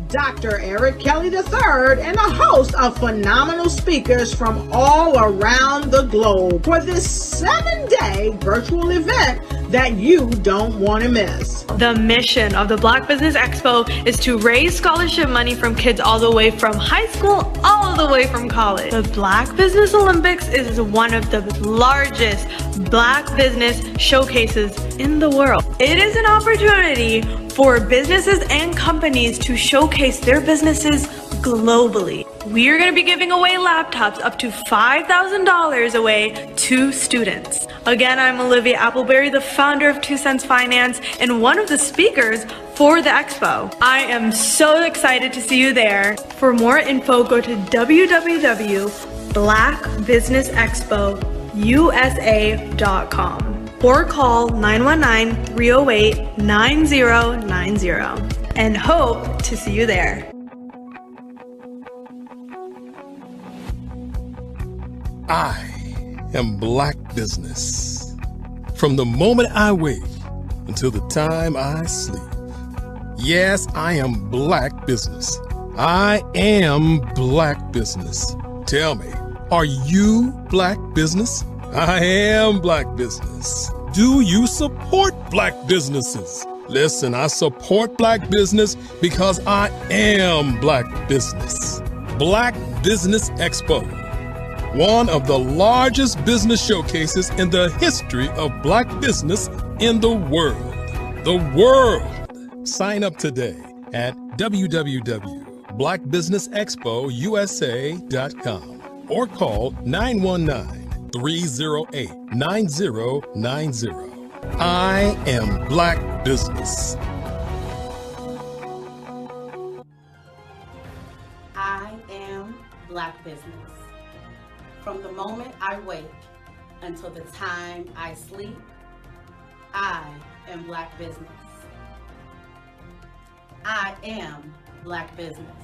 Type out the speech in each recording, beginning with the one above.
Dr. Eric Kelly III and a host of phenomenal speakers from all around the globe for this 7-day virtual event that you don't want to miss. The mission of the Black Business Expo is to raise scholarship money from kids all the way from high school all the way from college. The Black Business Olympics is one of the largest Black business showcases in the world. It is an opportunity for businesses and companies to showcase their businesses globally. We are going to be giving away laptops up to $5,000 away to students. Again, I'm Olivia Appleberry, the founder of 2 Cents Finance and one of the speakers for the expo. I am so excited to see you there. For more info, go to www.blackbusinessexpousa.com or call 919-308-9090 and hope to see you there. I am Black Business. From the moment I wake until the time I sleep. Yes, I am Black Business. I am Black Business. Tell me, are you Black Business? I am Black Business. Do you support Black businesses? Listen, I support Black business because I am Black Business. Black Business Expo, one of the largest business showcases in the history of Black business in the world. The world! Sign up today at www.blackbusinessexpousa.com or call 919-308-9090. I am Black Business. I am Black Business. From the moment I wake until the time I sleep, I am Black Business. I am Black Business.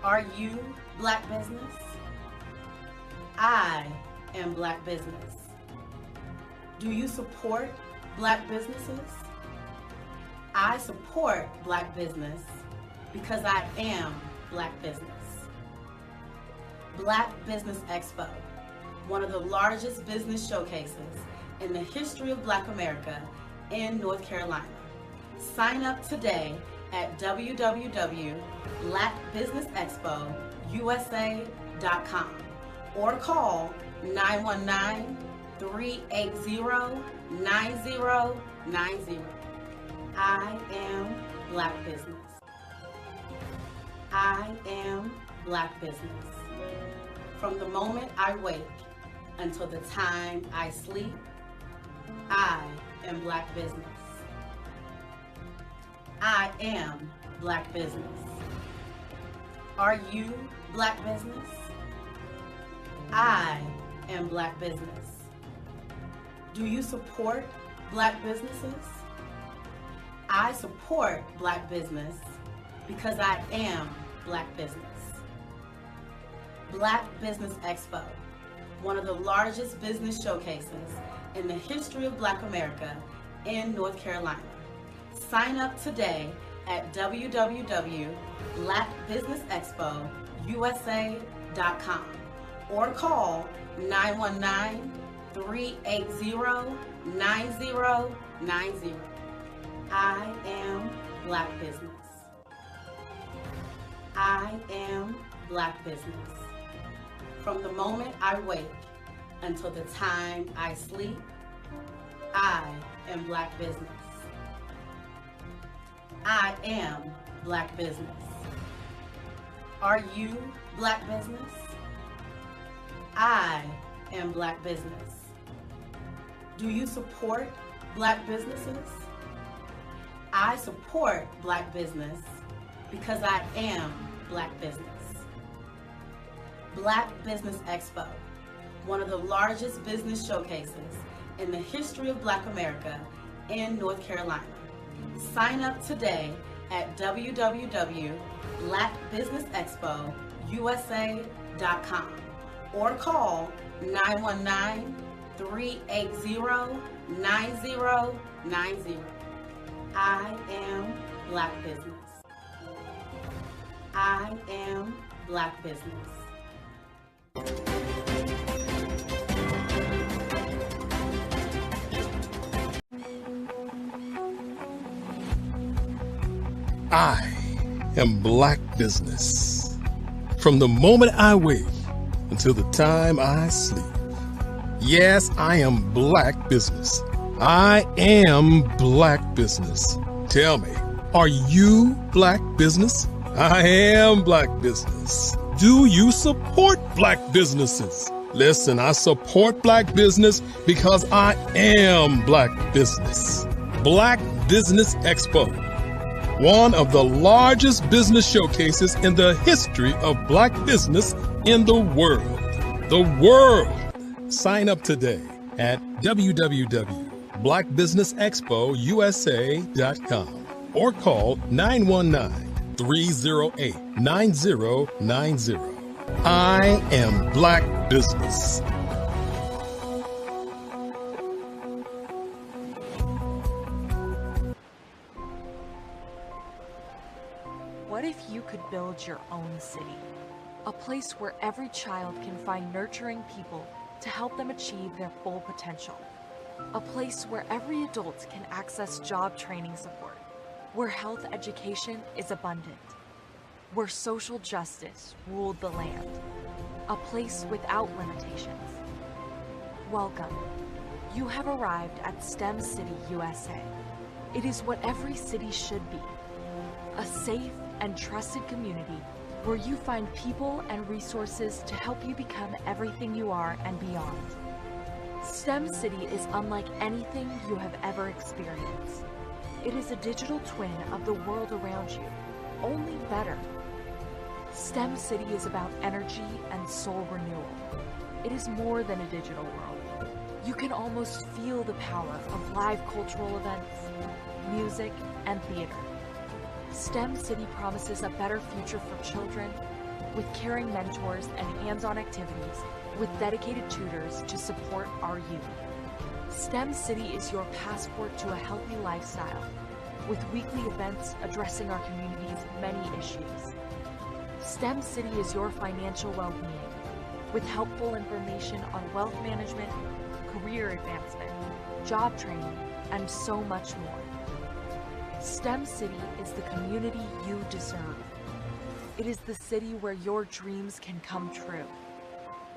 Are you Black Business? I am Black Business. Do you support Black businesses? I support Black business because I am Black business. Black Business Expo, one of the largest business showcases in the history of Black America in North Carolina. Sign up today at www.blackbusinessexpousa.com or call 919-380-9090. I am Black Business. I am Black Business. From the moment I wake until the time I sleep, I am Black Business. I am Black Business. Are you Black Business? I am Black Business. Do you support Black businesses? I support Black business because I am Black business. Black Business Expo, one of the largest business showcases in the history of Black America in North Carolina. Sign up today at www.blackbusinessexpousa.com or call 919-380-9090. I am Black Business. I am Black Business. From the moment I wake until the time I sleep, I am Black business. I am Black business. Are you Black business? I am Black business. Do you support Black businesses? I support Black business because I am Black business. Black Business Expo, one of the largest business showcases in the history of Black America in North Carolina. Sign up today at www.blackbusinessexpousa.com or call 919-380-9090. I am Black business. I am Black business. I am Black business. From the moment I wake until the time I sleep. Yes, I am Black business. I am Black business. Tell me, are you Black business? I am Black business. Do you support Black businesses? Listen, I support Black business because I am Black business. Black Business Expo, one of the largest business showcases in the history of Black business in the world. The world! Sign up today at www.blackbusinessexpousa.com or call 919-308-9090. I am Black business. What if you could build your own city? A place where every child can find nurturing people to help them achieve their full potential. A place where every adult can access job training support, where health education is abundant, where social justice ruled the land. A place without limitations. Welcome. You have arrived at STEM City USA. It is what every city should be. A safe and trusted community where you find people and resources to help you become everything you are and beyond. STEM City is unlike anything you have ever experienced. It is a digital twin of the world around you, only better. STEM City is about energy and soul renewal. It is more than a digital world. You can almost feel the power of live cultural events, music, and theater. STEM City promises a better future for children with caring mentors and hands-on activities with dedicated tutors to support our youth. STEM City is your passport to a healthy lifestyle with weekly events addressing our community's many issues. STEM City is your financial well-being with helpful information on wealth management, career advancement, job training, and so much more. STEM City is the community you deserve. It is the city where your dreams can come true.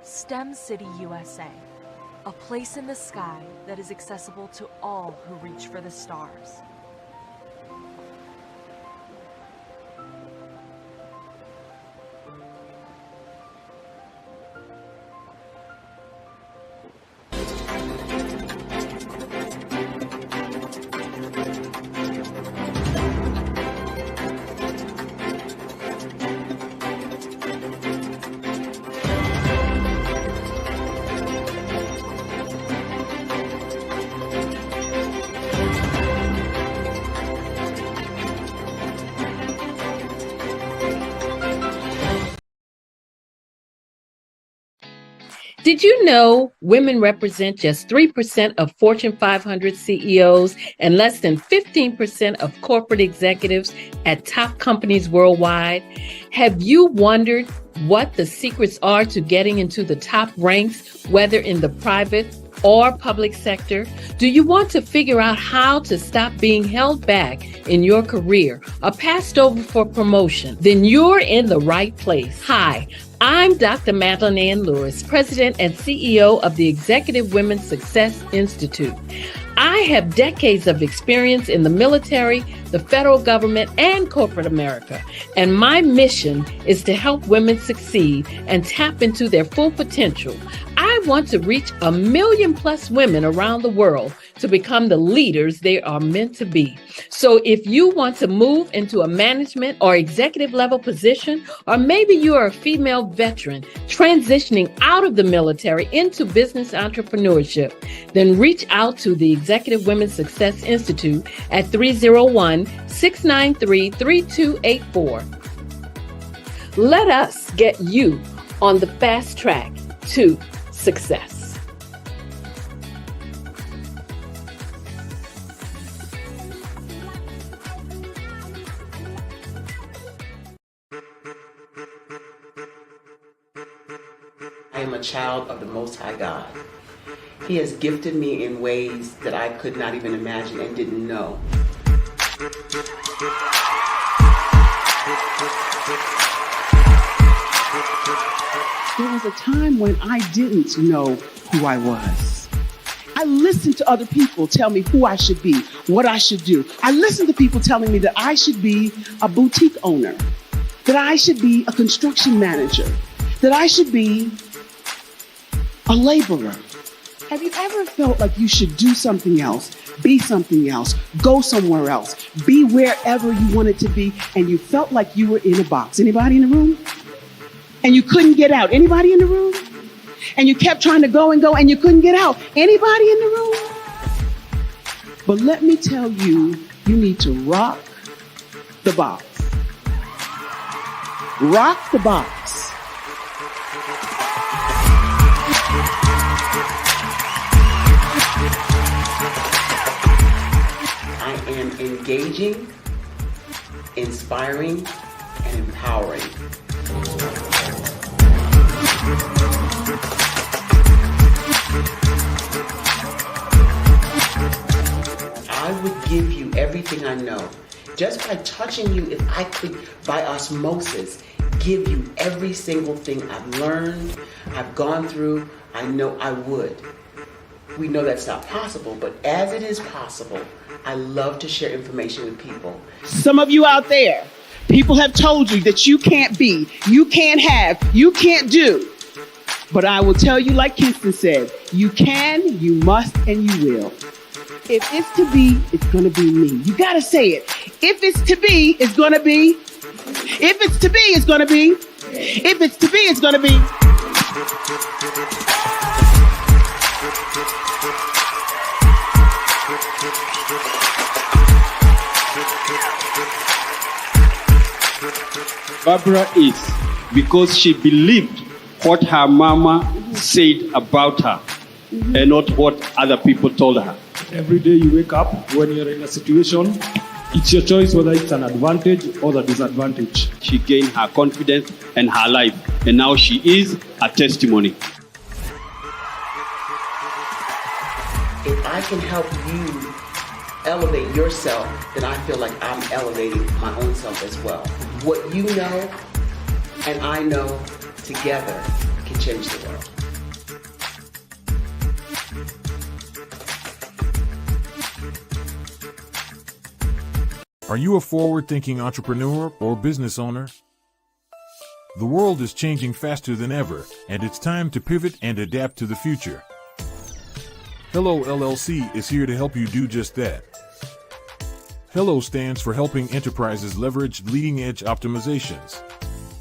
STEM City USA, a place in the sky that is accessible to all who reach for the stars. Did you know women represent just 3% of Fortune 500 CEOs and less than 15% of corporate executives at top companies worldwide? Have you wondered what the secrets are to getting into the top ranks, whether in the private or public sector? Do you want to figure out how to stop being held back in your career or passed over for promotion? Then you're in the right place. Hi, I'm Dr. Madeline Ann Lewis, President and CEO of the Executive Women's Success Institute. I have decades of experience in the military, the federal government, and corporate America, and my mission is to help women succeed and tap into their full potential. I want to reach 1 million+ women around the world to become the leaders they are meant to be. So if you want to move into a management or executive level position, or maybe you are a female veteran transitioning out of the military into business entrepreneurship, then reach out to the Executive Women's Success Institute at 301-693-3284. Let us get you on the fast track to success. I am a child of the Most High God. He has gifted me in ways that I could not even imagine and didn't know. There was a time when I didn't know who I was. I listened to other people tell me who I should be, what I should do. I listened to people telling me that I should be a boutique owner, that I should be a construction manager, that I should be a laborer. Have you ever felt like you should do something else, be something else, go somewhere else, be wherever you wanted to be, and you felt like you were in a box? Anybody in the room? And you couldn't get out. Anybody in the room? And you kept trying to go and you couldn't get out. Anybody in the room? But let me tell you, you need to rock the box. Rock the box. I am engaging, inspiring, and empowering. I would give you everything I know. Just by touching you, if I could, by osmosis, give you every single thing I've learned, I've gone through, I know I would. We know that's not possible, but as it is possible, I love to share information with people. Some of you out there, people have told you that you can't be, you can't have, you can't do. But I will tell you, like Kinston said, you can, you must, and you will. If it's to be, it's going to be me. You got to say it. If it's to be, it's going to be. If it's to be, it's going to be. If it's to be, it's going to be. Barbara is because she believed what her mama said about her and not what other people told her. Every day you wake up, when you're in a situation, it's your choice whether it's an advantage or the disadvantage. She gained her confidence and her life, and now she is a testimony. If I can help you elevate yourself, then I feel like I'm elevating my own self as well. What you know and I know together can change the world. Are you a forward-thinking entrepreneur or business owner? The world is changing faster than ever, and it's time to pivot and adapt to the future. Hello LLC is here to help you do just that. Hello stands for helping enterprises leverage leading-edge optimizations.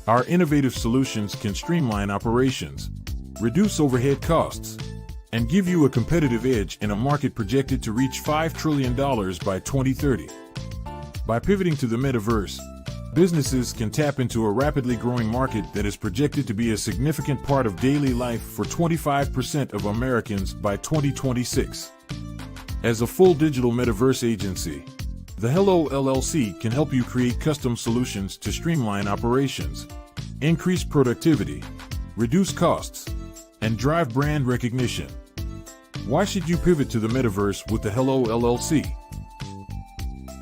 Our innovative solutions can streamline operations, reduce overhead costs, and give you a competitive edge in a market projected to reach $5 trillion by 2030. By pivoting to the metaverse, businesses can tap into a rapidly growing market that is projected to be a significant part of daily life for 25% of Americans by 2026. As a full digital metaverse agency, the Hello LLC can help you create custom solutions to streamline operations, increase productivity, reduce costs, and drive brand recognition. Why should you pivot to the metaverse with the Hello LLC?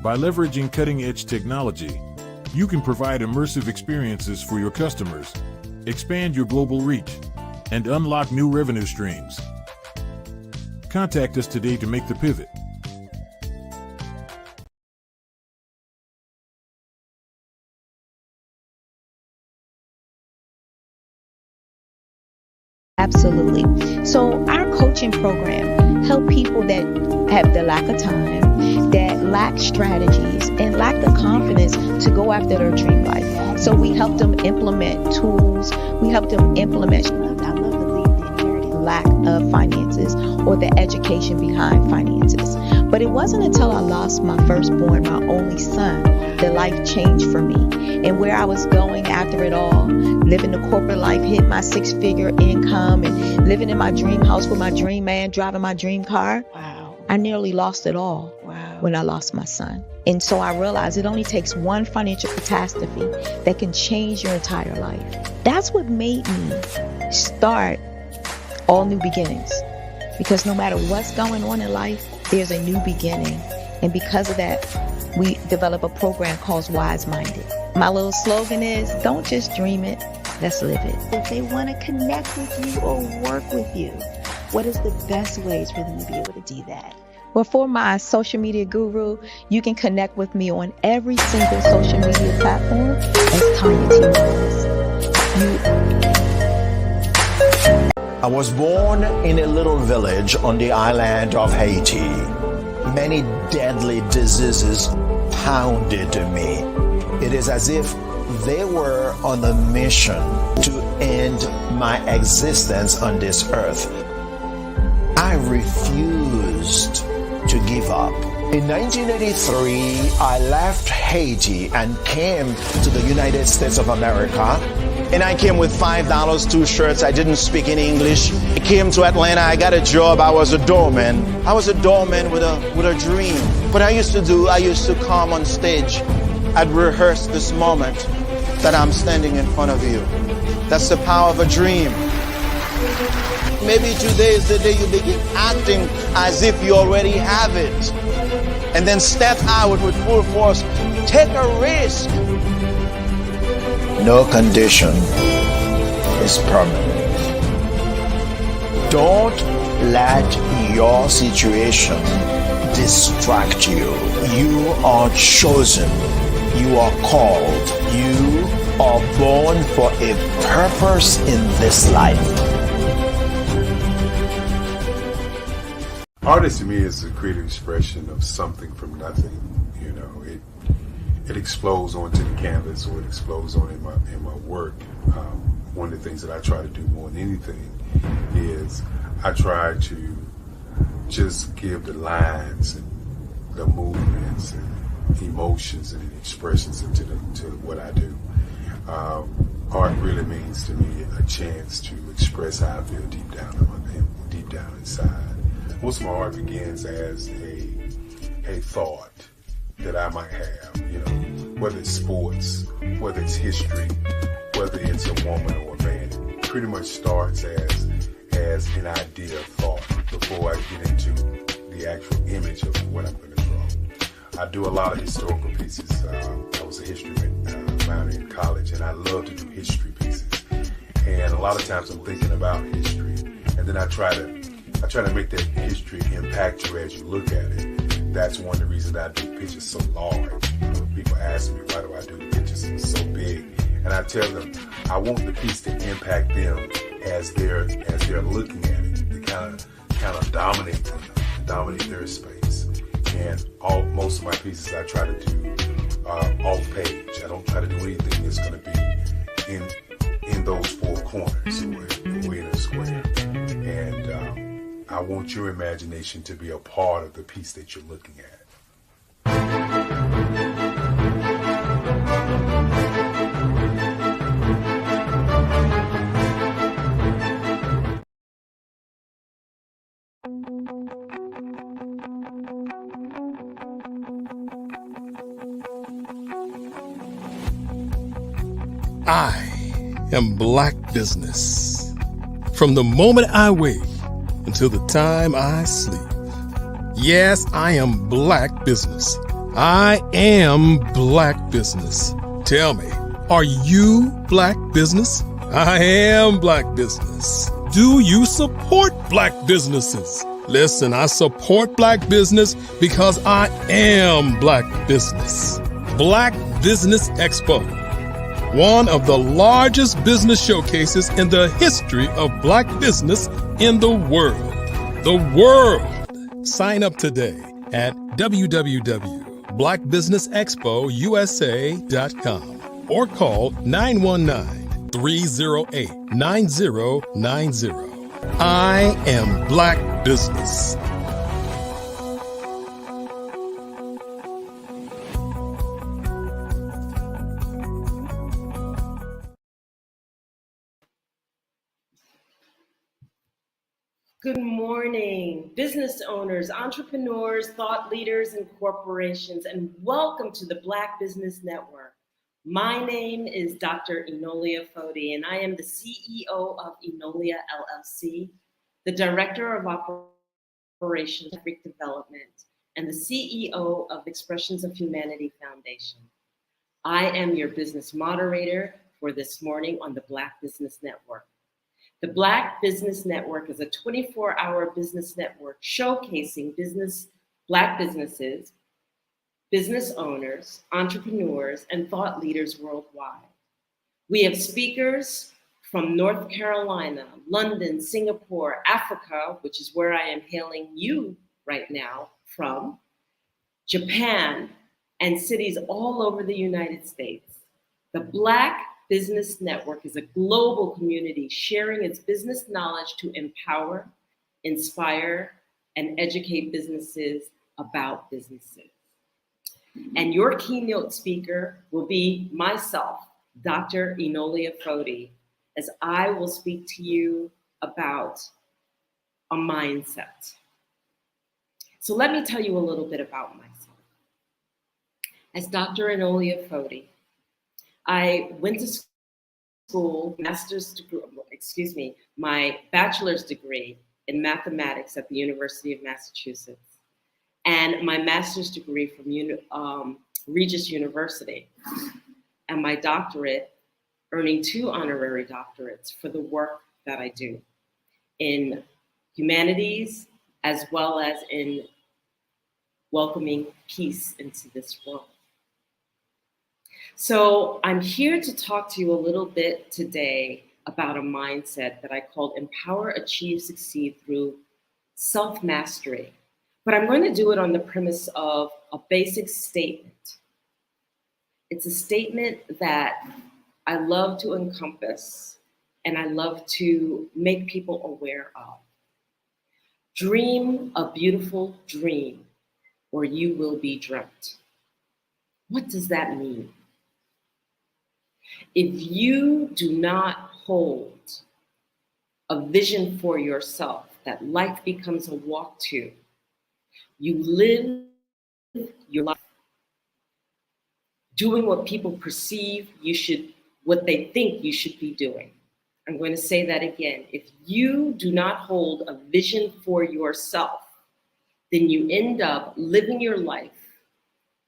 By leveraging cutting-edge technology, you can provide immersive experiences for your customers, expand your global reach, and unlock new revenue streams. Contact us today to make the pivot. Absolutely. So our coaching program help people that have the lack of time, that lack strategies, and lack the confidence to go after their dream life. So we help them implement tools. We help them implement, I love to leave the inherited lack of finances or the education behind finances. But it wasn't until I lost my firstborn, my only son, that life changed for me. And where I was going after it all, living the corporate life, hit my 6-figure income, and living in my dream house with my dream man, driving my dream car. Wow. I nearly lost it all when I lost my son. And so I realized it only takes one financial catastrophe that can change your entire life. That's what made me start All New Beginnings. Because no matter what's going on in life, there's a new beginning. And because of that, we develop a program called Wise Minded. My little slogan is, don't just dream it, let's live it. If they want to connect with you or work with you, what is the best ways for them to be able to do that? Well, for my social media guru, you can connect with me on every single social media platform as Tanya T. Morris. I was born in a little village on the island of Haiti. Many deadly diseases pounded me. It is as if they were on a mission to end my existence on this earth. I refused to give up. In 1983, I left Haiti and came to the United States of America. And I came with $5, 2 shirts. I didn't speak in English. I came to Atlanta. I got a job. I was a doorman. I was a doorman with a dream. What I used to come on stage. I'd rehearse this moment that I'm standing in front of you. That's the power of a dream. Maybe today is the day you begin acting as if you already have it. And then step out with full force. Take a risk. No condition is permanent. Don't let your situation distract you. You are chosen. You are called. You are born for a purpose in this life. Artist to me is a creative expression of something from nothing. You know, it explodes onto the canvas, or it explodes on in my work. One of the things that I try to do more than anything is I try to just give the lines and the movements and emotions and expressions into what I do. Art really means to me a chance to express how I feel deep down inside. Most of my art begins as a thought that I might have, you know, whether it's sports, whether it's history, whether it's a woman or a man. It pretty much starts as an idea of thought before I get into the actual image of what I'm going to draw. I do a lot of historical pieces. I was a history minor in college, and I love to do history pieces. And a lot of times I'm thinking about history, and then I try to make that history impact you as you look at it. That's one of the reasons I do pictures so large. You know, people ask me, why do I do the pictures so big? And I tell them, I want the piece to impact them as they're looking at it, to kind of dominate them, dominate their space. And most of my pieces I try to do off page. I don't try to do anything that's going to be in those 4 corners or in a square. And I want your imagination to be a part of the piece that you're looking at. I am Black Business. From the moment I wake until the time I sleep. Yes, I am Black Business. I am Black Business. Tell me, are you Black Business? I am Black business. Do you support Black businesses? Listen, I support Black business because I am Black business. Black Business Expo, one of the largest business showcases in the history of Black business in the world. The world! Sign up today at www.blackbusinessexpousa.com or call 919-308-9090. I am Black business. Good morning, business owners, entrepreneurs, thought leaders, and corporations, and welcome to the Black Business Network. My name is Dr. Enolia Foti, and I am the CEO of Enolia LLC, the Director of Operations and Development, and the CEO of Expressions of Humanity Foundation. I am your business moderator for this morning on the Black Business Network. The Black Business Network is a 24-hour business network showcasing Black businesses, business owners, entrepreneurs, and thought leaders worldwide. We have speakers from North Carolina, London, Singapore, Africa, which is where I am hailing you right now from, Japan, and cities all over the United States. The Black Business Network is a global community sharing its business knowledge to empower, inspire, and educate businesses about businesses. And your keynote speaker will be myself, Dr. Enolia Foti, as I will speak to you about a mindset. So let me tell you a little bit about myself. As Dr. Enolia Foti, I went to school, my bachelor's degree in mathematics at the University of Massachusetts, and my master's degree from Regis University, and my doctorate, earning 2 honorary doctorates for the work that I do in humanities as well as in welcoming peace into this world. So I'm here to talk to you a little bit today about a mindset that I called Empower, Achieve, Succeed through Self-Mastery. But I'm going to do it on the premise of a basic statement. It's a statement that I love to encompass and I love to make people aware of. Dream a beautiful dream or you will be dreamt. What does that mean? If you do not hold a vision for yourself that life becomes a walk to, you live your life doing what people perceive what they think you should be doing. I'm going to say that again. If you do not hold a vision for yourself, then you end up living your life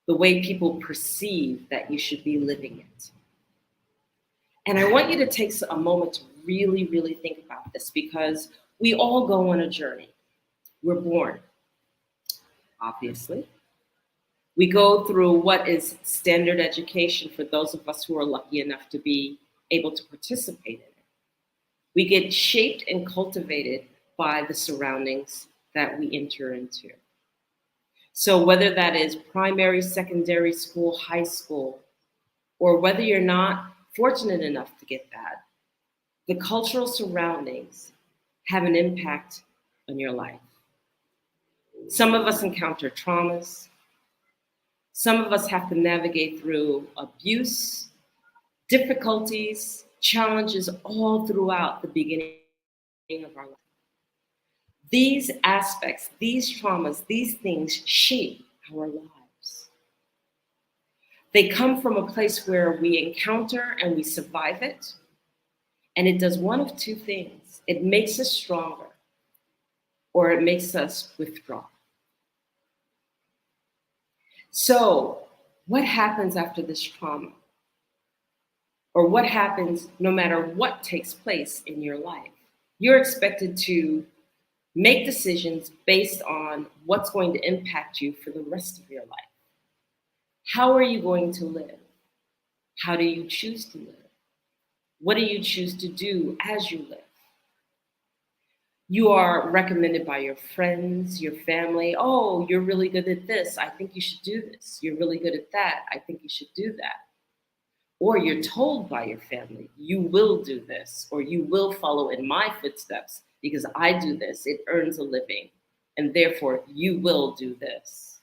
the way people perceive that you should be living it. And I want you to take a moment to really, really think about this, because we all go on a journey. We're born, obviously. We go through what is standard education for those of us who are lucky enough to be able to participate in it. We get shaped and cultivated by the surroundings that we enter into. So whether that is primary, secondary school, high school, or whether you're not fortunate enough to get that, the cultural surroundings have an impact on your life. Some of us encounter traumas. Some of us have to navigate through abuse, difficulties, challenges all throughout the beginning of our life. These aspects, these traumas, these things shape our lives. They come from a place where we encounter and we survive it, and it does one of two things. It makes us stronger, or it makes us withdraw. So what happens after this trauma? or what happens no matter what takes place in your life. You're expected to make decisions based on what's going to impact you for the rest of your life. How are you going to live? How do you choose to live? What do you choose to do as you live? You are recommended by your friends, your family. Oh, you're really good at this. I think you should do this. You're really good at that. I think you should do that. Or you're told by your family, you will do this, or you will follow in my footsteps because I do this. It earns a living, and therefore you will do this.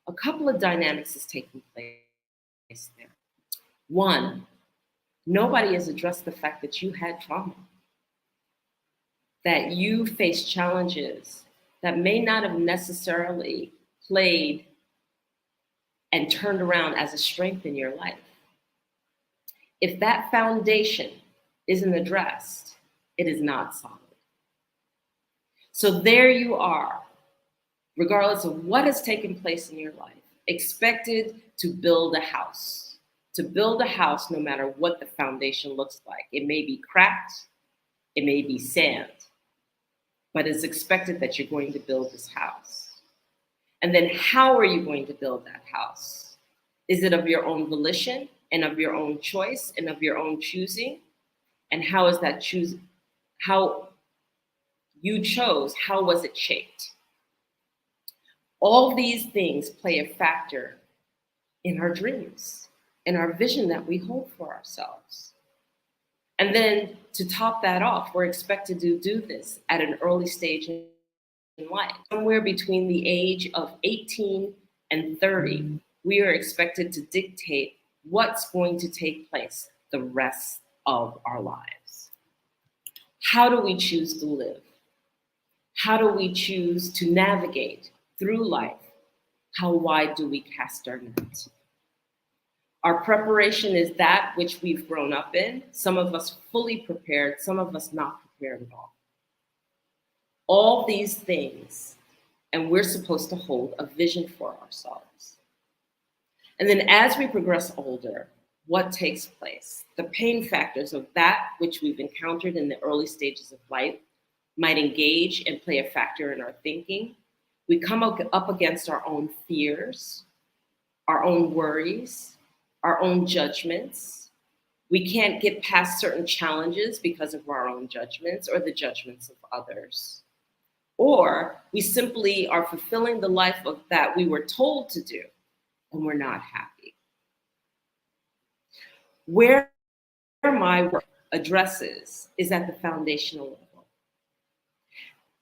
A couple of dynamics is taking place there. One, nobody has addressed the fact that you had trauma, that you faced challenges that may not have necessarily played and turned around as a strength in your life. If that foundation isn't addressed, it is not solid. So there you are, regardless of what has taken place in your life, expected to build a house. To build a house, no matter what the foundation looks like. It may be cracked, it may be sand, but it's expected that you're going to build this house. And then how are you going to build that house? Is it of your own volition and of your own choice and of your own choosing? And how is that how you chose, how was it shaped? All these things play a factor in our dreams, in our vision that we hold for ourselves. And then to top that off, we're expected to do this at an early stage in life. Somewhere between the age of 18 and 30, we are expected to dictate what's going to take place the rest of our lives. How do we choose to live? How do we choose to navigate through life? How wide do we cast our net? Our preparation is that which we've grown up in. Some of us fully prepared, some of us not prepared at all. All these things, and we're supposed to hold a vision for ourselves. And then as we progress older, what takes place? The pain factors of that which we've encountered in the early stages of life might engage and play a factor in our thinking. We come up against our own fears, our own worries, our own judgments. We can't get past certain challenges because of our own judgments or the judgments of others. Or we simply are fulfilling the life of that we were told to do, and we're not happy. Where my work addresses is at the foundational level.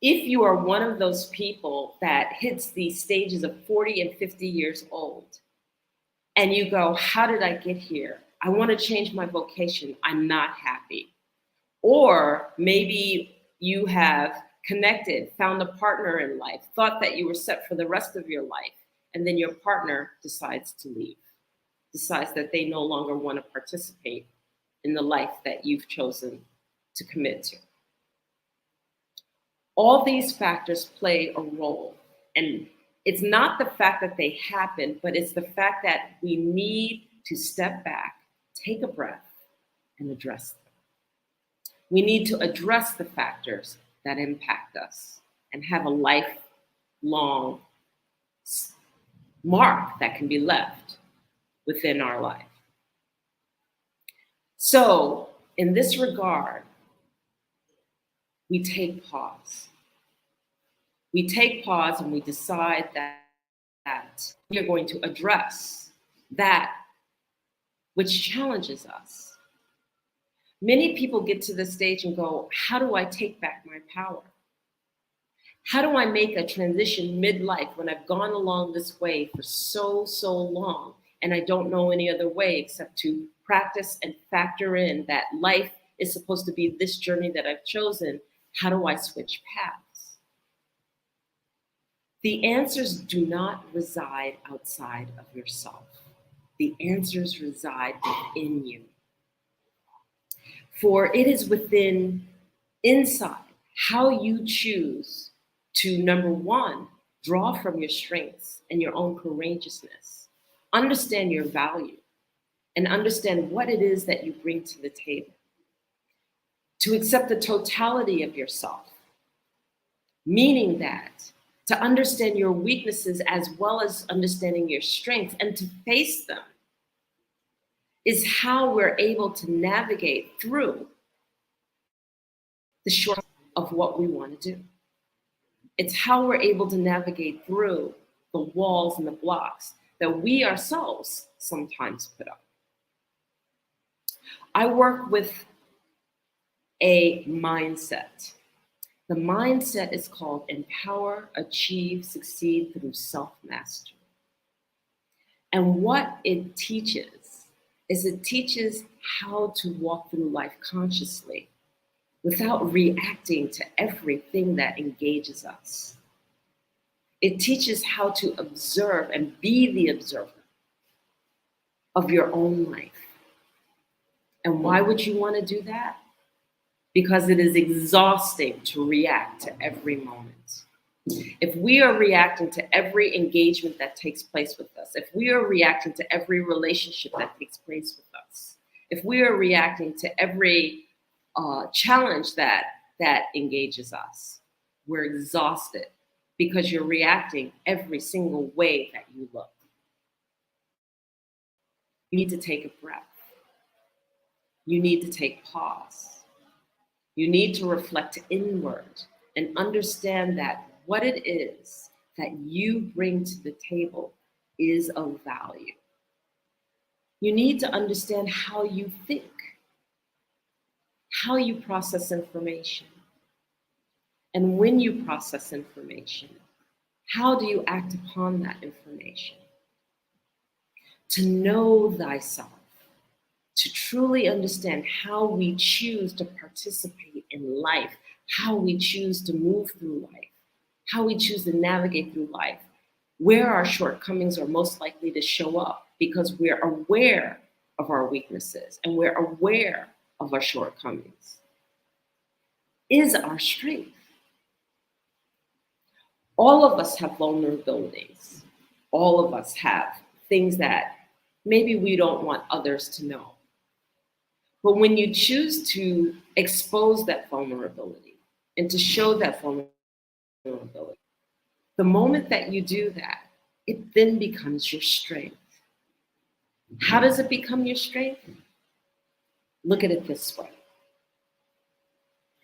If you are one of those people that hits these stages of 40 and 50 years old, and you go, how did I get here? I want to change my vocation. I'm not happy. Or maybe you have connected, found a partner in life, thought that you were set for the rest of your life, and then your partner decides to leave, decides that they no longer want to participate in the life that you've chosen to commit to. All these factors play a role, and it's not the fact that they happen, but it's the fact that we need to step back, take a breath, and address them. We need to address the factors that impact us and have a lifelong mark that can be left within our life. So, in this regard, we take pause. We take pause and we decide that we are going to address that which challenges us. Many people get to the stage and go, how do I take back my power? How do I make a transition midlife when I've gone along this way for so long and I don't know any other way except to practice and factor in that life is supposed to be this journey that I've chosen. How do I switch paths? The answers do not reside outside of yourself. The answers reside within you. For it is inside how you choose to, number one, draw from your strengths and your own courageousness. Understand your value. and understand what it is that you bring to the table. To accept the totality of yourself, meaning that to understand your weaknesses as well as understanding your strengths and to face them is how we're able to navigate through the short of what we want to do. It's how we're able to navigate through the walls and the blocks that we ourselves sometimes put up. I work with a mindset. The mindset is called Empower, Achieve, Succeed through Self-Mastery. And what it teaches is it teaches how to walk through life consciously without reacting to everything that engages us. It teaches how to observe and be the observer of your own life. And why would you want to do that? Because it is exhausting to react to every moment. If we are reacting to every engagement that takes place with us, if we are reacting to every relationship that takes place with us, if we are reacting to every challenge that engages us, we're exhausted because you're reacting every single way that you look. You need to take a breath. You need to take pause. You need to reflect inward and understand that what it is that you bring to the table is of value. You need to understand how you think, how you process information. And when you process information, how do you act upon that information? To know thyself, to truly understand how we choose to participate in life, how we choose to move through life, how we choose to navigate through life, where our shortcomings are most likely to show up because we're aware of our weaknesses and we're aware of our shortcomings, is our strength. All of us have vulnerabilities. All of us have things that maybe we don't want others to know. But when you choose to expose that vulnerability and to show that vulnerability, the moment that you do that, it then becomes your strength. How does it become your strength? Look at it this way.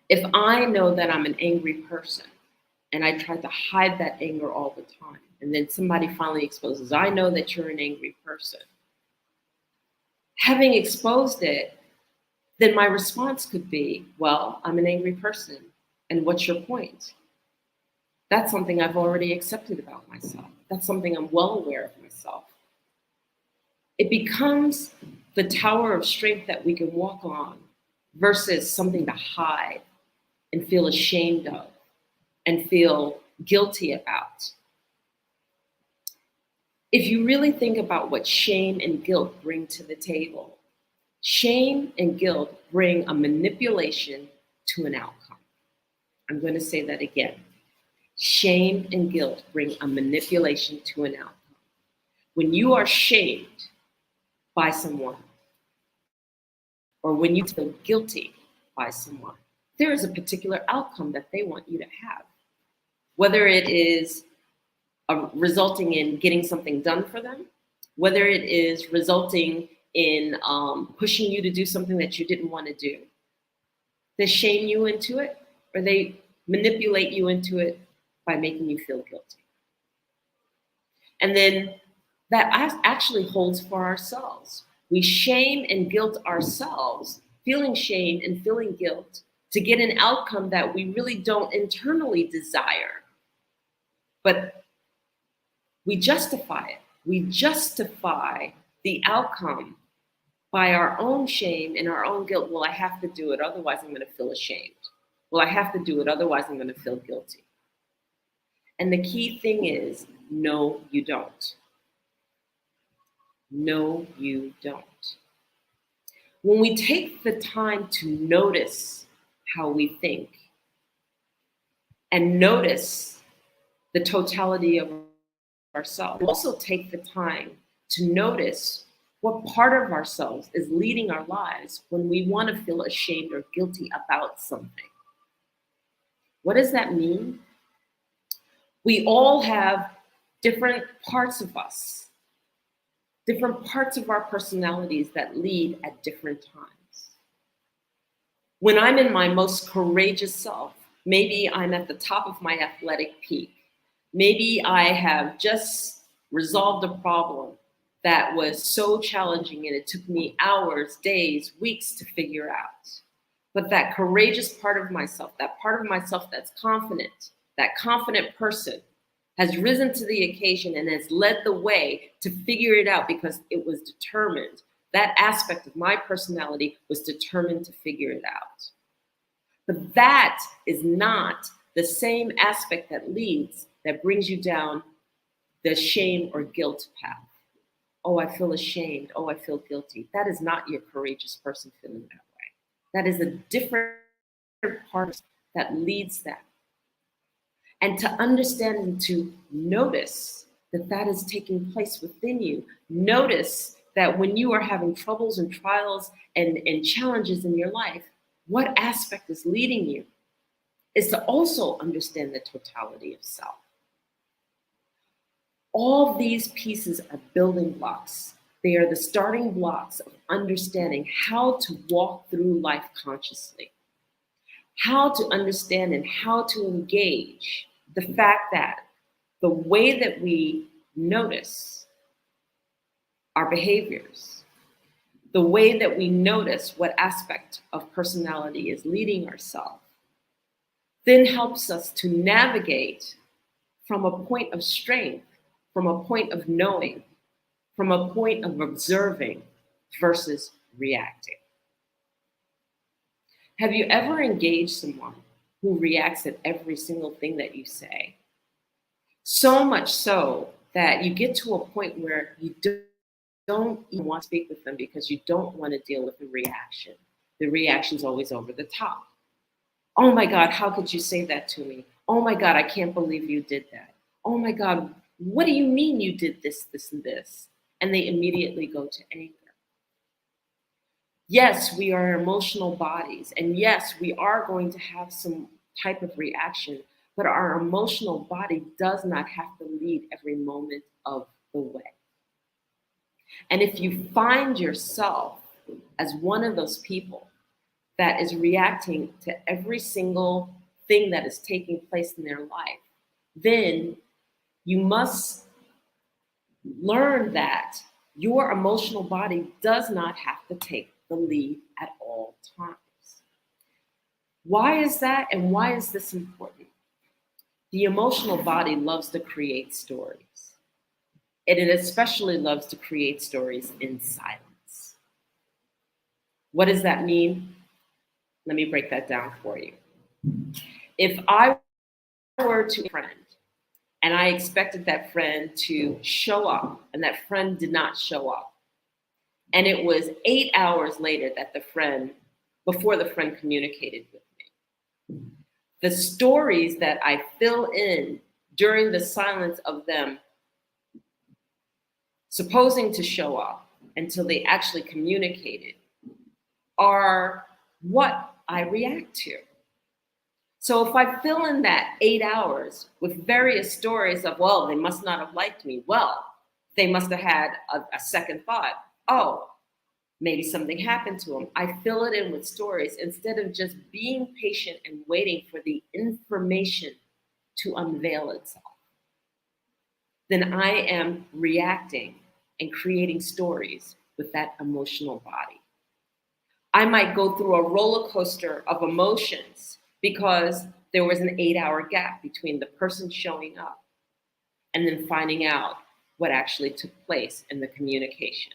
If I know that I'm an angry person and I try to hide that anger all the time, and then somebody finally exposes, I know that you're an angry person. Having exposed it, then my response could be, well, I'm an angry person. And what's your point? That's something I've already accepted about myself. That's something I'm well aware of myself. It becomes the tower of strength that we can walk on versus something to hide and feel ashamed of and feel guilty about. If you really think about what shame and guilt bring to the table, shame and guilt bring a manipulation to an outcome. I'm going to say that again. Shame and guilt bring a manipulation to an outcome. When you are shamed by someone, or when you feel guilty by someone, there is a particular outcome that they want you to have. Whether it is resulting in getting something done for them, whether it is resulting in pushing you to do something that you didn't want to do. They shame you into it, or they manipulate you into it by making you feel guilty. And then that actually holds for ourselves. We shame and guilt ourselves, feeling shame and feeling guilt to get an outcome that we really don't internally desire. But we justify it. We justify the outcome by our own shame and our own guilt. Well, I have to do it, otherwise I'm going to feel ashamed. Well, I have to do it, otherwise I'm going to feel guilty. And the key thing is, no, you don't. No, you don't. When we take the time to notice how we think and notice the totality of ourselves, we also take the time to notice What part of ourselves is leading our lives when we want to feel ashamed or guilty about something? What does that mean? We all have different parts of us, different parts of our personalities that lead at different times. When I'm in my most courageous self, maybe I'm at the top of my athletic peak. Maybe I have just resolved a problem that was so challenging and it took me hours, days, weeks to figure out. But that courageous part of myself, that part of myself that's confident, that confident person has risen to the occasion and has led the way to figure it out because it was determined. That aspect of my personality was determined to figure it out. But that is not the same aspect that leads, that brings you down the shame or guilt path. Oh, I feel ashamed. Oh, I feel guilty. That is not your courageous person feeling that way. That is a different part that leads that. And to understand and to notice that that is taking place within you. Notice that when you are having troubles and trials and challenges in your life, what aspect is leading you is to also understand the totality of self. All these pieces are building blocks. They are the starting blocks of understanding how to walk through life consciously, how to understand and how to engage the fact that the way that we notice our behaviors, the way that we notice what aspect of personality is leading ourselves, then helps us to navigate from a point of strength, from a point of knowing, from a point of observing versus reacting. Have you ever engaged someone who reacts at every single thing that you say? So much so that you get to a point where you don't even want to speak with them because you don't want to deal with the reaction. The reaction's always over the top. Oh my God, how could you say that to me? Oh my God, I can't believe you did that. Oh my God, what do you mean you did this, this, and this? And they immediately go to anger. Yes, we are emotional bodies. And yes, we are going to have some type of reaction, but our emotional body does not have to lead every moment of the way. And if you find yourself as one of those people that is reacting to every single thing that is taking place in their life, then you must learn that your emotional body does not have to take the lead at all times. Why is that, and why is this important? The emotional body loves to create stories, and it especially loves to create stories in silence. What does that mean? Let me break that down for you. If I were to a friend and I expected that friend to show up and that friend did not show up, and it was 8 hours later that before the friend communicated with me, the stories that I fill in during the silence of them supposing to show up until they actually communicated are what I react to. So if I fill in that 8 hours with various stories of, well, they must not have liked me. Well, they must have had a second thought. Oh, maybe something happened to them. I fill it in with stories instead of just being patient and waiting for the information to unveil itself. Then I am reacting and creating stories with that emotional body. I might go through a roller coaster of emotions because there was an 8-hour gap between the person showing up and then finding out what actually took place in the communication.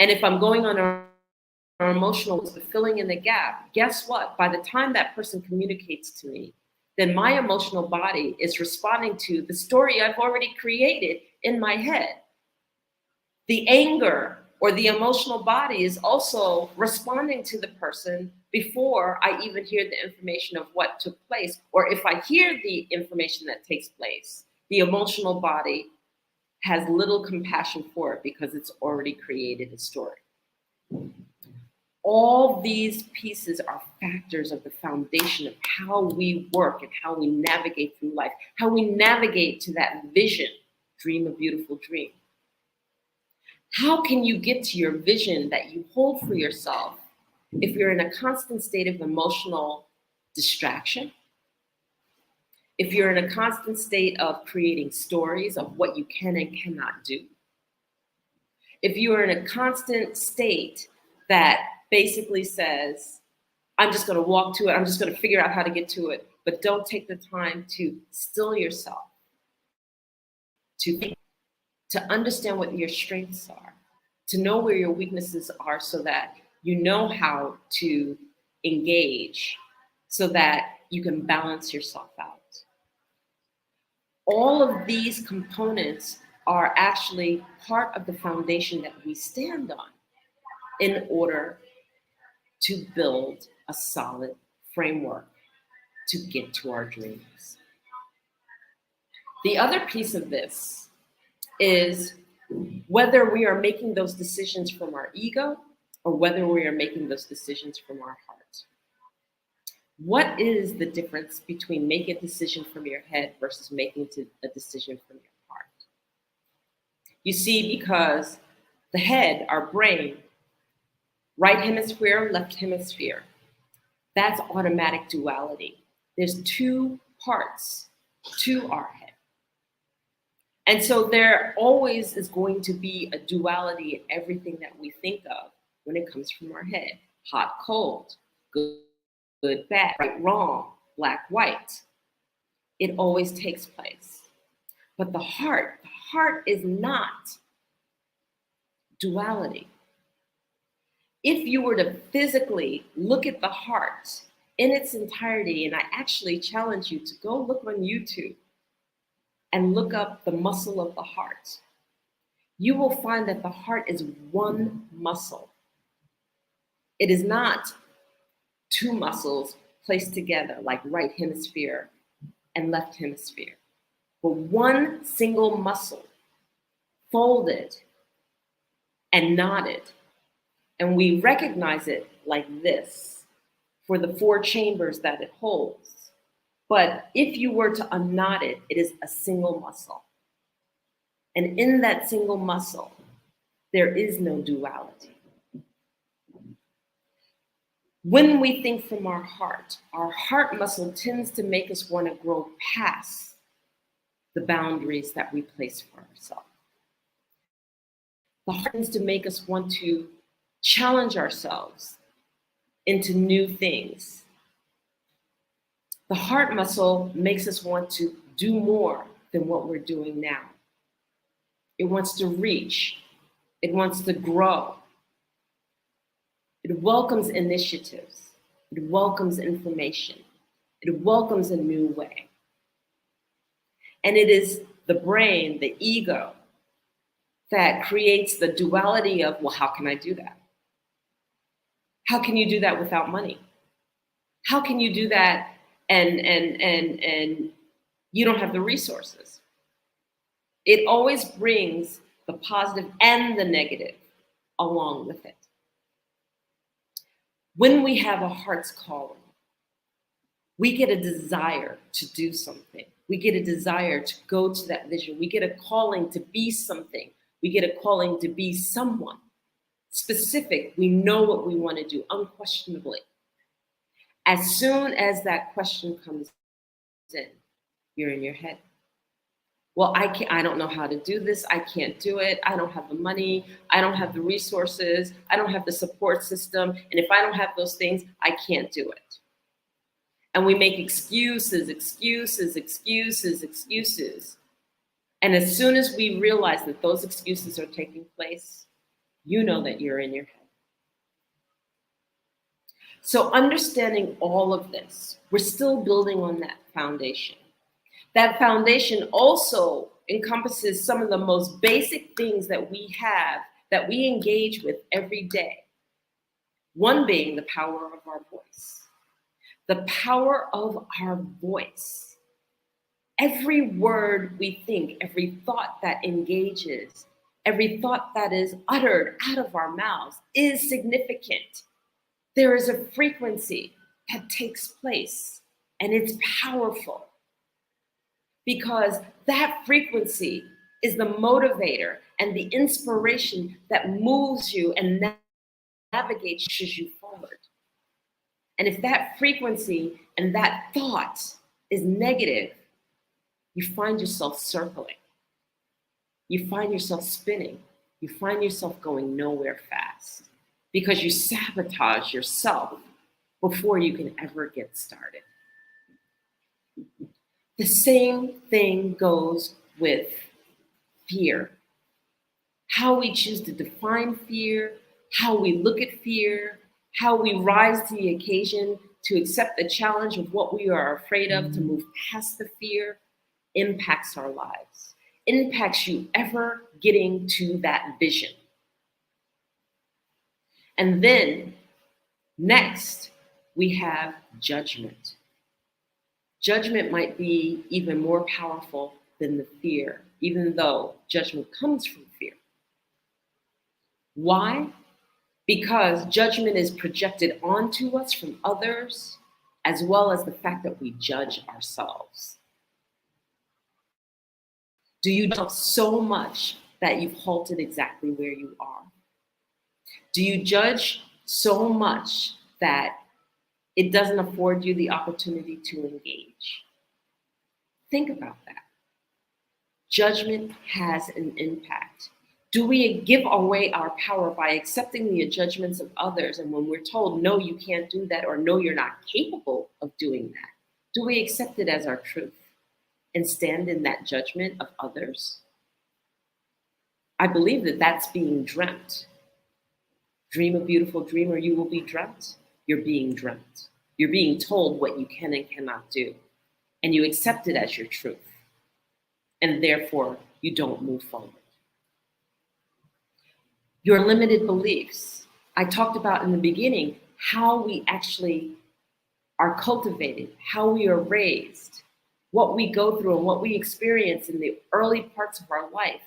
And if I'm going on an emotional, filling in the gap, guess what? By the time that person communicates to me, then my emotional body is responding to the story I've already created in my head. The anger or the emotional body is also responding to the person before I even hear the information of what took place. Or if I hear the information that takes place, the emotional body has little compassion for it because it's already created a story. All these pieces are factors of the foundation of how we work and how we navigate through life, how we navigate to that vision, dream a beautiful dream. How can you get to your vision that you hold for yourself if you're in a constant state of emotional distraction? If you're in a constant state of creating stories of what you can and cannot do? If you are in a constant state that basically says, I'm just going to walk to it, I'm just going to figure out how to get to it, but don't take the time to still yourself, to think, to understand what your strengths are, to know where your weaknesses are so that you know how to engage so that you can balance yourself out. All of these components are actually part of the foundation that we stand on in order to build a solid framework to get to our dreams. The other piece of this is whether we are making those decisions from our ego or whether we are making those decisions from our heart. What is the difference between making a decision from your head versus making a decision from your heart? You see, because the head, our brain, right hemisphere, left hemisphere, that's automatic duality. There's two parts to our head. And so there always is going to be a duality in everything that we think of when it comes from our head. Hot, cold, good, bad, right, wrong, black, white. It always takes place. But the heart is not duality. If you were to physically look at the heart in its entirety, and I actually challenge you to go look on YouTube and look up the muscle of the heart, you will find that the heart is one muscle. It is not two muscles placed together like right hemisphere and left hemisphere, but one single muscle folded and knotted. And we recognize it like this for the 4 chambers that it holds. But if you were to unknot it, it is a single muscle. And in that single muscle, there is no duality. When we think from our heart muscle tends to make us want to grow past the boundaries that we place for ourselves. The heart tends to make us want to challenge ourselves into new things. The heart muscle makes us want to do more than what we're doing now. It wants to reach. It wants to grow. It welcomes initiatives. It welcomes information. It welcomes a new way. And it is the brain, the ego, that creates the duality of, well, how can I do that? How can you do that without money? How can you do that and you don't have the resources? It always brings the positive and the negative along with it. When we have a heart's calling, we get a desire to do something. We get a desire to go to that vision. We get a calling to be something. We get a calling to be someone specific. We know what we want to do unquestionably. As soon as that question comes in, you're in your head. Well, I don't know how to do this. I can't do it. I don't have the money. I don't have the resources. I don't have the support system. And if I don't have those things, I can't do it. And we make excuses. And as soon as we realize that those excuses are taking place, you know that you're in your head. So understanding all of this, we're still building on that foundation. That foundation also encompasses some of the most basic things that we have, that we engage with every day. One being the power of our voice. The power of our voice. Every word we think, every thought that engages, every thought that is uttered out of our mouths is significant. There is a frequency that takes place, and it's powerful because that frequency is the motivator and the inspiration that moves you and navigates you forward. And if that frequency and that thought is negative, you find yourself circling. You find yourself spinning. You find yourself going nowhere fast because you sabotage yourself before you can ever get started. The same thing goes with fear. How we choose to define fear, how we look at fear, how we rise to the occasion to accept the challenge of what we are afraid of, to move past the fear, impacts our lives, impacts you ever getting to that vision. And then next, we have judgment. Judgment might be even more powerful than the fear, even though judgment comes from fear. Why? Because judgment is projected onto us from others, as well as the fact that we judge ourselves. Do you judge so much that you've halted exactly where you are? Do you judge so much that it doesn't afford you the opportunity to engage? Think about that. Judgment has an impact. Do we give away our power by accepting the judgments of others? And when we're told, no, you can't do that, or no, you're not capable of doing that, do we accept it as our truth and stand in that judgment of others? I believe that that's being dreamt. Dream a beautiful dream or you will be dreamt. You're being dreamt. You're being told what you can and cannot do. And you accept it as your truth. And therefore, you don't move forward. Your limited beliefs. I talked about in the beginning how we actually are cultivated, how we are raised, what we go through and what we experience in the early parts of our life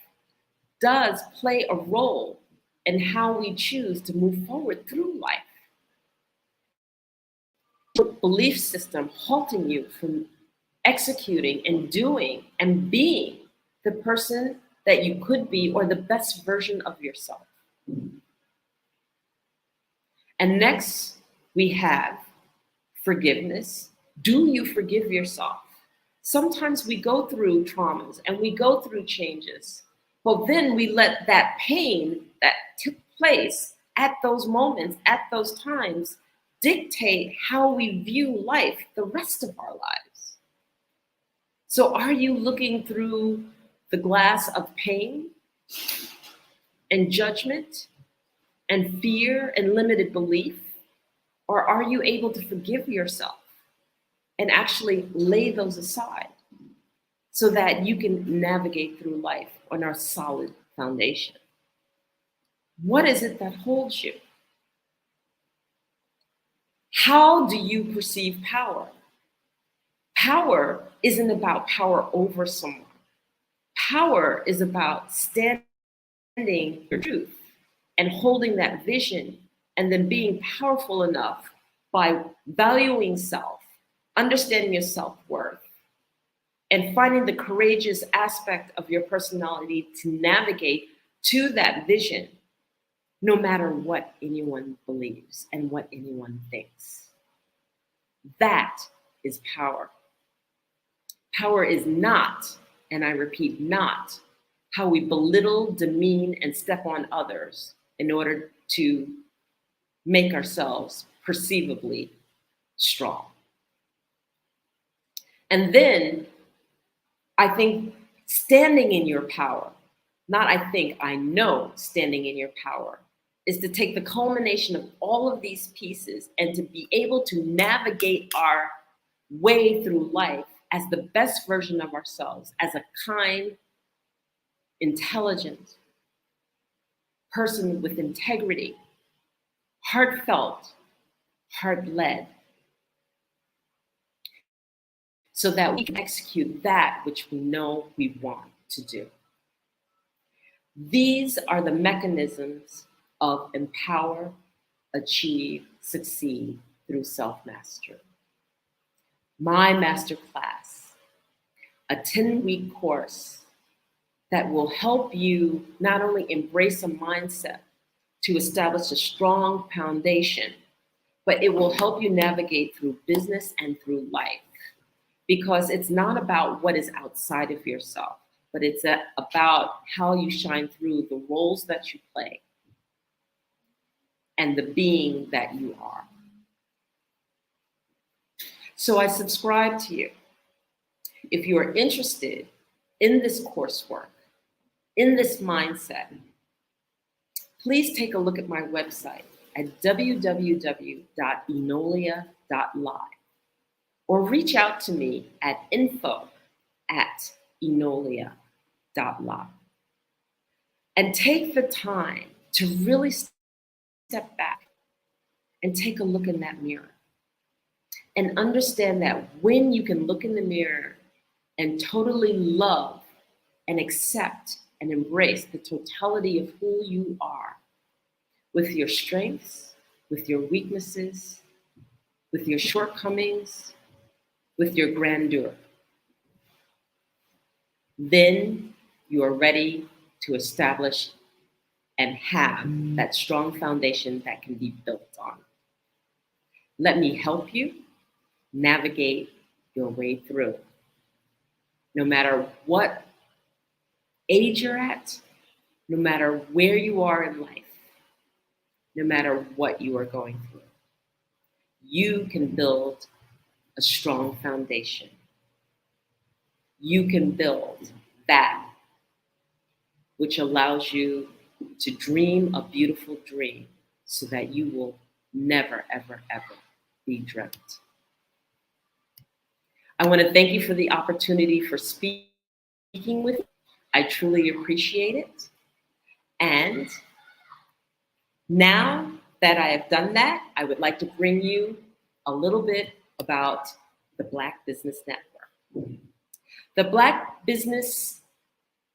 does play a role in how we choose to move forward through life. Your belief system halting you from executing and doing and being the person that you could be or the best version of yourself. And next, we have forgiveness. Do you forgive yourself? Sometimes we go through traumas and we go through changes, but then we let that pain that took place at those moments, at those times, dictate how we view life the rest of our lives. So are you looking through the glass of pain and judgment and fear and limited belief? Or are you able to forgive yourself and actually lay those aside so that you can navigate through life on a solid foundation? What is it that holds you? How do you perceive power? Power isn't about power over someone. Power is about standing your truth and holding that vision and then being powerful enough by valuing self, understanding your self-worth, and finding the courageous aspect of your personality to navigate to that vision, no matter what anyone believes and what anyone thinks. That is power. Power is not, and I repeat, not how we belittle, demean, and step on others in order to make ourselves perceivably strong. And then I think standing in your power, not I think, I know standing in your power, is to take the culmination of all of these pieces and to be able to navigate our way through life as the best version of ourselves, as a kind, intelligent person with integrity, heartfelt, heart-led. so that we can execute that which we know we want to do. These are the mechanisms of empower, achieve, succeed through self-mastery. My masterclass, a 10-week course that will help you not only embrace a mindset to establish a strong foundation, but it will help you navigate through business and through life. Because it's not about what is outside of yourself, but it's about how you shine through the roles that you play and the being that you are. So I subscribe to you. If you are interested in this coursework, in this mindset, please take a look at my website at www.enolia.live or reach out to me at info@enolia.live. And take the time to really step back and take a look in that mirror and understand that when you can look in the mirror and totally love and accept and embrace the totality of who you are, with your strengths, with your weaknesses, with your shortcomings, with your grandeur, then you are ready to establish and have that strong foundation that can be built on. Let me help you navigate your way through. No matter what age you're at, no matter where you are in life, no matter what you are going through, you can build a strong foundation. You can build that which allows you to dream a beautiful dream so that you will never, ever, ever be dreamt. I want to thank you for the opportunity for speaking with me. I truly appreciate it. And now that I have done that, I would like to bring you a little bit about the Black Business Network. The Black Business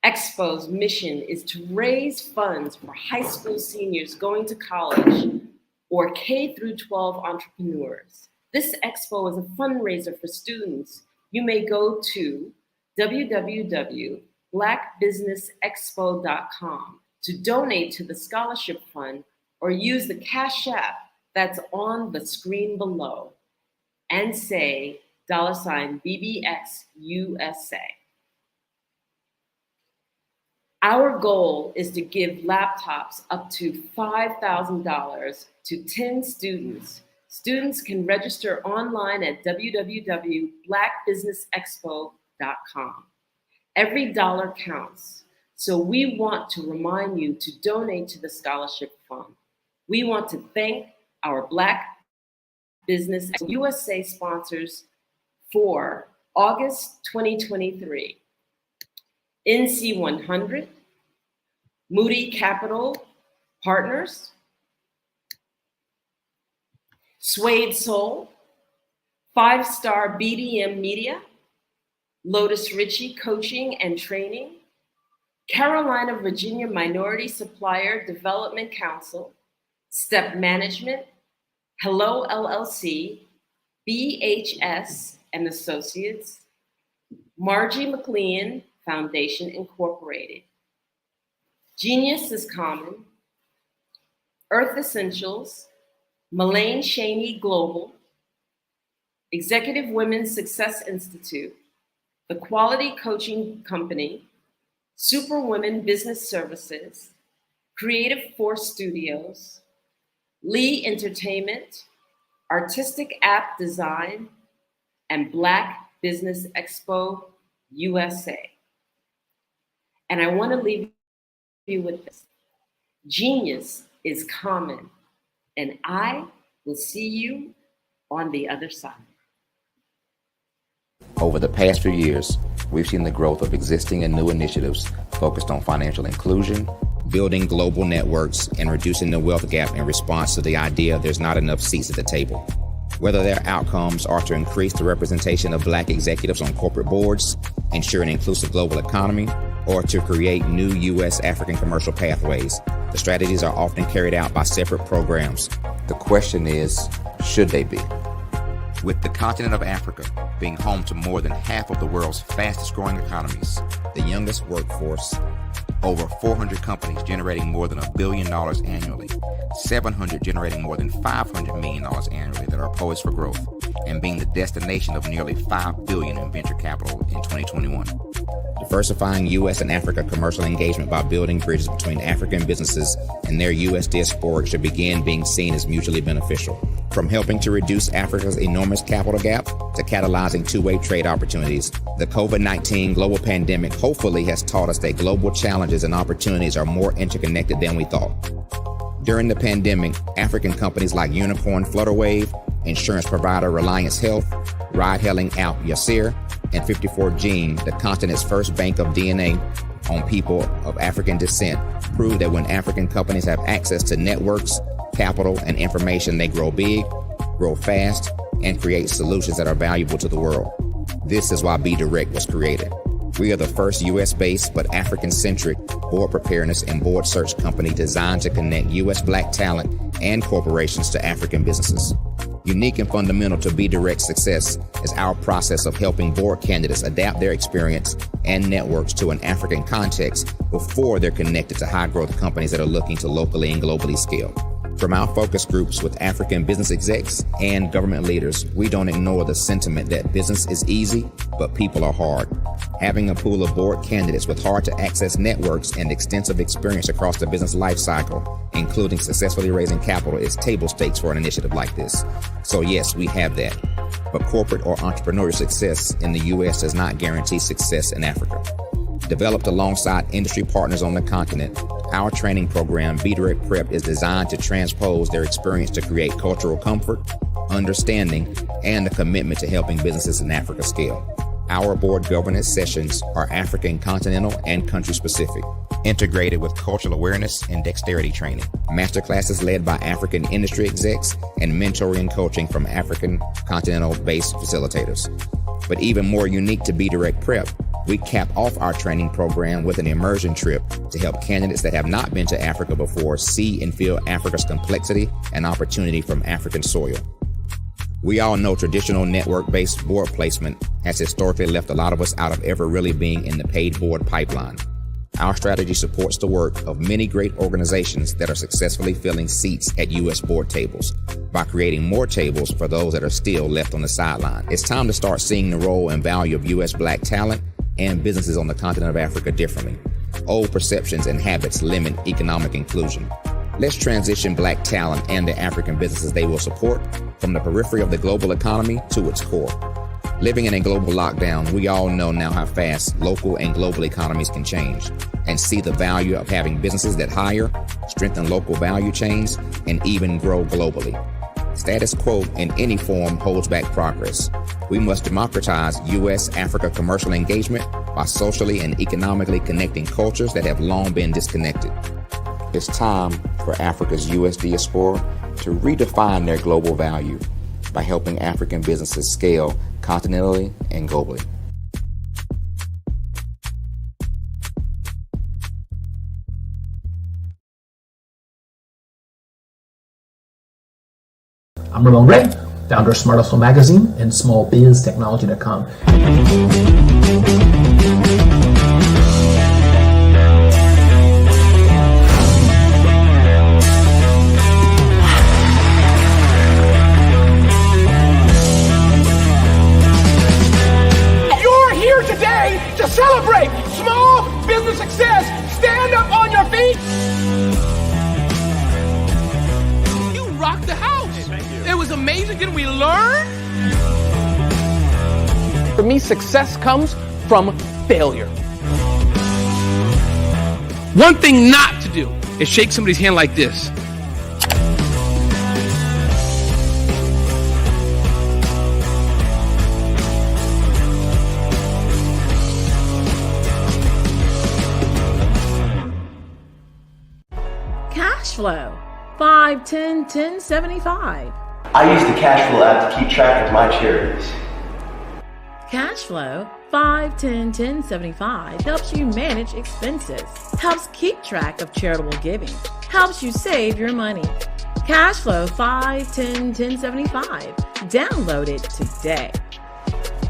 Expo's mission is to raise funds for high school seniors going to college or K through 12 entrepreneurs. This expo is a fundraiser for students. You may go to www.blackbusinessexpo.com to donate to the scholarship fund or use the Cash App that's on the screen below and say $BBX USA. Our goal is to give laptops up to $5,000 to 10 students. Students can register online at www.blackbusinessexpo.com. Every dollar counts. So we want to remind you to donate to the scholarship fund. We want to thank our Black Business USA sponsors for August 2023. NC 100, Moody Capital Partners, Suede Soul, 5-Star BDM Media, Lotus Ritchie Coaching and Training, Carolina, Virginia Minority Supplier Development Council, Step Management, Hello LLC, BHS and Associates, Margie McLean Foundation Incorporated, Genius is Common, Earth Essentials, Mullane Cheney Global, Executive Women's Success Institute, The Quality Coaching Company, Superwomen Business Services, Creative Force Studios, Lee Entertainment, Artistic App Design, and Black Business Expo USA. And I want to leave you with this. Genius is common, and I will see you on the other side. Over the past few years, we've seen the growth of existing and new initiatives focused on financial inclusion, building global networks, and reducing the wealth gap in response to the idea there's not enough seats at the table. whether their outcomes are to increase the representation of Black executives on corporate boards, ensure an inclusive global economy, or to create new U.S. African commercial pathways. The strategies are often carried out by separate programs. The question is, should they be? With the continent of Africa being home to more than half of the world's fastest growing economies, the youngest workforce, over 400 companies generating more than $1 billion annually, 700 generating more than $500 million annually that are poised for growth, and being the destination of nearly $5 billion in venture capital in 2021. Diversifying U.S. and Africa commercial engagement by building bridges between African businesses and their U.S. diaspora should begin being seen as mutually beneficial. From helping to reduce Africa's enormous capital gap to catalyzing two-way trade opportunities, the COVID-19 global pandemic hopefully has taught us that global challenges and opportunities are more interconnected than we thought. During the pandemic, African companies like Unicorn Flutterwave, insurance provider Reliance Health, ride-hailing app Yasir, and 54Gene, the continent's first bank of DNA on people of African descent, proved that when African companies have access to networks, capital, and information, they grow big, grow fast, and create solutions that are valuable to the world. This is why Be Direct was created. We are the first U.S.-based but African-centric board preparedness and board search company designed to connect U.S. Black talent and corporations to African businesses. Unique and fundamental to Be Direct's success is our process of helping board candidates adapt their experience and networks to an African context before they're connected to high-growth companies that are looking to locally and globally scale. From our focus groups with African business execs and government leaders, we don't ignore the sentiment that business is easy, but people are hard. Having a pool of board candidates with hard-to-access networks and extensive experience across the business life cycle, including successfully raising capital, is table stakes for an initiative like this. So yes, we have that. But corporate or entrepreneurial success in the U.S. does not guarantee success in Africa. Developed alongside industry partners on the continent, our training program, Be Direct Prep, is designed to transpose their experience to create cultural comfort, understanding, and a commitment to helping businesses in Africa scale. Our board governance sessions are African, continental, and country-specific, integrated with cultural awareness and dexterity training, masterclasses led by African industry execs, and mentoring and coaching from African continental-based facilitators. But even more unique to Be Direct Prep, we cap off our training program with an immersion trip to help candidates that have not been to Africa before see and feel Africa's complexity and opportunity from African soil. We all know traditional network-based board placement has historically left a lot of us out of ever really being in the paid board pipeline. Our strategy supports the work of many great organizations that are successfully filling seats at U.S. board tables by creating more tables for those that are still left on the sideline. It's time to start seeing the role and value of U.S. Black talent and businesses on the continent of Africa differently. Old perceptions and habits limit economic inclusion. Let's transition Black talent and the African businesses they will support from the periphery of the global economy to its core. Living in a global lockdown, we all know now how fast local and global economies can change, and see the value of having businesses that hire, strengthen local value chains, and even grow globally. Status quo in any form holds back progress. We must democratize U.S.-Africa commercial engagement by socially and economically connecting cultures that have long been disconnected. It's time for Africa's U.S. diaspora to redefine their global value by helping African businesses scale continentally and globally. I'm Ramon Ray, founder of Smart Hustle Magazine and smallbiztechnology.com. You're here today to celebrate small business success. Stand up on your feet. You rocked the house. It was amazing. Didn't we learn? For me, success comes from failure. One thing not to do is shake somebody's hand like this. Cash flow, 5, 10, 10, 75. I use the cash flow app to keep track of my charities. Cashflow 5-10-10-75 helps you manage expenses, helps keep track of charitable giving, helps you save your money. Cashflow 5-10-10-75. Download it today.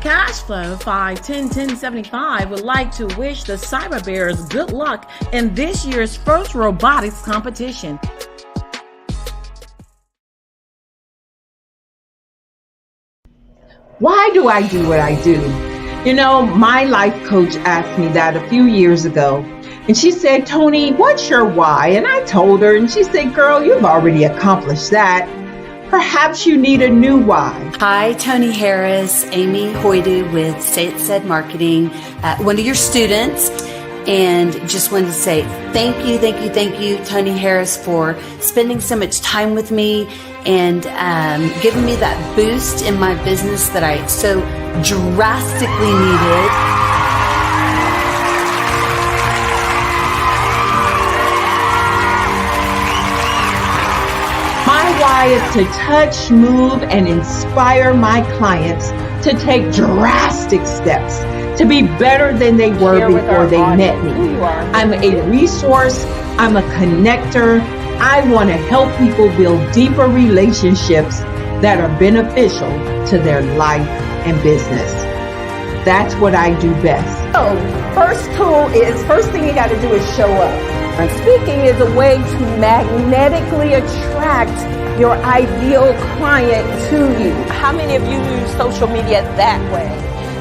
Cashflow 5-10-10-75 would like to wish the Cyber Bears good luck in this year's first robotics competition. Why do I do what I do? You know, my life coach asked me that a few years ago. And she said, Tony, what's your why? And I told her, and she said, girl, you've already accomplished that. Perhaps you need a new why. Hi, Tony Harris, Amy Hoydu with Say It Said Marketing, one of your students. And just wanted to say thank you, Tony Harris, for spending so much time with me and giving me that boost in my business that I so drastically needed. My why is to touch, move, and inspire my clients to take drastic steps to be better than they were before they met me. I'm a resource. I'm a connector. I want to help people build deeper relationships that are beneficial to their life and business. That's what I do best. So, first thing you got to do is show up. And speaking is a way to magnetically attract your ideal client to you. How many of you use social media that way?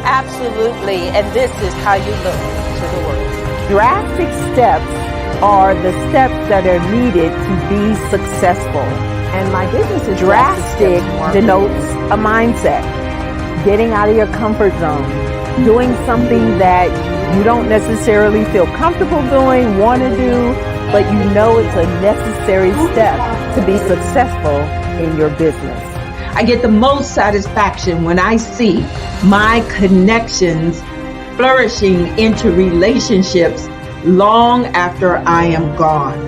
Absolutely, and this is how you look to the world. Drastic steps are the steps that are needed to be successful. And my business is drastic denotes a mindset. Getting out of your comfort zone. Doing something that you don't necessarily feel comfortable doing, want to do, but you know it's a necessary step to be successful in your business. I get the most satisfaction when I see my connections flourishing into relationships long after I am gone.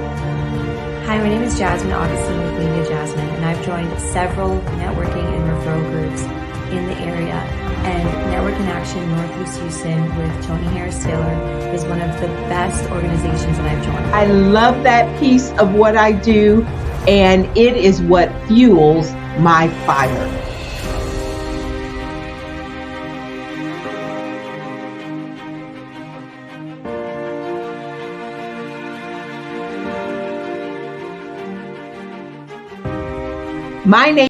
Hi, my name is Jasmine Augustine with Media Jasmine, and I've joined several networking and referral groups in the area. And Network in Action Northeast Houston with Tony Harris Taylor is one of the best organizations that I've joined. I love that piece of what I do, and it is what fuels my fire. My name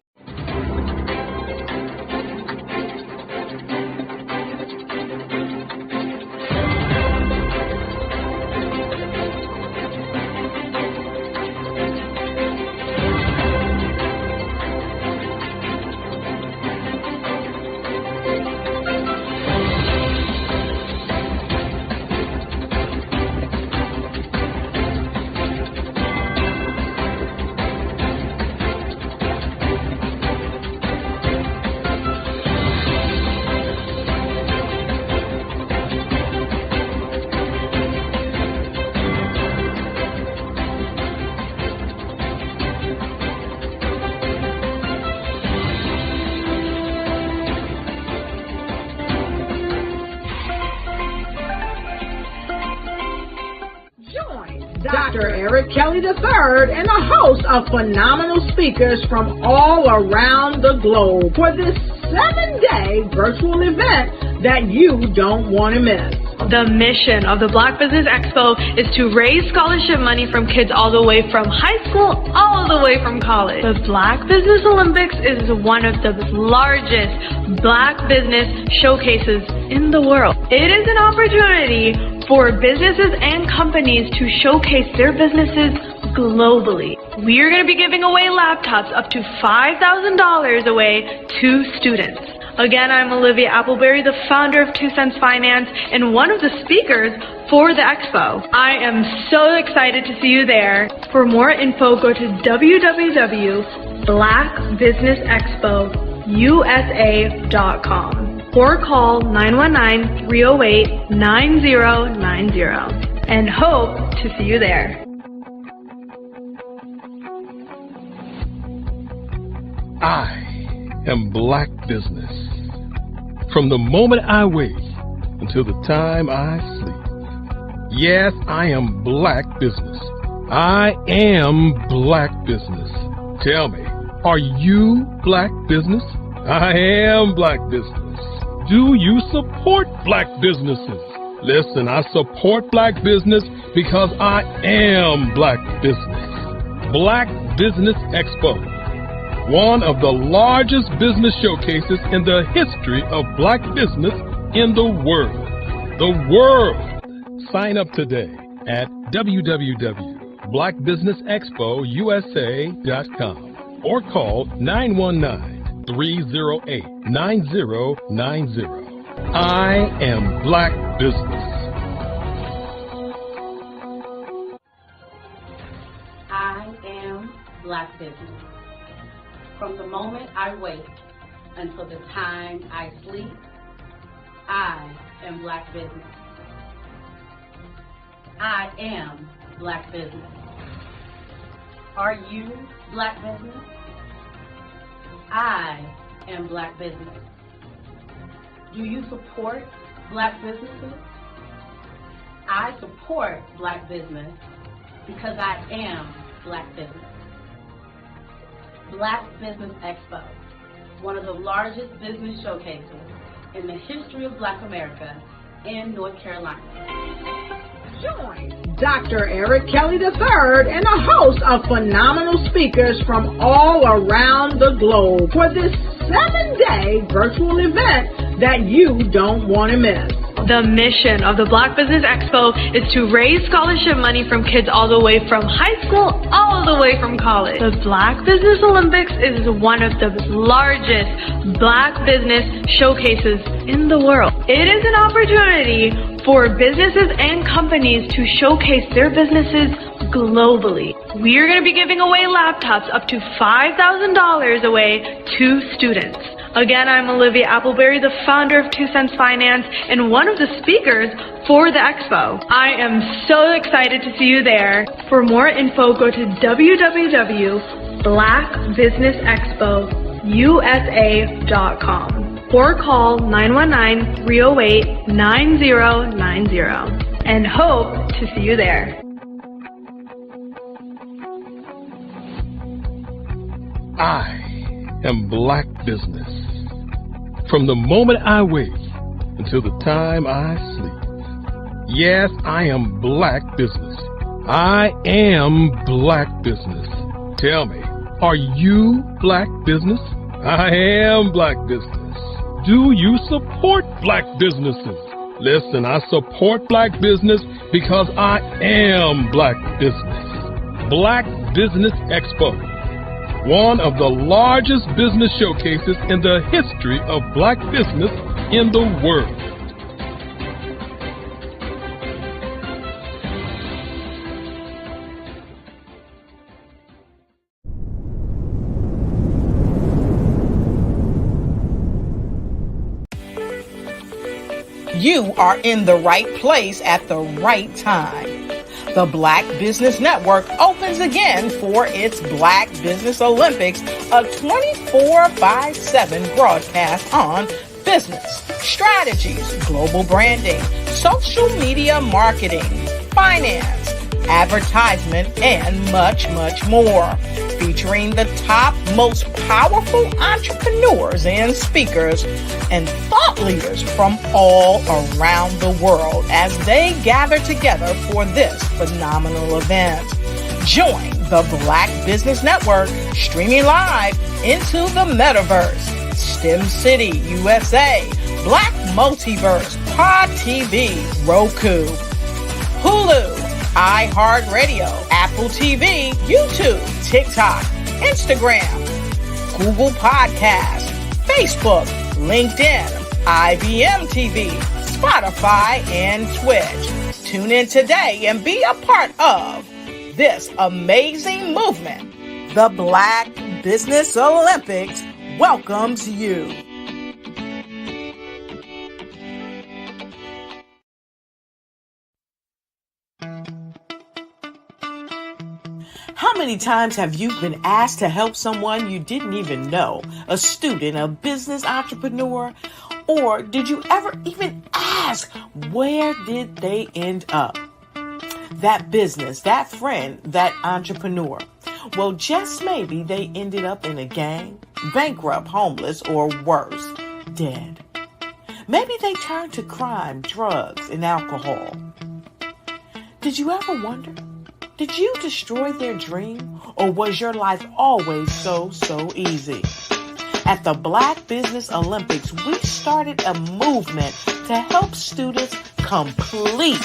Dr. Eric Kelly III and a host of phenomenal speakers from all around the globe for this 7-day virtual event that you don't want to miss. The mission of the Black Business Expo is to raise scholarship money from kids all the way from high school, all the way from college. The Black Business Olympics is one of the largest Black business showcases in the world. It is an opportunity for businesses and companies to showcase their businesses globally. We are going to be giving away laptops up to $5,000 away to students. Again, I'm Olivia Appleberry, the founder of 2 Cents Finance and one of the speakers for the expo. I am so excited to see you there. For more info, go to www.blackbusinessexpousa.com or call 919-308-9090 and hope to see you there. I am Black Business. From the moment I wake until the time I sleep. Yes, I am Black Business. I am Black Business. Tell me, are you Black Business? I am Black Business. Do you support Black businesses? Listen, I support Black business because I am Black Business. Black Business Expo, one of the largest business showcases in the history of Black business in the world. The world! Sign up today at www.blackbusinessexpousa.com or call 919-308-9090. I am Black Business. I am Black Business. From the moment I wake until the time I sleep, I am Black Business. I am Black Business. Are you Black Business? I am Black Business. Do you support Black businesses? I support Black business because I am Black business. Black Business Expo, one of the largest business showcases in the history of Black America in North Carolina. Join Dr. Eric Kelly III and a host of phenomenal speakers from all around the globe for this 7-day virtual event that you don't want to miss. The mission of the Black Business Expo is to raise scholarship money from kids all the way from high school all the way from college. The Black Business Olympics is one of the largest Black business showcases in the world. It is an opportunity for businesses and companies to showcase their businesses globally. We are going to be giving away laptops up to $5,000 away to students. Again, I'm Olivia Appleberry, the founder of 2 Cents Finance and one of the speakers for the expo. I am so excited to see you there. For more info, go to www.blackbusinessexpousa.com or call 919-308-9090 and hope to see you there. I am Black Business. From the moment I wake until the time I sleep. Yes, I am Black Business. I am Black Business. Tell me, are you Black Business? I am Black Business. Do you support Black businesses? Listen, I support Black business because I am Black Business. Black Business Expo, one of the largest business showcases in the history of Black business in the world. You are in the right place at the right time. The Black Business Network opens again for its Black Business Olympics, a 24/7 broadcast on business, strategies, global branding, social media marketing, finance, advertisement, and much, much more. Featuring the top, most powerful entrepreneurs and speakers and thought leaders from all around the world as they gather together for this phenomenal event. Join the Black Business Network streaming live into the metaverse, STEM City, USA, Black Multiverse, Pod TV, Roku, Hulu, iHeartRadio, Apple TV, YouTube, TikTok, Instagram, Google Podcasts, Facebook, LinkedIn, IBM TV, Spotify, and Twitch. Tune in today and be a part of this amazing movement. The Black Business Olympics welcomes you. How many many times have you been asked to help someone you didn't even know? A student, a business entrepreneur? Or did you ever even ask, where did they end up? That business, that friend, that entrepreneur. Well, just maybe they ended up in a gang, bankrupt, homeless, or worse, dead. Maybe they turned to crime, drugs, and alcohol. Did you ever wonder? Did you destroy their dream, or was your life always so easy? At the Black Business Olympics, we started a movement to help students complete.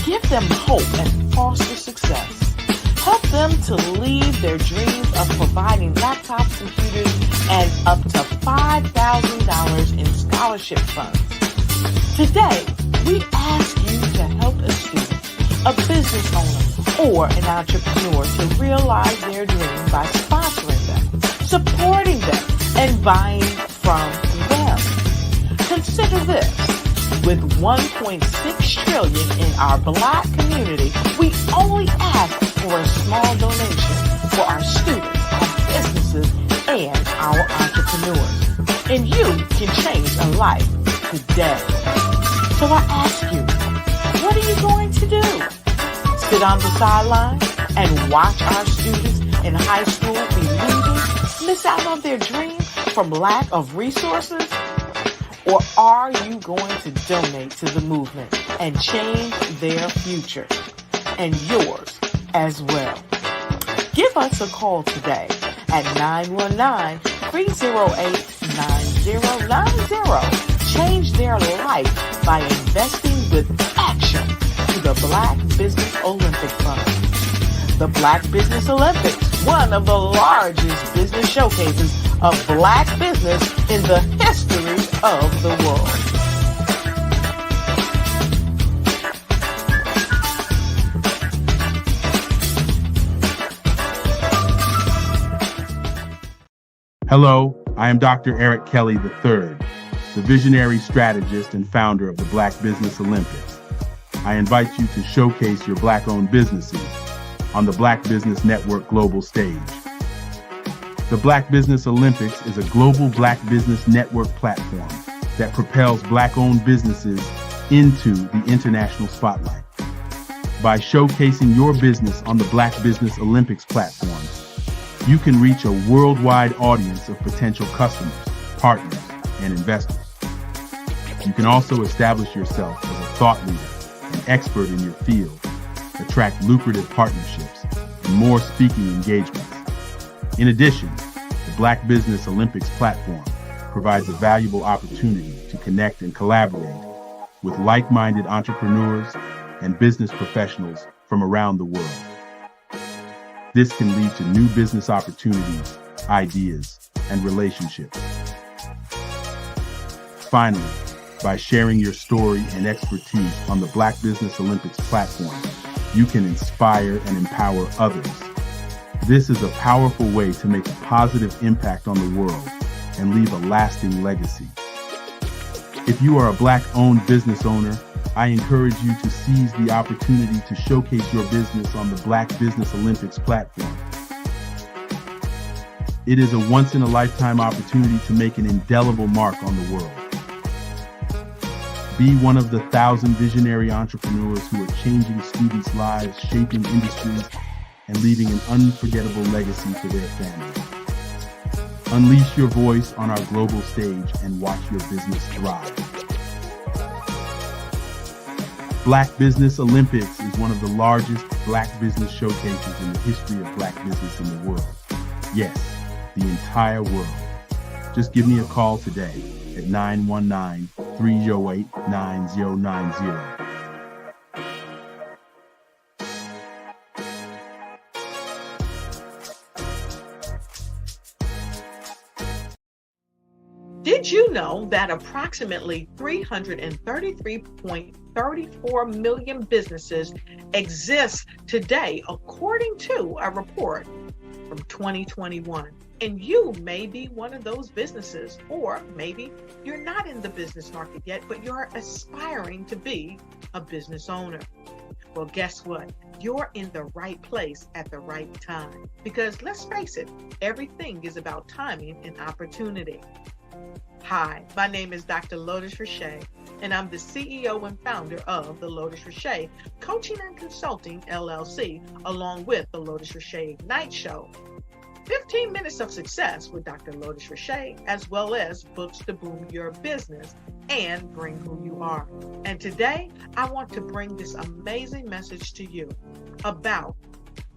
Give them hope and foster success. Help them to leave their dreams of providing laptops, computers, and up to $5,000 in scholarship funds. Today, we ask you to help a student, a business owner, or an entrepreneur to realize their dream by sponsoring them, supporting them, and buying from them. Consider this. With $1.6 trillion in our Black community, we only ask for a small donation for our students, our businesses, and our entrepreneurs. And you can change a life today. So I ask you, what are you going to do? Sit on the sideline and watch our students in high school be losers, miss out on their dream from lack of resources? Or are you going to donate to the movement and change their future and yours as well? Give us a call today at 919-308-9090. Change their life by investing with action to the Black Business Olympic Fund. The Black Business Olympics, one of the largest business showcases of Black business in the history of the world. Hello, I am Dr. Eric Kelly III, the visionary strategist and founder of the Black Business Olympics. I invite you to showcase your Black-owned businesses on the Black Business Network global stage. The Black Business Olympics is a global Black Business Network platform that propels Black-owned businesses into the international spotlight. By showcasing your business on the Black Business Olympics platform, you can reach a worldwide audience of potential customers, partners, and investors. You can also establish yourself as a thought leader, an expert in your field, attract lucrative partnerships, and more speaking engagements. In addition, the Black Business Olympics platform provides a valuable opportunity to connect and collaborate with like-minded entrepreneurs and business professionals from around the world. This can lead to new business opportunities, ideas, and relationships. Finally, by sharing your story and expertise on the Black Business Olympics platform, you can inspire and empower others. This is a powerful way to make a positive impact on the world and leave a lasting legacy. If you are a Black-owned business owner, I encourage you to seize the opportunity to showcase your business on the Black Business Olympics platform. It is a once-in-a-lifetime opportunity to make an indelible mark on the world. Be one of the 1,000 visionary entrepreneurs who are changing students' lives, shaping industries, and leaving an unforgettable legacy for their families. Unleash your voice on our global stage and watch your business thrive. Black Business Olympics is one of the largest Black business showcases in the history of Black business in the world. Yes, the entire world. Just give me a call today at 919-308-9090. Did you know that approximately 333.34 million businesses exist today, according to a report from 2021? And you may be one of those businesses, or maybe you're not in the business market yet, but you're aspiring to be a business owner. Well, guess what? you're in the right place at the right time. Because let's face it, everything is about timing and opportunity. Hi, my name is Dr. Lotus Richey, and I'm the CEO and founder of the Lotus Richey Coaching and Consulting LLC, along with the Lotus Richey Ignite Show. 15 minutes of success with Dr. Lotus Richey, as well as books to boom your business and bring who you are. And today, I want to bring this amazing message to you about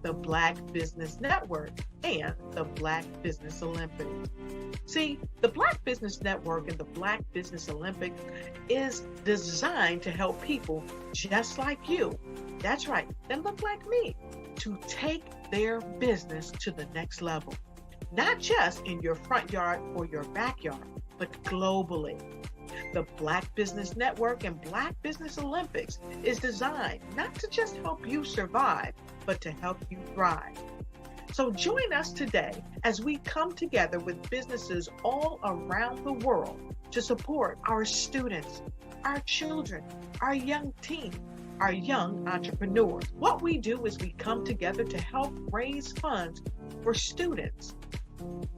the Black Business Network and the Black Business Olympics. See, the Black Business Network and the Black Business Olympics is designed to help people just like you, that's right, that look like me, to take their business to the next level. Not just in your front yard or your backyard, but globally. The Black Business Network and Black Business Olympics is designed not to just help you survive, but to help you thrive. So join us today as we come together with businesses all around the world to support our students, our children, our young teens, our young entrepreneurs. What we do is we come together to help raise funds for students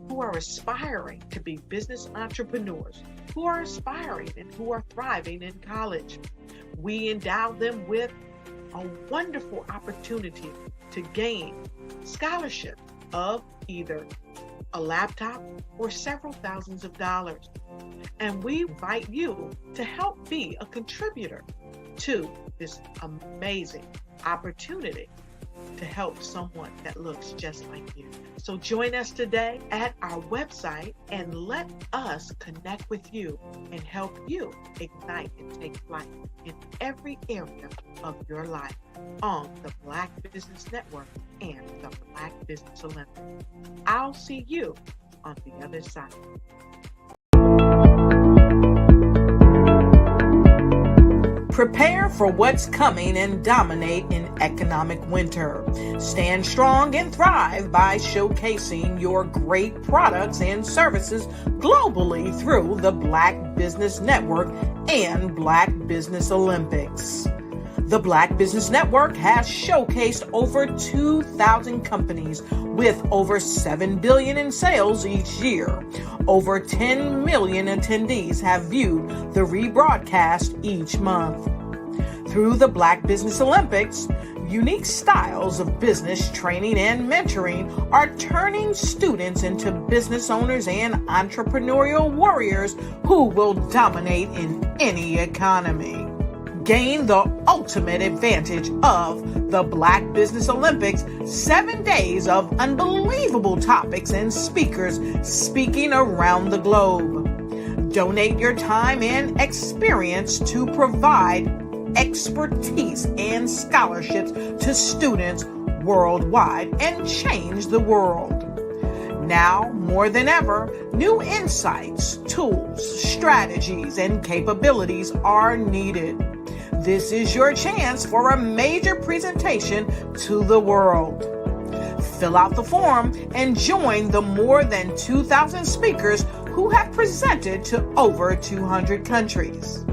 who are aspiring to be business entrepreneurs, who are aspiring and who are thriving in college. We endow them with a wonderful opportunity to gain scholarship of either a laptop or several thousands of dollars. And we invite you to help be a contributor to this amazing opportunity to help someone that looks just like you. So join us today at our website and let us connect with you and help you ignite and take flight in every area of your life on the Black Business Network and the Black Business Olympics. I'll see you on the other side. Prepare for what's coming and dominate in economic winter. Stand strong and thrive by showcasing your great products and services globally through the Black Business Network and Black Business Olympics. The Black Business Network has showcased over 2,000 companies with over $7 billion in sales each year. Over 10 million attendees have viewed the rebroadcast each month. Through the Black Business Olympics, unique styles of business training and mentoring are turning students into business owners and entrepreneurial warriors who will dominate in any economy. Gain the ultimate advantage of the Black Business Olympics, 7 days of unbelievable topics and speakers speaking around the globe. Donate your time and experience to provide expertise and scholarships to students worldwide and change the world. Now, more than ever, new insights, tools, strategies, and capabilities are needed. This is your chance for a major presentation to the world. Fill out the form and join the more than 2,000 speakers who have presented to over 200 countries.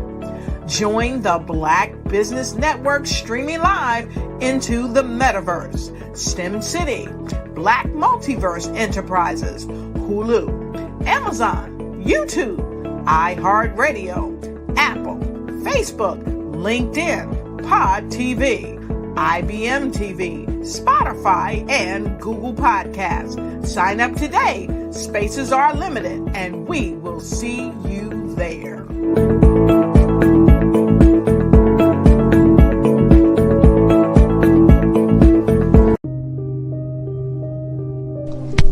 Join the Black Business Network streaming live into the Metaverse, STEM City, Black Multiverse Enterprises, Hulu, Amazon, YouTube, iHeartRadio, Apple, Facebook, LinkedIn, Pod TV, IBM TV, Spotify, and Google Podcasts. Sign up today. Spaces are limited, and we will see you there.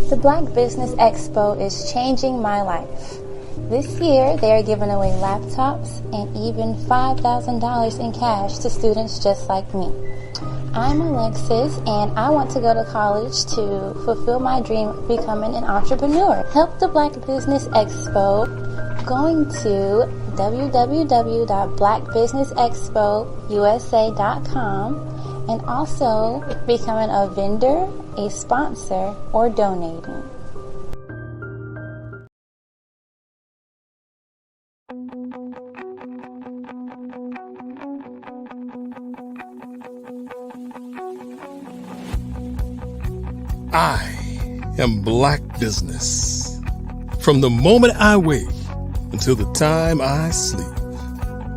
The Black Business Expo is changing my life. This year, they are giving away laptops and even $5,000 in cash to students just like me. I'm Alexis, and I want to go to college to fulfill my dream of becoming an entrepreneur. Help the Black Business Expo going to www.blackbusinessexpousa.com and also becoming a vendor, a sponsor, or donating. am Black business. From the moment I wake until the time I sleep.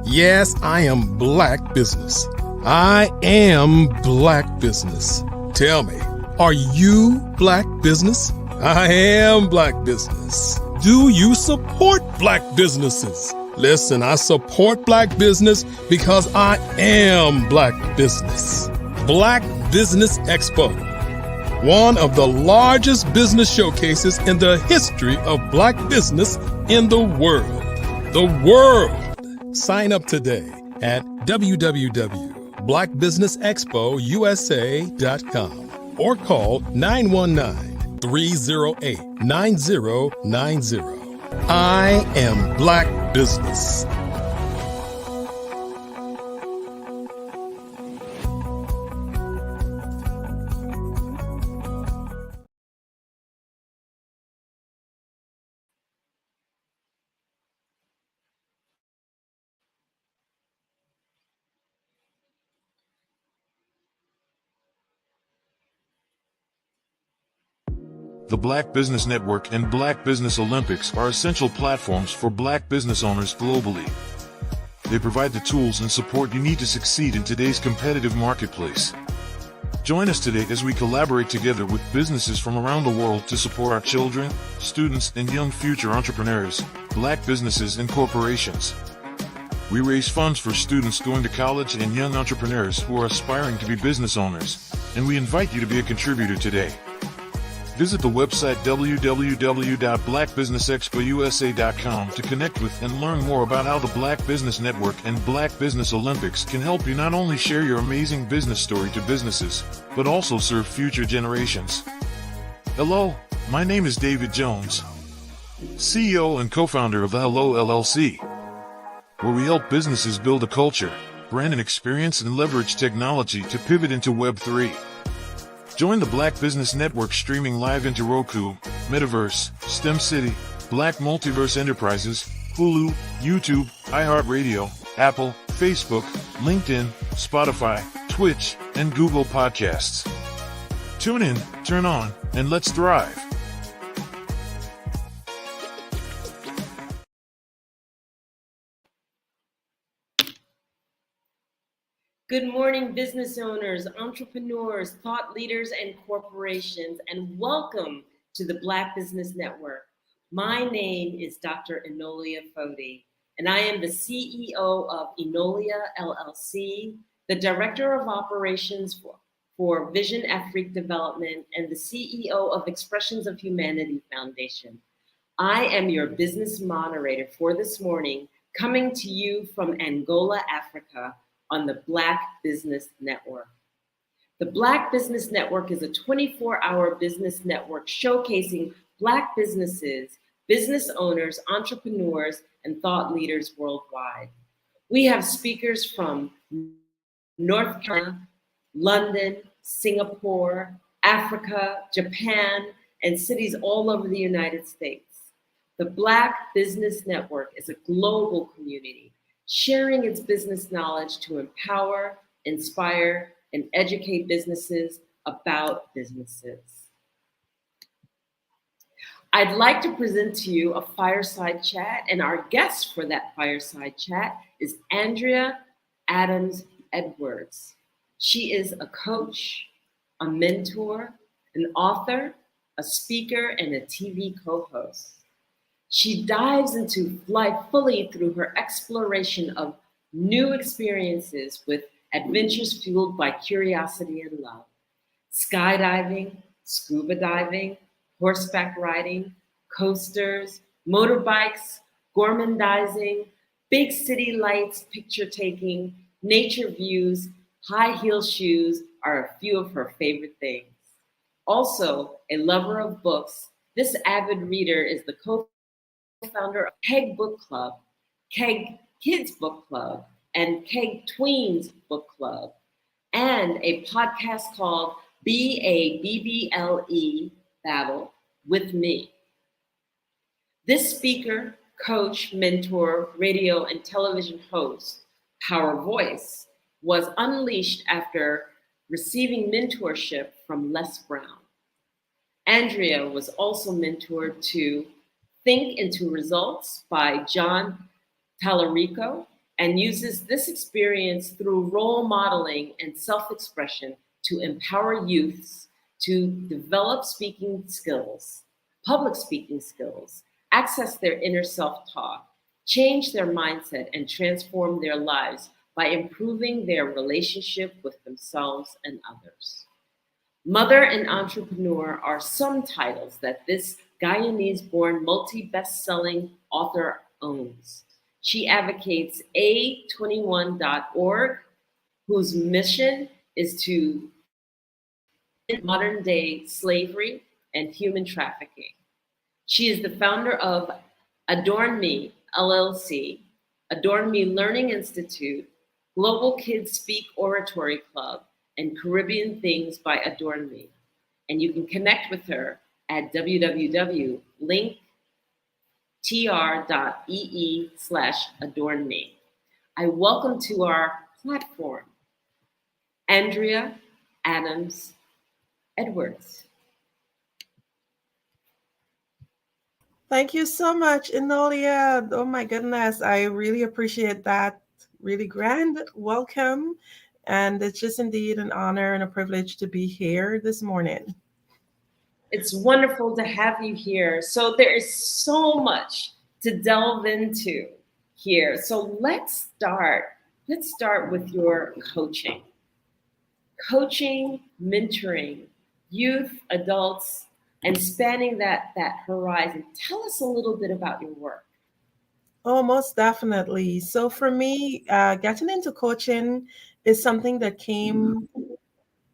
Yes, I am Black business. I am Black business. Tell me, are you Black business? I am Black business. Do you support Black businesses? Listen, I support Black business because I am Black business. Black Business Expo, one of the largest business showcases in the history of Black business in the world. The world! Sign up today at www.blackbusinessexpousa.com or call 919-308-9090. I am Black business. The Black Business Network and Black Business Olympics are essential platforms for Black business owners globally. They provide the tools and support you need to succeed in today's competitive marketplace. Join us today as we collaborate together with businesses from around the world to support our children, students, and young future entrepreneurs, Black businesses and corporations. We raise funds for students going to college and young entrepreneurs who are aspiring to be business owners, and we invite you to be a contributor today. Visit the website www.blackbusinessexpousa.com to connect with and learn more about how the Black Business Network and Black Business Olympics can help you not only share your amazing business story to businesses, but also serve future generations. Hello, my name is David Jones, CEO and co-founder of the Hello LLC, where we help businesses build a culture, brand and experience, and leverage technology to pivot into Web3. Join the Black Business Network streaming live into Roku, Metaverse, STEM City, Black Multiverse Enterprises, Hulu, YouTube, iHeartRadio, Apple, Facebook, LinkedIn, Spotify, Twitch, and Google Podcasts. Tune in, turn on, and let's thrive. Good morning, business owners, entrepreneurs, thought leaders, and corporations, and welcome to the Black Business Network. My name is Dr. Enolia Foti, and I am the CEO of Enolia LLC, the Director of Operations for Vision Afrique Development, and the CEO of Expressions of Humanity Foundation. I am your business moderator for this morning, coming to you from Angola, Africa, on the Black Business Network. The Black Business Network is a 24-hour business network showcasing Black businesses, business owners, entrepreneurs, and thought leaders worldwide. We have speakers from North Carolina, London, Singapore, Africa, Japan, and cities all over the United States. The Black Business Network is a global community sharing its business knowledge to empower, inspire, and educate businesses about businesses. I'd like to present to you a fireside chat, and our guest for that fireside chat is Andrea Adams Edwards. She is a coach, a mentor, an author, a speaker, and a TV co-host. She dives into life fully through her exploration of new experiences with adventures fueled by curiosity and love. Skydiving, scuba diving, horseback riding, coasters, motorbikes, gourmandizing, big city lights, picture taking, nature views, high heel shoes are a few of her favorite things. Also, a lover of books, this avid reader is the co-founder of Keg Book Club, Keg Kids Book Club, and Keg Tweens Book Club, and a podcast called BABBLE Battle with Me. This speaker, coach, mentor, radio, and television host, Power Voice, was unleashed after receiving mentorship from Les Brown. Andrea was also mentored to Think into Results by John Tallarico and uses this experience through role modeling and self-expression to empower youths to develop speaking skills, public speaking skills, access their inner self-talk, change their mindset, and transform their lives by improving their relationship with themselves and others. Mother and Entrepreneur are some titles that this Guyanese-born multi-best-selling author owns. She advocates A21.org, whose mission is to end modern-day slavery and human trafficking. She is the founder of Adorn Me, LLC, Adorn Me Learning Institute, Global Kids Speak Oratory Club, and Caribbean Things by Adorn Me. And you can connect with her at www.linktr.ee/adornme. I welcome to our platform Andrea Adams Edwards. Thank you so much, Enolia. Oh my goodness, I really appreciate that really grand welcome. And it's just indeed an honor and a privilege to be here this morning. It's wonderful to have you here. So there is so much to delve into here. So let's start with your coaching. Coaching, mentoring, youth, adults, and spanning that horizon. Tell us a little bit about your work. Oh, most definitely. So for me, getting into coaching is something that came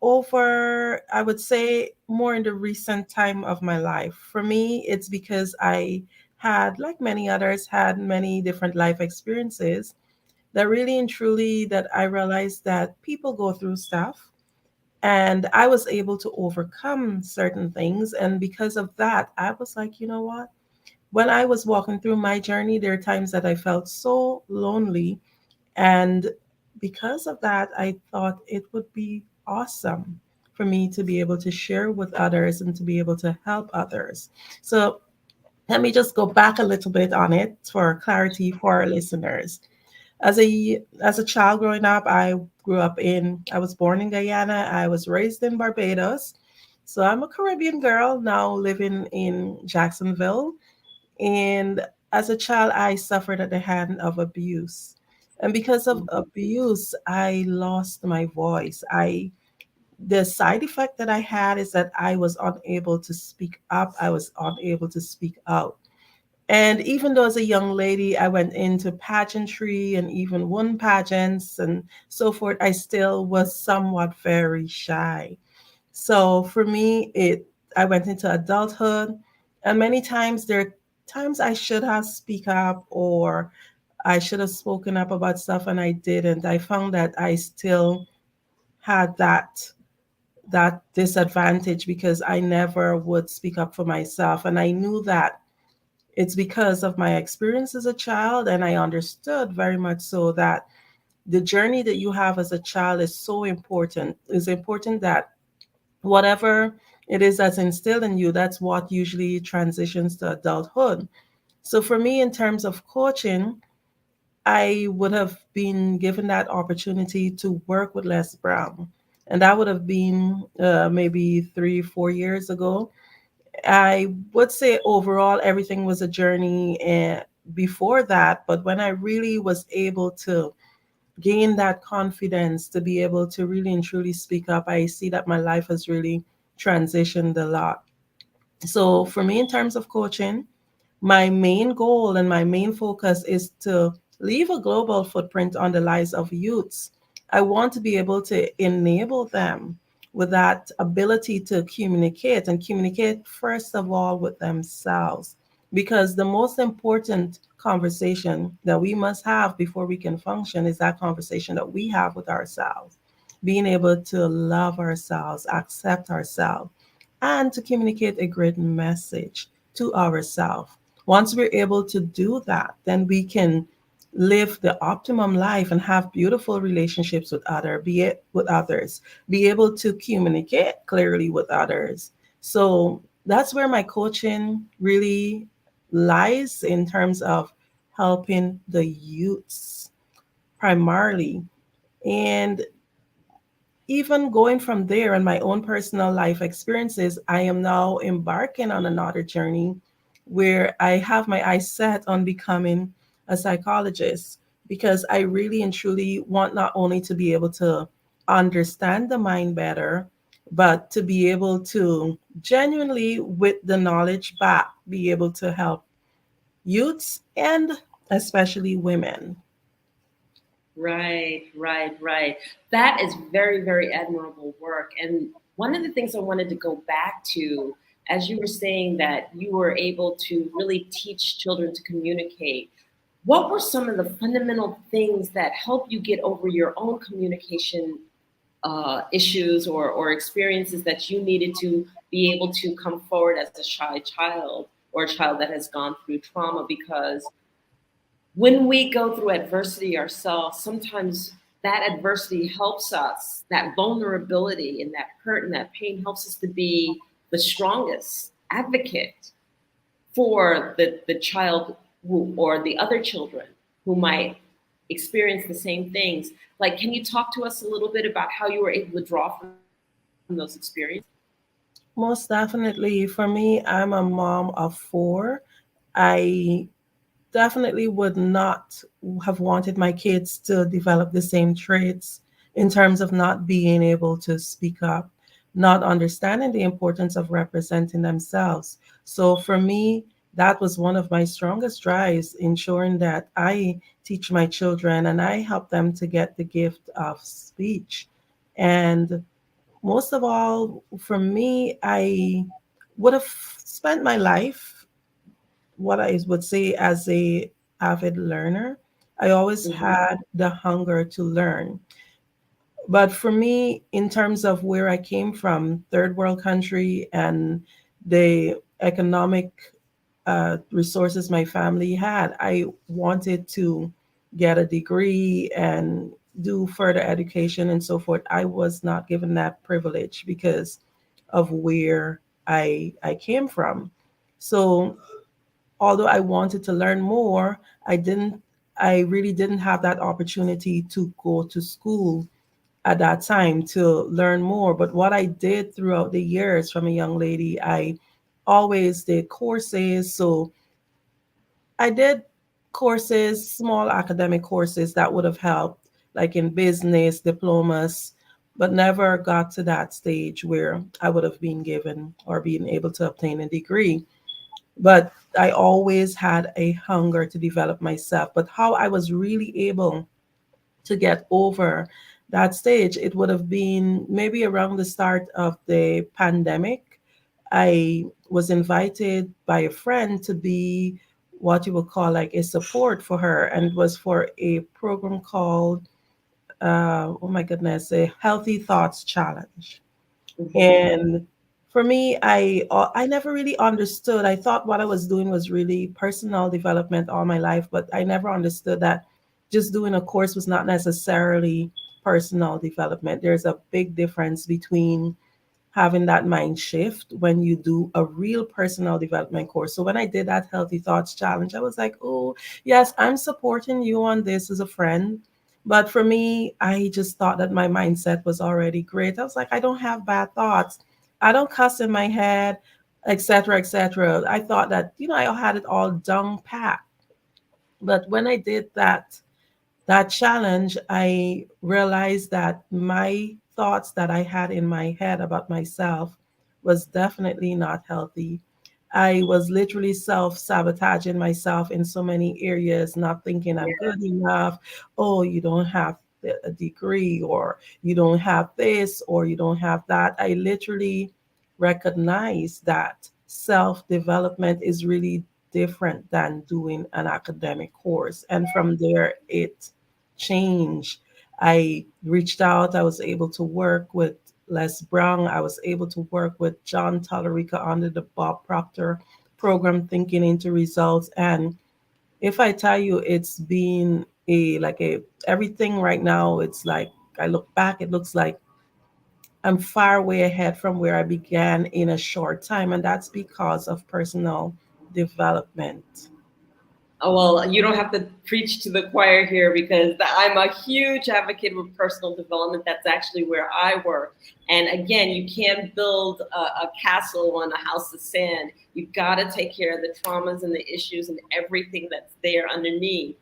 over, I would say, more in the recent time of my life. For me, it's because I had, like many others, had many different life experiences that really and truly that I realized that people go through stuff. And I was able to overcome certain things. And because of that, I was like, you know what? When I was walking through my journey, there are times that I felt so lonely. And because of that, I thought it would be awesome for me to be able to share with others and to be able to help others. So let me just go back a little bit on it for clarity for our listeners. As a child growing up, I was born in Guyana. I was raised in Barbados. So I'm a Caribbean girl now living in Jacksonville. And as a child, I suffered at the hand of abuse. And because of abuse, I lost my voice. The side effect that I had is that I was unable to speak up. I was unable to speak out. And even though as a young lady, I went into pageantry and even won pageants and so forth, I still was somewhat very shy. So for me, I went into adulthood, and many times there are times I should have speak up or I should have spoken up about stuff and I didn't. I found that I still had that disadvantage because I never would speak up for myself. And I knew that it's because of my experience as a child, and I understood very much so that the journey that you have as a child is so important. It's important that whatever it is that's instilled in you, that's what usually transitions to adulthood. So for me, in terms of coaching, I would have been given that opportunity to work with Les Brown. And that would have been maybe 3-4 years ago. I would say overall, everything was a journey before that. But when I really was able to gain that confidence to be able to really and truly speak up, I see that my life has really transitioned a lot. So for me, in terms of coaching, my main goal and my main focus is to leave a global footprint on the lives of youths. I want to be able to enable them with that ability to communicate and communicate first of all with themselves. Because the most important conversation that we must have before we can function is that conversation that we have with ourselves. Being able to love ourselves, accept ourselves, and to communicate a great message to ourselves. Once we're able to do that, then we can live the optimum life and have beautiful relationships with others, be able to communicate clearly with others. So that's where my coaching really lies in terms of helping the youths primarily. And even going from there and my own personal life experiences, I am now embarking on another journey where I have my eyes set on becoming a psychologist because I really and truly want not only to be able to understand the mind better, but to be able to genuinely, with the knowledge back, be able to help youths and especially women. Right, right, right. That is very, very admirable work. And one of the things I wanted to go back to, as you were saying that you were able to really teach children to communicate, what were some of the fundamental things that help you get over your own communication issues or experiences that you needed to be able to come forward as a shy child or a child that has gone through trauma? Because when we go through adversity ourselves, sometimes that adversity helps us, that vulnerability and that hurt and that pain helps us to be the strongest advocate for the child who, or the other children who might experience the same things. Like, can you talk to us a little bit about how you were able to draw from those experiences? Most definitely. For me, I'm a mom of four. I definitely would not have wanted my kids to develop the same traits in terms of not being able to speak up, not understanding the importance of representing themselves. So for me, that was one of my strongest drives, ensuring that I teach my children and I help them to get the gift of speech. And most of all, for me, I would have spent my life, what I would say, as a avid learner. I always had the hunger to learn. But for me, in terms of where I came from, third world country, and the economic resources my family had, I wanted to get a degree and do further education and so forth. I was not given that privilege because of where I came from. So although I wanted to learn more, I really didn't have that opportunity to go to school at that time to learn more. But what I did throughout the years from a young lady, I always did courses. So I did courses, small academic courses that would have helped, like in business, diplomas, but never got to that stage where I would have been given or being able to obtain a degree. But I always had a hunger to develop myself. But how I was really able to get over that stage, it would have been maybe around the start of the pandemic. I was invited by a friend to be what you would call like a support for her, and it was for a program called, oh my goodness, a Healthy Thoughts Challenge. And for me, I never really understood. I thought what I was doing was really personal development all my life, but I never understood that just doing a course was not necessarily personal development. There's a big difference between having that mind shift when you do a real personal development course. So when I did that Healthy Thoughts Challenge, I was like, oh, yes, I'm supporting you on this as a friend. But for me, I just thought that my mindset was already great. I was like, I don't have bad thoughts. I don't cuss in my head, etc., etc. I thought that, I had it all down pat. But when I did that challenge, I realized that my thoughts that I had in my head about myself was definitely not healthy. I was literally self sabotaging myself in so many areas, not thinking I'm good enough. Oh, you don't have a degree, or you don't have this, or you don't have that. I literally recognize that self development is really different than doing an academic course. And from there, it changed. I reached out. I was able to work with Les Brown. I was able to work with John Tallarica under the Bob Proctor program, Thinking into Results. And if I tell you, it's been everything right now. It's like, I look back, it looks like I'm far way ahead from where I began in a short time, and that's because of personal development. Oh, well, you don't have to preach to the choir here because I'm a huge advocate with personal development. That's actually where I work. And again, you can't build a castle on a house of sand. You've got to take care of the traumas and the issues and everything that's there underneath.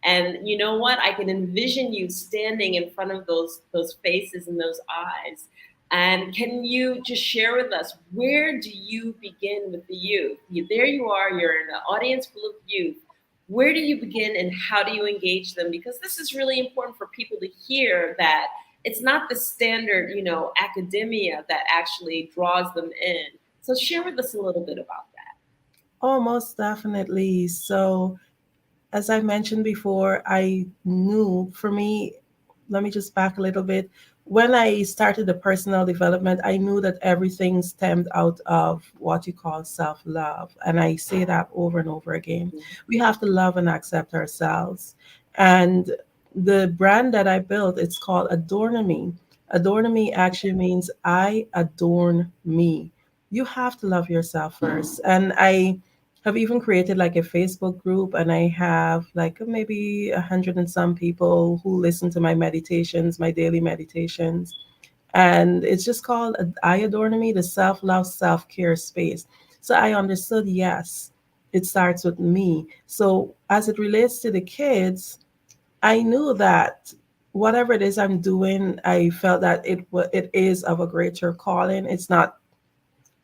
And you know what? I can envision you standing in front of those faces and those eyes. And can you just share with us, where do you begin with the youth? There you are, you're in an audience full of youth. Where do you begin and how do you engage them? Because this is really important for people to hear, that it's not the standard, academia that actually draws them in. So share with us a little bit about that. Oh, most definitely. So, as I mentioned before, I knew, for me, let me just back a little bit. When I started the personal development, I knew that everything stemmed out of what you call self love. And I say that over and over again. We have to love and accept ourselves. And the brand that I built, it's called Adorn Me. Adorn Me actually means I adorn me. You have to love yourself first. And I have even created like a Facebook group, and I have like maybe 100 and some people who listen to my meditations, my daily meditations. And it's just called I Adorn Me, the self-love, self-care space. So I understood, yes, it starts with me. So as it relates to the kids, I knew that whatever it is I'm doing, I felt that it is of a greater calling. It's not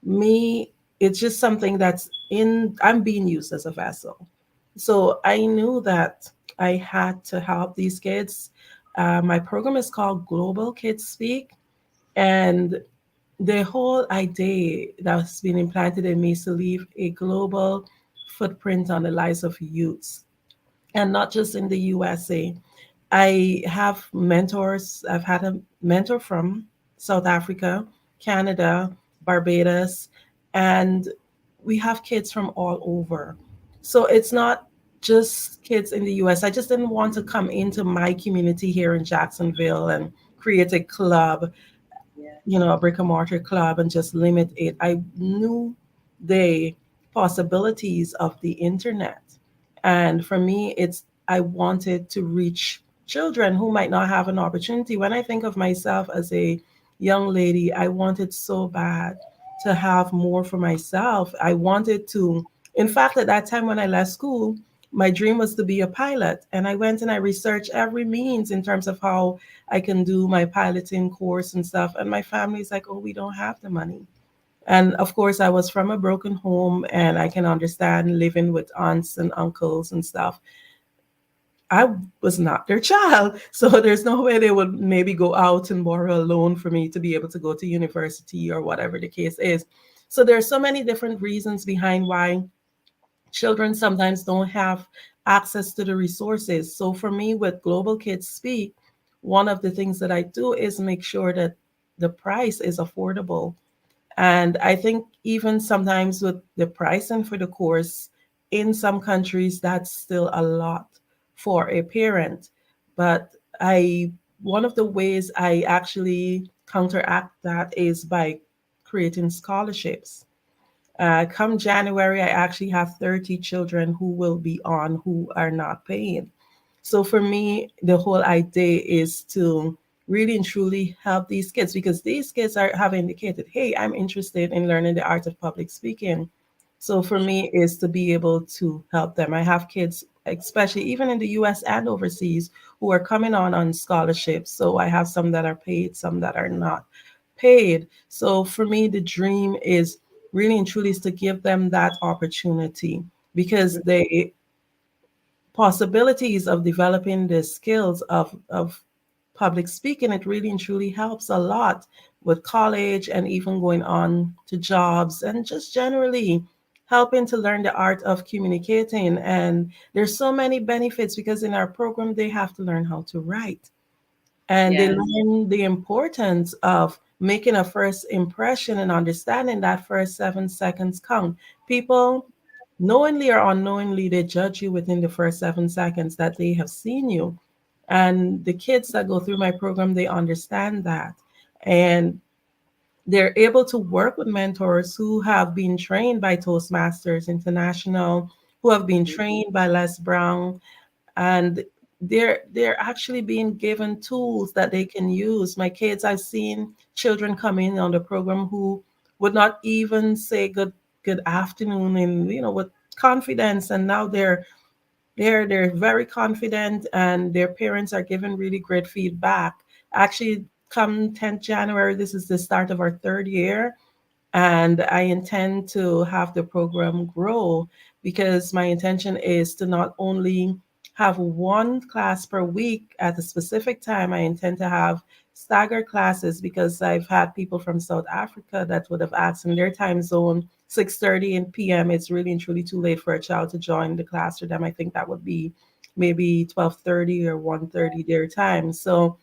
me, it's just something that's in, I'm being used as a vessel. So I knew that I had to help these kids. My program is called Global Kids Speak, and the whole idea that's been implanted in me is to leave a global footprint on the lives of youths, and not just in the USA. I have mentors. I've had a mentor from South Africa, Canada, Barbados, and we have kids from all over. So it's not just kids in the US. I just didn't want to come into my community here in Jacksonville and create a club, a brick and mortar club, and just limit it. I knew the possibilities of the internet. And for me, I wanted to reach children who might not have an opportunity. When I think of myself as a young lady, I wanted so bad to have more for myself. I wanted to, in fact, at that time when I left school, my dream was to be a pilot. And I went and I researched every means in terms of how I can do my piloting course and stuff. And my family's like, oh, we don't have the money. And of course, I was from a broken home, and I can understand living with aunts and uncles and stuff. I was not their child. So there's no way they would maybe go out and borrow a loan for me to be able to go to university or whatever the case is. So there's so many different reasons behind why children sometimes don't have access to the resources. So for me, with Global Kids Speak, one of the things that I do is make sure that the price is affordable. And I think even sometimes with the pricing for the course, in some countries, that's still a lot for a parent. But one of the ways I actually counteract that is by creating scholarships. Come January, I actually have 30 children who will be on who are not paying. So for me, the whole idea is to really and truly help these kids, because these kids have indicated, hey, I'm interested in learning the art of public speaking. So for me is to be able to help them. I have kids, especially even in the US and overseas, who are coming on scholarships. So I have some that are paid, some that are not paid. So for me, the dream is really and truly is to give them that opportunity, because the possibilities of developing the skills of public speaking, it really and truly helps a lot with college and even going on to jobs and just generally helping to learn the art of communicating. And there's so many benefits, because in our program they have to learn how to write, and they learn the importance of making a first impression and understanding that first 7 seconds count. People, knowingly or unknowingly, they judge you within the first 7 seconds that they have seen you. And the kids that go through my program, they understand that. And they're able to work with mentors who have been trained by Toastmasters International, who have been trained by Les Brown, and they're actually being given tools that they can use. My kids, I've seen children come in on the program who would not even say good afternoon, and with confidence, and now they're very confident, and their parents are giving really great feedback. Actually, come 10th January, this is the start of our third year, and I intend to have the program grow, because my intention is to not only have one class per week at a specific time. I intend to have staggered classes, because I've had people from South Africa that would have asked in their time zone 6:30 in p.m. It's really and truly too late for a child to join the class for them. I think that would be maybe 12:30 or 1:30 their time. So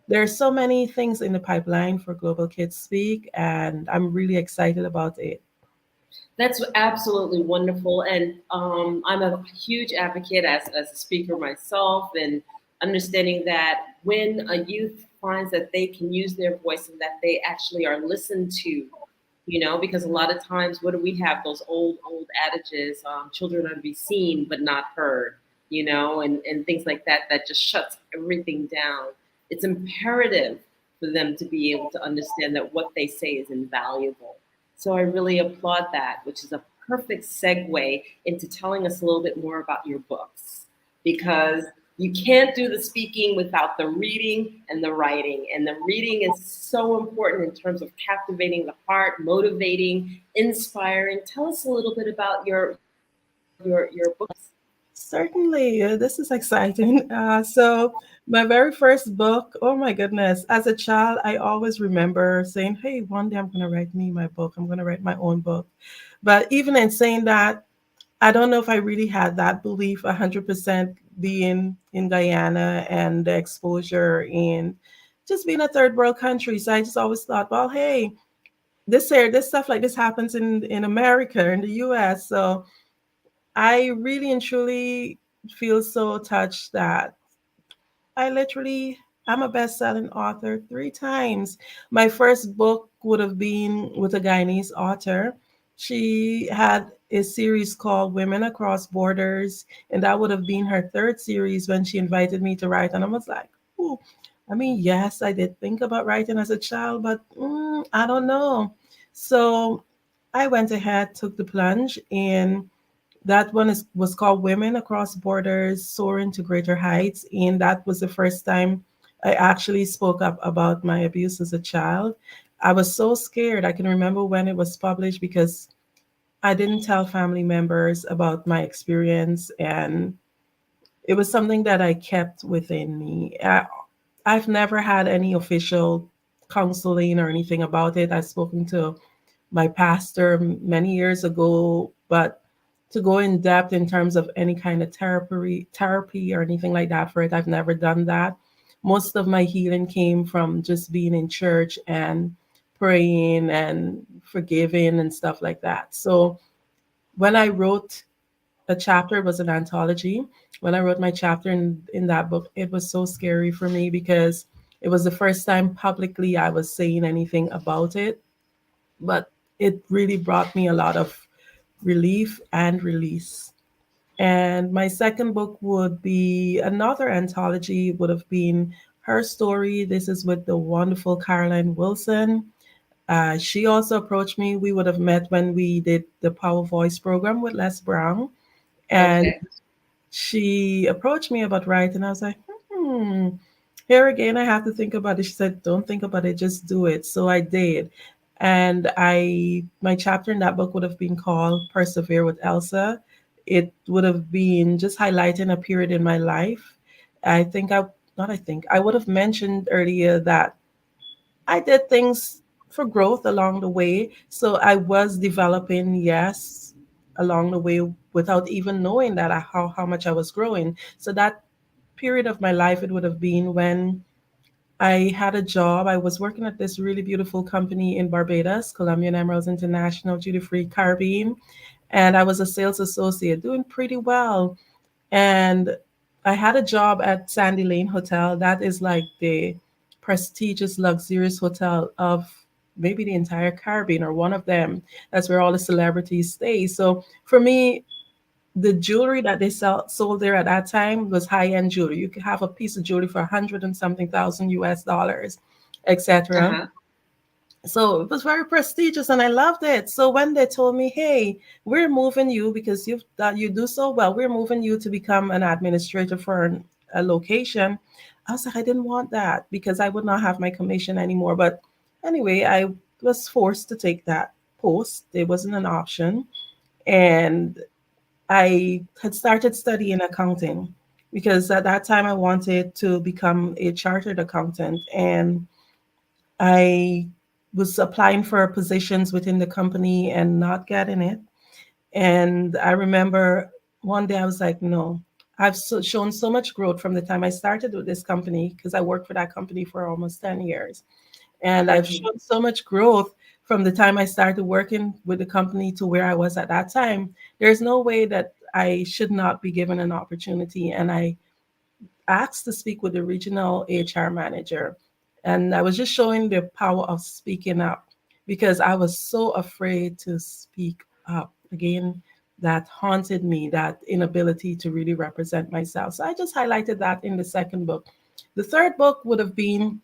there are so many things in the pipeline for Global Kids Speak, and I'm really excited about it. That's absolutely wonderful. And I'm a huge advocate as a speaker myself, and understanding that when a youth finds that they can use their voice and that they actually are listened to, because a lot of times, what do we have? Those old adages, children are to be seen but not heard, and things like that, that just shuts everything down. It's imperative for them to be able to understand that what they say is invaluable. So I really applaud that, which is a perfect segue into telling us a little bit more about your books, because you can't do the speaking without the reading and the writing. And the reading is so important in terms of captivating the heart, motivating, inspiring. Tell us a little bit about your books. Certainly, this is exciting. So, my very first book, oh my goodness, as a child, I always remember saying, hey, one day I'm going to write me my book. I'm going to write my own book. But even in saying that, I don't know if I really had that belief 100%, being in Guyana and the exposure in just being a third world country. So I just always thought, well, hey, this stuff like this happens in America, in the US. So I really and truly feel so touched that I'm a best-selling author 3 times. My first book would have been with a Guyanese author. She had a series called Women Across Borders, and that would have been her third series when she invited me to write. And I was like, ooh, I mean, yes, I did think about writing as a child, but I don't know. So I went ahead, took the plunge, and that one was called Women Across Borders Soaring to Greater Heights. And that was the first time I actually spoke up about my abuse as a child. I was so scared. I can remember when it was published, because I didn't tell family members about my experience. And it was something that I kept within me. I've never had any official counseling or anything about it. I've spoken to my pastor many years ago, but to go in depth in terms of any kind of therapy or anything like that for it, I've never done that. Most of my healing came from just being in church and praying and forgiving and stuff like that. So when I wrote a chapter, it was an anthology. When I wrote my chapter in that book, it was so scary for me, because it was the first time publicly I was saying anything about it. But it really brought me a lot of relief and release. And my second book would be another anthology, would have been Her Story. This is with the wonderful Caroline Wilson. She also approached me. We would have met when we did the Power Voice program with Les Brown. And Okay. she approached me about writing. I was like, hmm, here again, I have to think about it. She said, don't think about it, just do it. So I did. And my chapter in that book would have been called Persevere with Elsa. It would have been just highlighting a period in my life. I would have mentioned earlier that I did things for growth along the way. So I was developing, yes, along the way without even knowing that how much I was growing. So that period of my life, it would have been when I had a job. I was working at this really beautiful company in Barbados, Colombian Emeralds International, duty free Caribbean. And I was a sales associate doing pretty well. And I had a job at Sandy Lane Hotel. That is like the prestigious, luxurious hotel of maybe the entire Caribbean or one of them. That's where all the celebrities stay. So for me, the jewelry that they sold there at that time was high-end jewelry. You could have a piece of jewelry for 100 and something thousand US dollars, etc. Uh-huh. So it was very prestigious and I loved it. So when they told me, hey, we're moving you because you do so well, we're moving you to become an administrator for a location. I was like, I didn't want that because I would not have my commission anymore. But anyway, I was forced to take that post. It wasn't an option. And I had started studying accounting because at that time I wanted to become a chartered accountant. And I was applying for positions within the company and not getting it. And I remember one day I was like, no, I've shown so much growth from the time I started with this company because I worked for that company for almost 10 years. And I've shown so much growth from the time I started working with the company to where I was at that time. There's no way that I should not be given an opportunity. And I asked to speak with the regional HR manager. And I was just showing the power of speaking up because I was so afraid to speak up. Again, that haunted me, that inability to really represent myself. So I just highlighted that in the second book. The third book would have been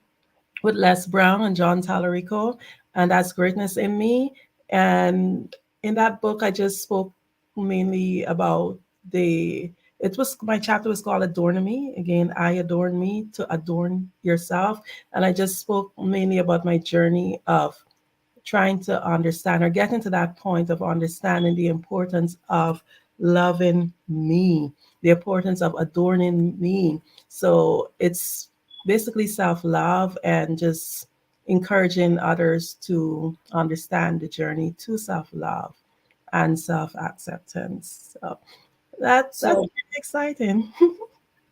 with Les Brown and John Tallarico, and that's Greatness in Me. And in that book, I just spoke mainly about my chapter was called Adorn Me. Again, I adorn me to adorn yourself. And I just spoke mainly about my journey of trying to understand or getting to that point of understanding the importance of loving me, the importance of adorning me. So it's basically self-love and just encouraging others to understand the journey to self-love and self-acceptance. So that's pretty exciting.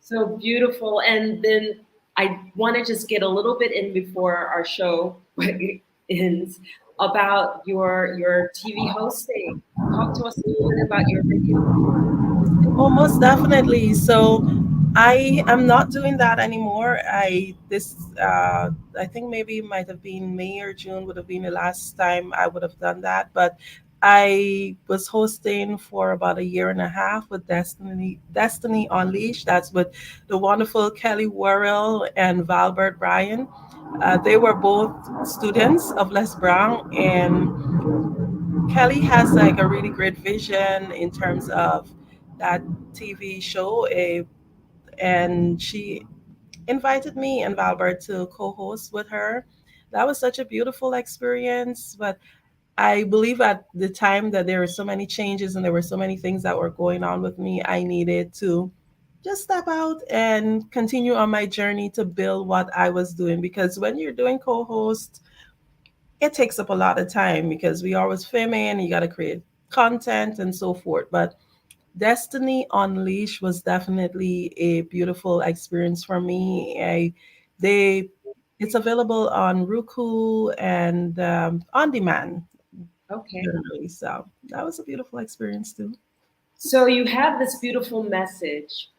So beautiful. And then I want to just get a little bit in before our show ends about your TV hosting. Talk to us a little bit about your radio. Oh, most definitely. So I am not doing that anymore. I think maybe it might have been May or June would have been the last time I would have done that. But I was hosting for about a year and a half with Destiny Unleashed. That's with the wonderful Kelly Worrell and Valbert Bryan. They were both students of Les Brown, and Kelly has like a really great vision in terms of that TV show, and she invited me and Valbert to co-host with her. That was such a beautiful experience, but I believe at the time that there were so many changes and there were so many things that were going on with me, I needed to just step out and continue on my journey to build what I was doing. Because when you're doing co-host, it takes up a lot of time because we always filming, you got to create content and so forth. But Destiny Unleashed was definitely a beautiful experience for me. It's available on Roku and on demand. Okay. Generally, so that was a beautiful experience too. So you have this beautiful message.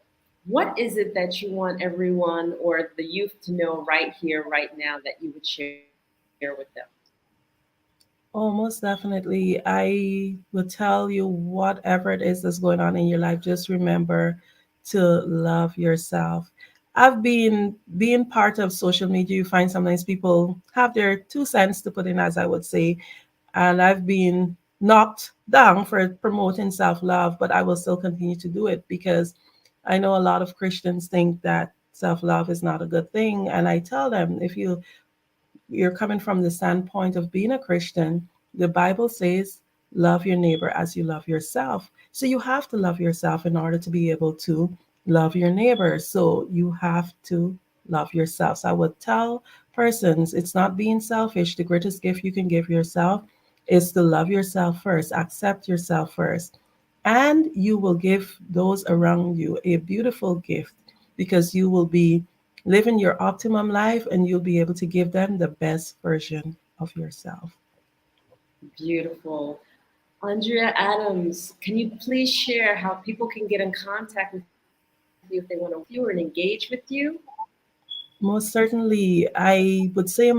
What is it that you want everyone or the youth to know right here, right now, that you would share with them? Oh, most definitely. I will tell you whatever it is that's going on in your life, just remember to love yourself. I've been being part of social media, you find sometimes people have their 2 cents to put in, as I would say, and I've been knocked down for promoting self-love, but I will still continue to do it because I know a lot of Christians think that self-love is not a good thing. And I tell them, if you're coming from the standpoint of being a Christian, the Bible says, love your neighbor as you love yourself. So you have to love yourself in order to be able to love your neighbor. So you have to love yourself. So I would tell persons, it's not being selfish. The greatest gift you can give yourself is to love yourself first, accept yourself first. And you will give those around you a beautiful gift because you will be living your optimum life and you'll be able to give them the best version of yourself. Beautiful. Andrea Adams, can you please share how people can get in contact with you if they want to view and engage with you? Most certainly, I would say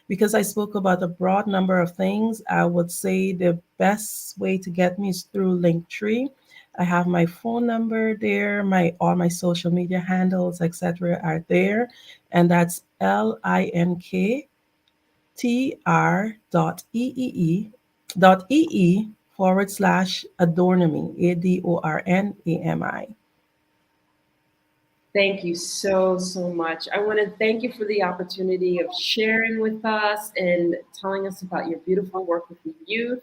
because I spoke about a broad number of things, I would say the best way to get me is through Linktree. I have my phone number there, all my social media handles, etc. are there, and that's linktr.ee.ee/adornami, ADORNAMI. Thank you so, so much. I want to thank you for the opportunity of sharing with us and telling us about your beautiful work with the youth.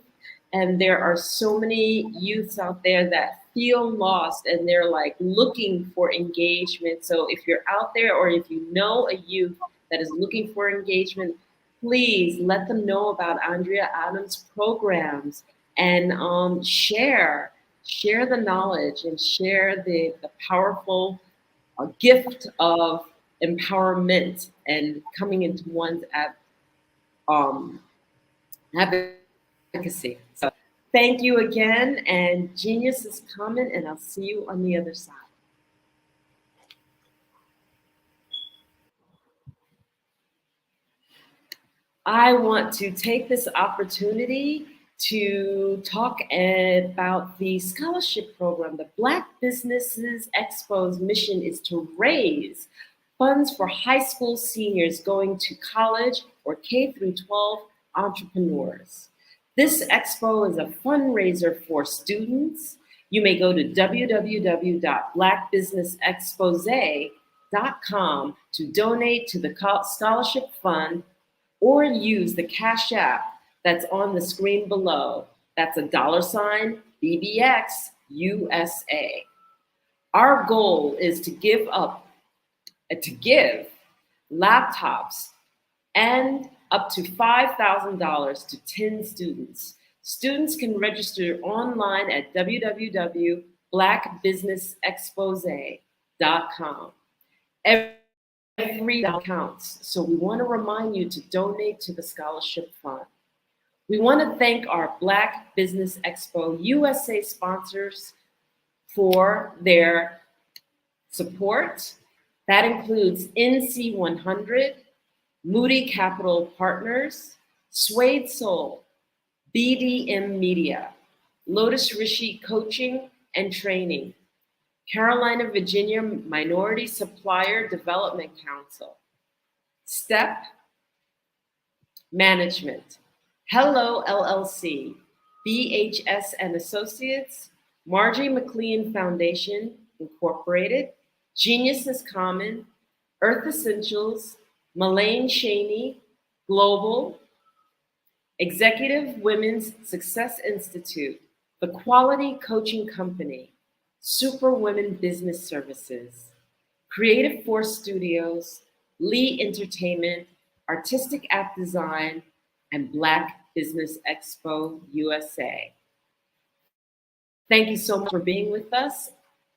And there are so many youths out there that feel lost and they're like looking for engagement. So if you're out there or if you know a youth that is looking for engagement, please let them know about Andrea Adams' programs and share the knowledge and share the powerful a gift of empowerment and coming into one's advocacy. So thank you again, and genius is coming, and I'll see you on the other side. I want to take this opportunity to talk about the scholarship program. The Black Businesses Expo's mission is to raise funds for high school seniors going to college or K through 12 entrepreneurs. This expo is a fundraiser for students. You may go to www.blackbusinessexpose.com to donate to the scholarship fund or use the Cash App that's on the screen below. That's $BBX USA. Our goal is to give laptops and up to $5,000 to 10 students. Students can register online at www.blackbusinessexpose.com. Every dollar counts, so we want to remind you to donate to the scholarship fund. We want to thank our Black Business Expo USA sponsors for their support. That includes NC100, Moody Capital Partners, Suede Soul, BDM Media, Lotus Rishi Coaching and Training, Carolina, Virginia Minority Supplier Development Council, STEP Management, Hello LLC, BHS and Associates, Margie McLean Foundation Incorporated, Genius is Common, Earth Essentials, Malaine Cheney Global, Executive Women's Success Institute, The Quality Coaching Company, Super Women Business Services, Creative Force Studios, Lee Entertainment, Artistic App Design, and Black Business Expo USA. Thank you so much for being with us,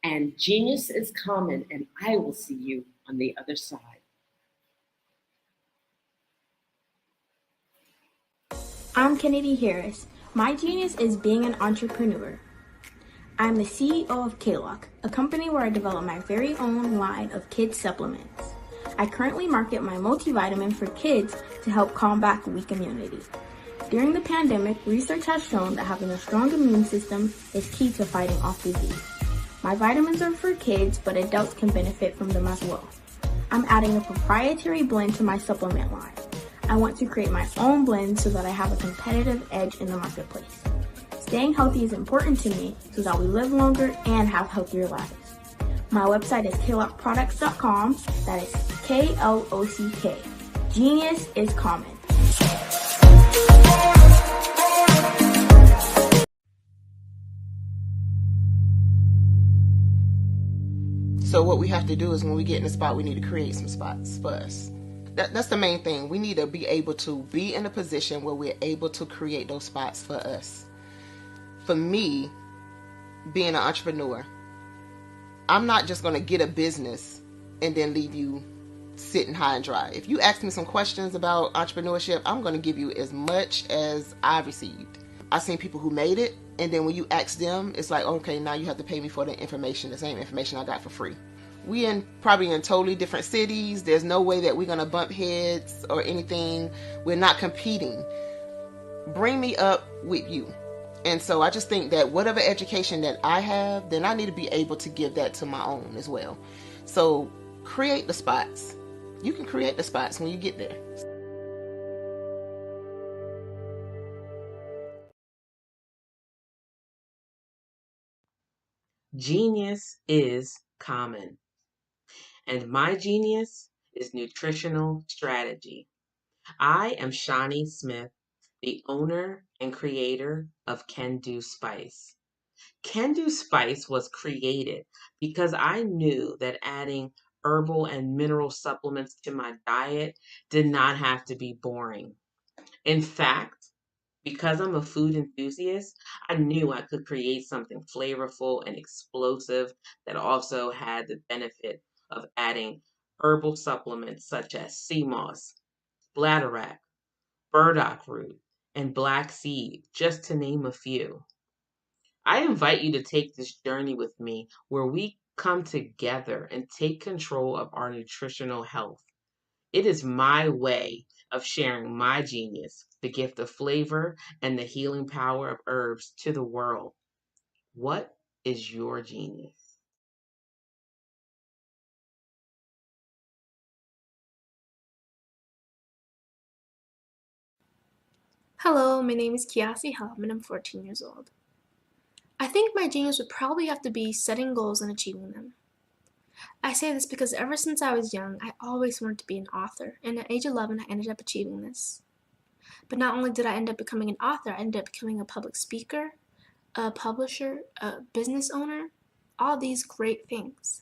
and genius is common, and I will see you on the other side. I'm Kennedy Harris. My genius is being an entrepreneur. I'm the CEO of K-Lock, a company where I develop my very own line of kids supplements. I currently market my multivitamin for kids to help combat weak immunity. During the pandemic, research has shown that having a strong immune system is key to fighting off disease. My vitamins are for kids, but adults can benefit from them as well. I'm adding a proprietary blend to my supplement line. I want to create my own blend so that I have a competitive edge in the marketplace. Staying healthy is important to me so that we live longer and have healthier lives. My website is klockproducts.com. That is KLOCK. Genius is common. So what we have to do is when we get in a spot, we need to create some spots for us. That's the main thing. We need to be able to be in a position where we're able to create those spots for us. For me, being an entrepreneur, I'm not just going to get a business and then leave you sitting high and dry. If you ask me some questions about entrepreneurship, I'm going to give you as much as I've received. I've seen people who made it, and then when you ask them, it's like, okay, now you have to pay me for the information, the same information I got for free. We probably in totally different cities. There's no way that we're going to bump heads or anything. We're not competing. Bring me up with you. And so I just think that whatever education that I have, then I need to be able to give that to my own as well. So create the spots. You can create the spots when you get there. Genius is common. And my genius is nutritional strategy. I am Shawnee Smith, the owner and creator of Can Do Spice. Can Do Spice was created because I knew that adding herbal and mineral supplements to my diet did not have to be boring. In fact, because I'm a food enthusiast, I knew I could create something flavorful and explosive that also had the benefit of adding herbal supplements such as sea moss, bladderwrack, burdock root, and black seed, just to name a few. I invite you to take this journey with me where we come together and take control of our nutritional health. It is my way of sharing my genius, the gift of flavor and the healing power of herbs to the world. What is your genius? Hello, my name is Kiasi Helm and I'm 14 years old. I think my genius would probably have to be setting goals and achieving them. I say this because ever since I was young, I always wanted to be an author, and at age 11, I ended up achieving this. But not only did I end up becoming an author, I ended up becoming a public speaker, a publisher, a business owner, all these great things.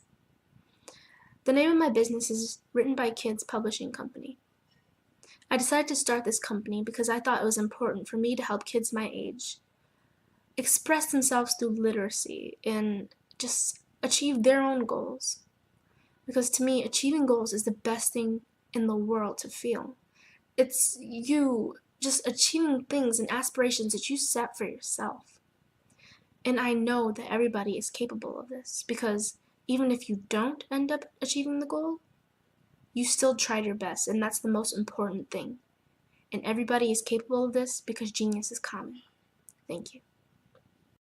The name of my business is Written by Kids Publishing Company. I decided to start this company because I thought it was important for me to help kids my age express themselves through literacy and just achieve their own goals. Because to me, achieving goals is the best thing in the world to feel. It's you just achieving things and aspirations that you set for yourself. And I know that everybody is capable of this because even if you don't end up achieving the goal, you still tried your best, and that's the most important thing. And everybody is capable of this because genius is common. Thank you.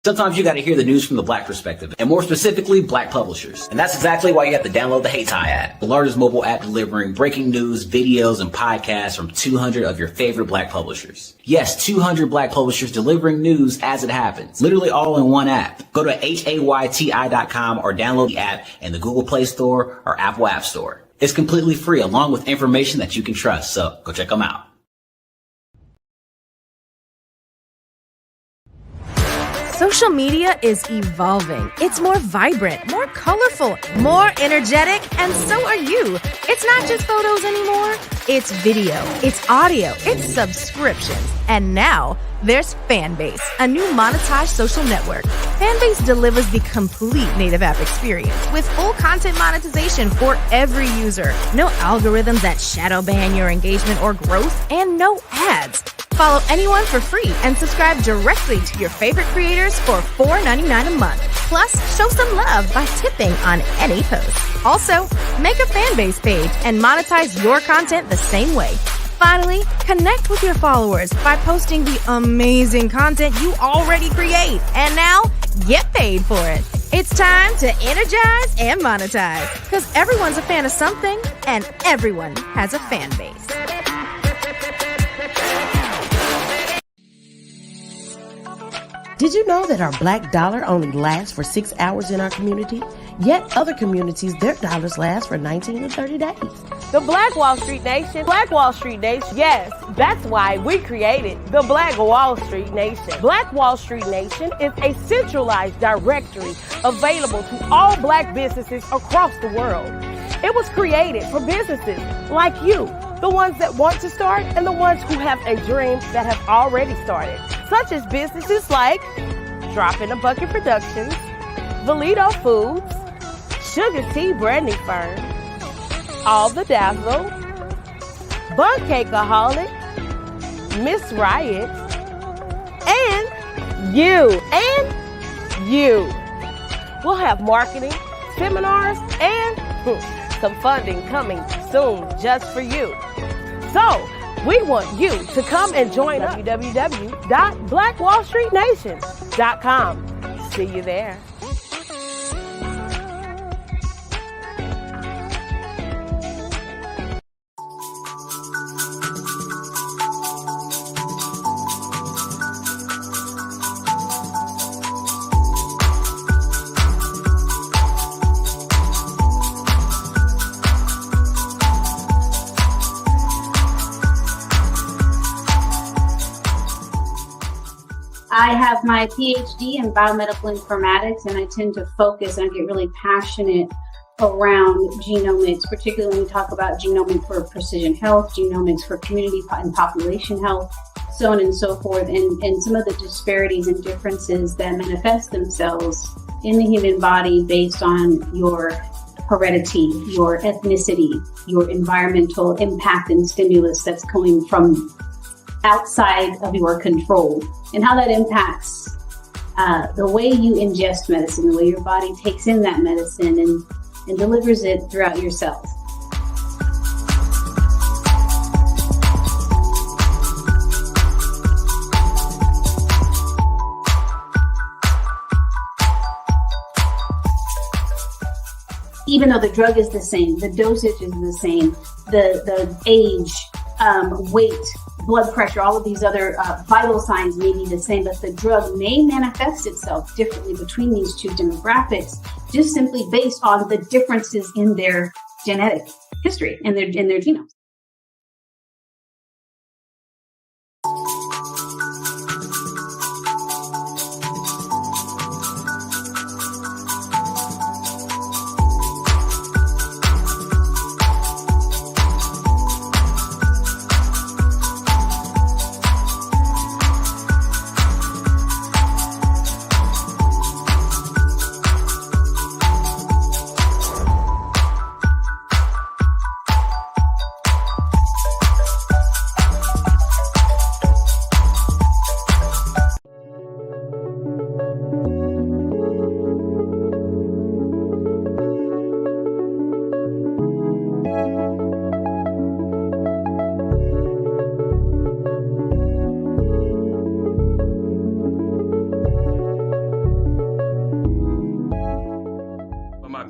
Sometimes you got to hear the news from the Black perspective, and more specifically, Black publishers. And that's exactly why you have to download the Hey Tie app, the largest mobile app delivering breaking news, videos, and podcasts from 200 of your favorite Black publishers. Yes, 200 Black publishers delivering news as it happens, literally all in one app. Go to HAYTI.com or download the app in the Google Play Store or Apple App Store. It's completely free, along with information that you can trust, so go check them out. Social media is evolving. It's more vibrant, more colorful, more energetic, and so are you. It's not just photos anymore. It's video, it's audio, it's subscriptions. And now there's Fanbase, a new monetized social network. Fanbase delivers the complete native app experience with full content monetization for every user. No algorithms that shadow ban your engagement or growth, and no ads. Follow anyone for free and subscribe directly to your favorite creators for $4.99 a month. Plus, show some love by tipping on any post. Also, make a Fanbase page and monetize your content the same way. Finally, connect with your followers by posting the amazing content you already create. And now, get paid for it. It's time to energize and monetize. Because everyone's a fan of something, and everyone has a fan base. Did you know that our black dollar only lasts for 6 hours in our community? Yet other communities, their dollars last for 19 to 30 days. The Black Wall Street Nation. Black Wall Street Nation. Yes, that's why we created the Black Wall Street Nation. Black Wall Street Nation is a centralized directory available to all black businesses across the world. It was created for businesses like you, the ones that want to start and the ones who have a dream that have already started, such as businesses like Drop in a Bucket Productions, Valito Foods, Sugar Tea Branding Firm, All the Dazzle, Buncakeaholic, Miss Riot, and you. We'll have marketing, seminars, and some funding coming soon just for you. So, we want you to come and join us. www.blackwallstreetnation.com. See you there. I have my PhD in biomedical informatics, and I tend to focus and get really passionate around genomics, particularly when we talk about genomics for precision health, genomics for community and population health, so on and so forth, and some of the disparities and differences that manifest themselves in the human body based on your heredity, your ethnicity, your environmental impact and stimulus that's coming from outside of your control, and how that impacts the way you ingest medicine, the way your body takes in that medicine and delivers it throughout your cells. Even though the drug is the same, the dosage is the same, the age, weight, blood pressure, all of these other vital signs may be the same, but the drug may manifest itself differently between these two demographics, just simply based on the differences in their genetic history and their genomes.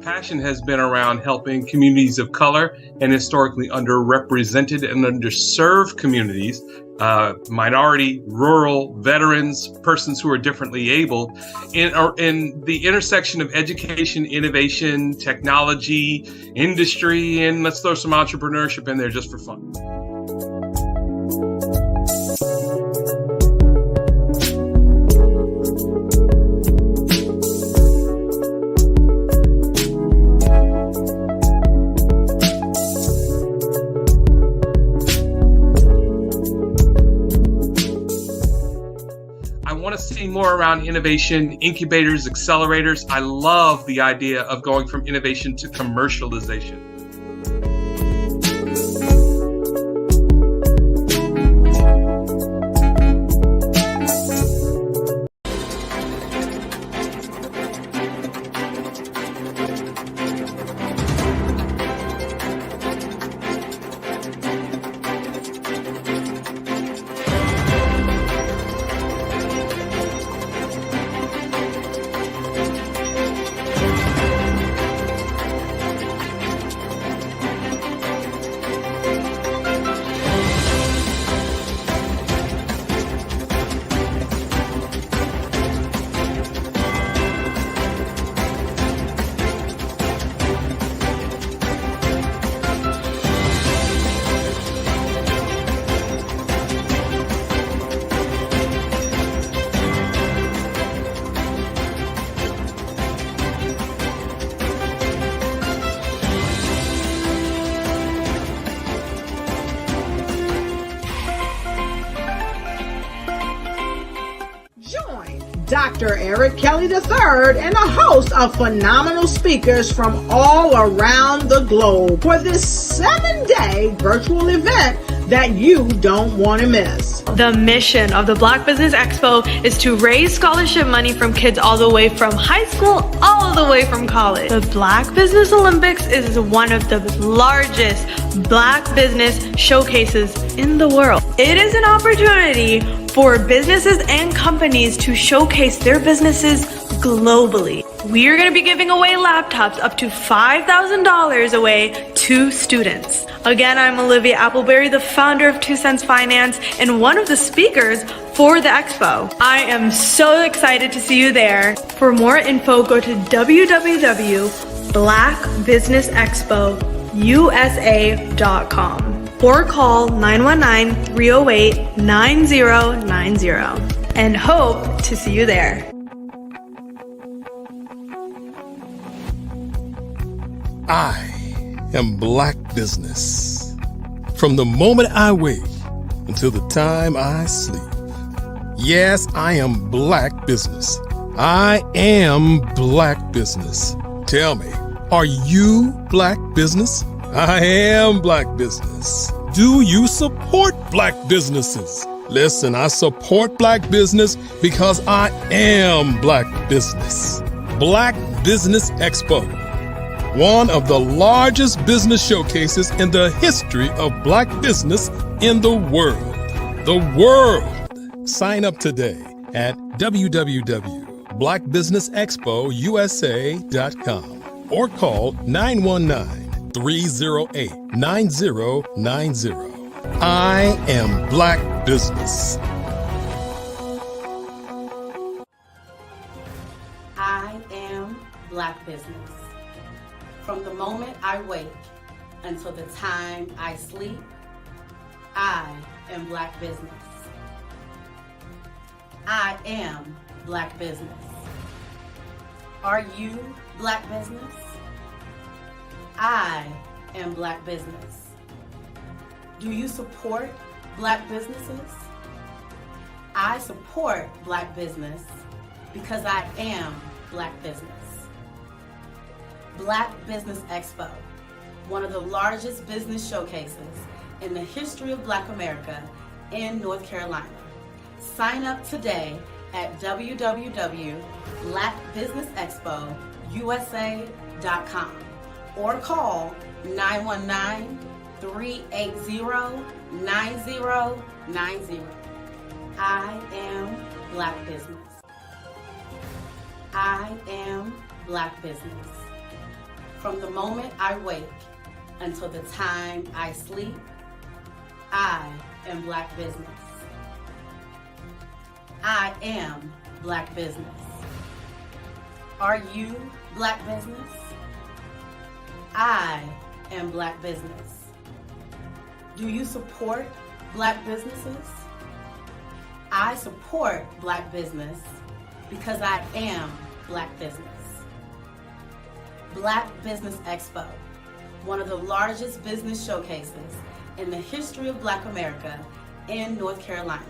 Passion has been around helping communities of color and historically underrepresented and underserved communities, minority, rural, veterans, persons who are differently able, in the intersection of education, innovation, technology, industry, and let's throw some entrepreneurship in there just for fun. See more around innovation, incubators, accelerators. I love the idea of going from innovation to commercialization. Dr. Eric Kelly III and a host of phenomenal speakers from all around the globe for this 7-day virtual event that you don't want to miss. The mission of the Black Business Expo is to raise scholarship money from kids all the way from high school, all the way from college. The Black Business Olympics is one of the largest Black business showcases in the world. It is an opportunity for businesses and companies to showcase their businesses globally. We are going to be giving away laptops up to $5,000 away to students. Again, I'm Olivia Appleberry, the founder of 2 Cents Finance and one of the speakers for the expo. I am so excited to see you there. For more info, go to www.blackbusinessexpousa.com or call 919-308-9090 and hope to see you there. I am Black Business. From the moment I wake until the time I sleep. Yes, I am Black Business. I am Black Business. Tell me, are you Black Business? I am Black Business. Do you support Black businesses? Listen, I support Black business because I am Black Business. Black Business Expo, one of the largest business showcases in the history of Black business in the world. The world! Sign up today at www.blackbusinessexpousa.com or call 919-308-9090. I am Black Business. I am Black Business. From the moment I wake until the time I sleep, I am Black Business. I am Black Business. Are you Black Business? I am Black Business. Do you support Black businesses? I support Black business because I am Black Business. Black Business Expo, one of the largest business showcases in the history of Black America in North Carolina. Sign up today at www.blackbusinessexpousa.com or call 919-380-9090. I am Black Business. I am Black Business. From the moment I wake until the time I sleep, I am Black Business. I am Black Business. Are you Black Business? I am Black Business. Do you support Black businesses? I support Black business because I am Black Business. Black Business Expo, one of the largest business showcases in the history of Black America in North Carolina.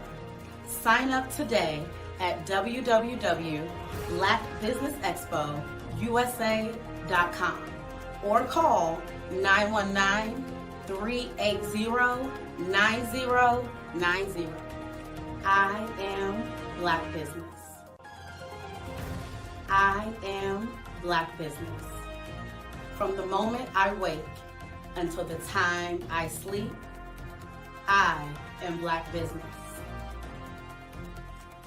Sign up today at www.blackbusinessexpousa.com or call 919-380-9090. I am Black Business. I am Black Business. From the moment I wake until the time I sleep, I am Black Business.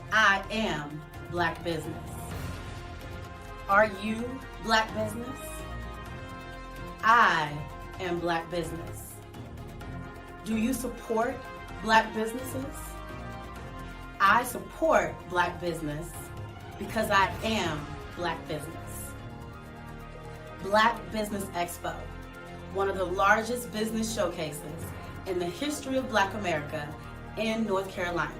I am Black Business. Are you Black Business? I am Black Business. Do you support Black businesses? I support Black business because I am Black Business. Black Business Expo, one of the largest business showcases in the history of Black America in North Carolina.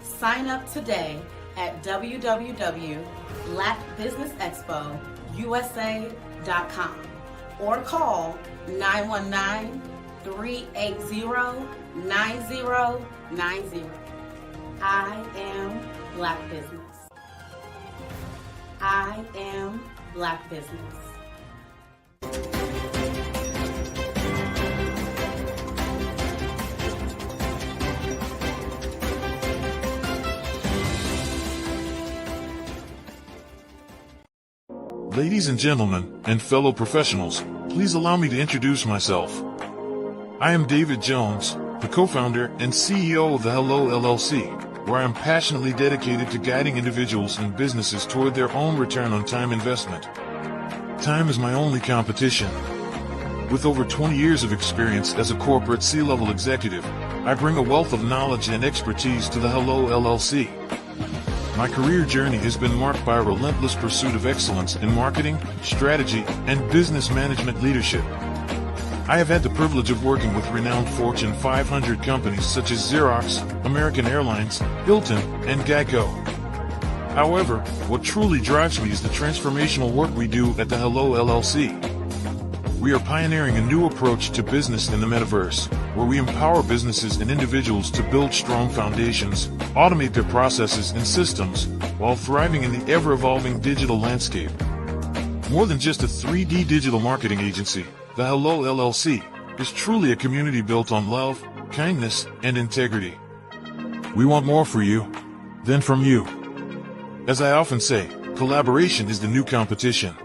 Sign up today at www.blackbusinessexpousa.com or call 919-380-9090. I am Black Business. I am Black Business. Ladies and gentlemen, and fellow professionals, please allow me to introduce myself. I am David Jones, the co-founder and CEO of the Hello LLC, where I am passionately dedicated to guiding individuals and businesses toward their own return on time investment. Time is my only competition. With over 20 years of experience as a corporate C-level executive, I bring a wealth of knowledge and expertise to the Hello LLC. My career journey has been marked by a relentless pursuit of excellence in marketing, strategy, and business management leadership. I have had the privilege of working with renowned Fortune 500 companies such as Xerox, American Airlines, Hilton, and Geico. However, what truly drives me is the transformational work we do at the Hello LLC. We are pioneering a new approach to business in the metaverse, where we empower businesses and individuals to build strong foundations, automate their processes and systems, while thriving in the ever-evolving digital landscape. More than just a 3D digital marketing agency, the Hello LLC is truly a community built on love, kindness, and integrity. We want more for you than from you. As I often say, collaboration is the new competition.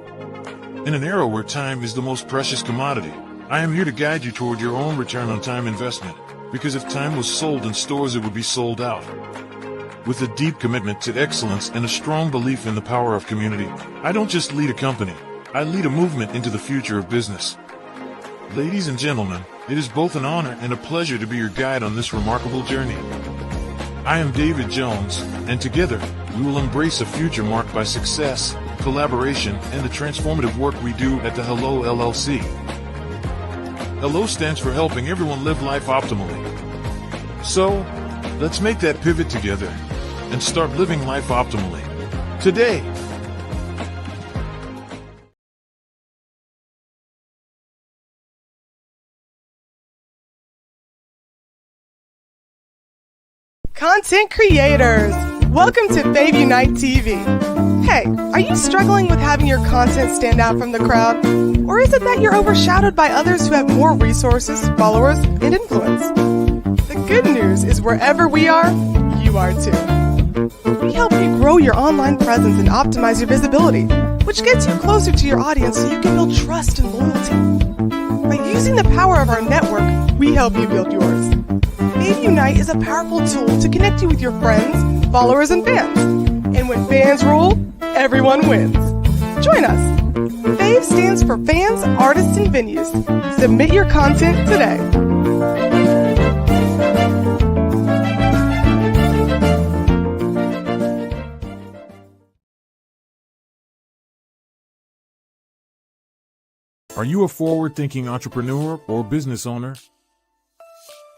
In an era where time is the most precious commodity, I am here to guide you toward your own return on time investment, because if time was sold in stores, it would be sold out. With a deep commitment to excellence and a strong belief in the power of community, I don't just lead a company, I lead a movement into the future of business. Ladies and gentlemen, it is both an honor and a pleasure to be your guide on this remarkable journey. I am David Jones, and together, we will embrace a future marked by success, collaboration, and the transformative work we do at the Hello LLC. Hello stands for helping everyone live life optimally. So, let's make that pivot together and start living life optimally today. Content creators, welcome to Fave Unite TV. Hey, are you struggling with having your content stand out from the crowd? Or is it that you're overshadowed by others who have more resources, followers, and influence? The good news is wherever we are, you are too. We help you grow your online presence and optimize your visibility, which gets you closer to your audience so you can build trust and loyalty. By using the power of our network, we help you build yours. Fave Unite is a powerful tool to connect you with your friends, followers, and fans. And when fans rule, everyone wins. Join us. Fave stands for fans, artists, and venues. Submit your content today. Are you a forward-thinking entrepreneur or business owner?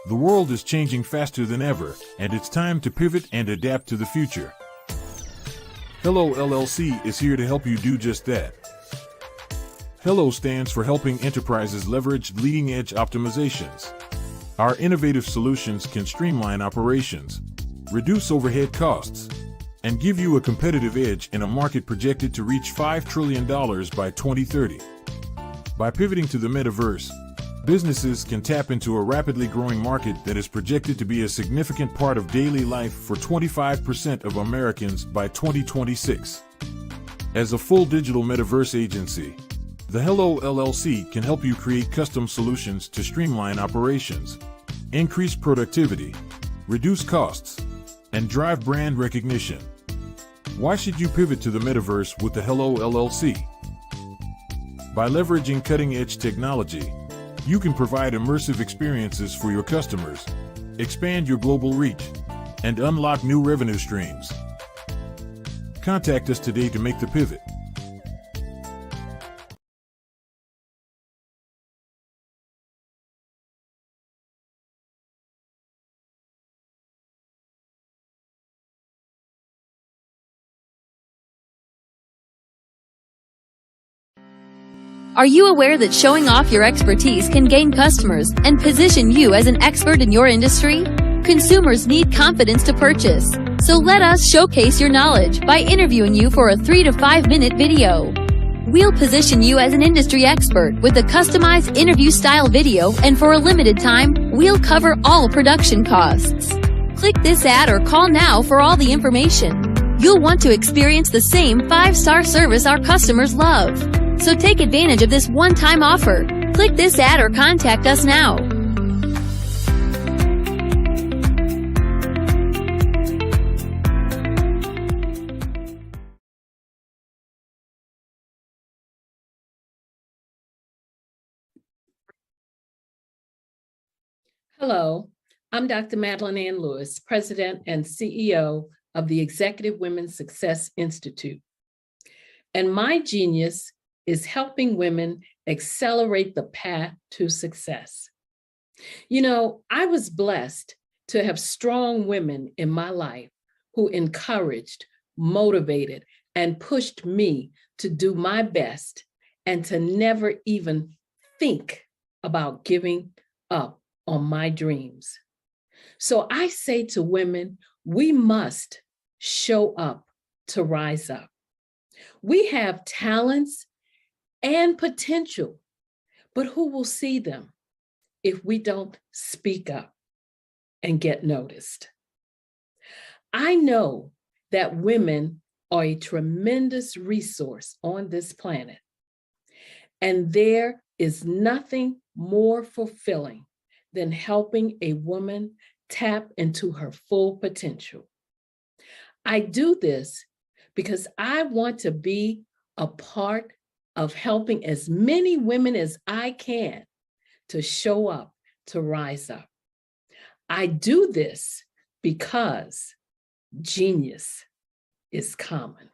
The world is changing faster than ever, and it's time to pivot and adapt to the future. Hello LLC is here to help you do just that. Hello stands for helping enterprises leverage leading-edge optimizations. Our innovative solutions can streamline operations, reduce overhead costs, and give you a competitive edge in a market projected to reach $5 trillion by 2030. By pivoting to the metaverse, businesses can tap into a rapidly growing market that is projected to be a significant part of daily life for 25% of Americans by 2026. As a full digital metaverse agency, the Hello LLC can help you create custom solutions to streamline operations, increase productivity, reduce costs, and drive brand recognition. Why should you pivot to the metaverse with the Hello LLC? By leveraging cutting-edge technology, you can provide immersive experiences for your customers, expand your global reach, and unlock new revenue streams. Contact us today to make the pivot. Are you aware that showing off your expertise can gain customers and position you as an expert in your industry? Consumers need confidence to purchase, so let us showcase your knowledge by interviewing you for a 3 to 5 minute video. We'll position you as an industry expert with a customized interview-style video, and for a limited time, we'll cover all production costs. Click this ad or call now for all the information. you'll want to experience the same 5-star service our customers love. So take advantage of this one-time offer. Click this ad or contact us now. Hello, I'm Dr. Madeline Ann Lewis, President and CEO of the Executive Women's Success Institute. And my genius is helping women accelerate the path to success. You know, I was blessed to have strong women in my life who encouraged, motivated, and pushed me to do my best and to never even think about giving up on my dreams. So I say to women, we must show up to rise up. We have talents and potential, but who will see them if we don't speak up and get noticed? I know that women are a tremendous resource on this planet, and there is nothing more fulfilling than helping a woman tap into her full potential. I do this because I want to be a part of helping as many women as I can to show up, to rise up. I do this because genius is common.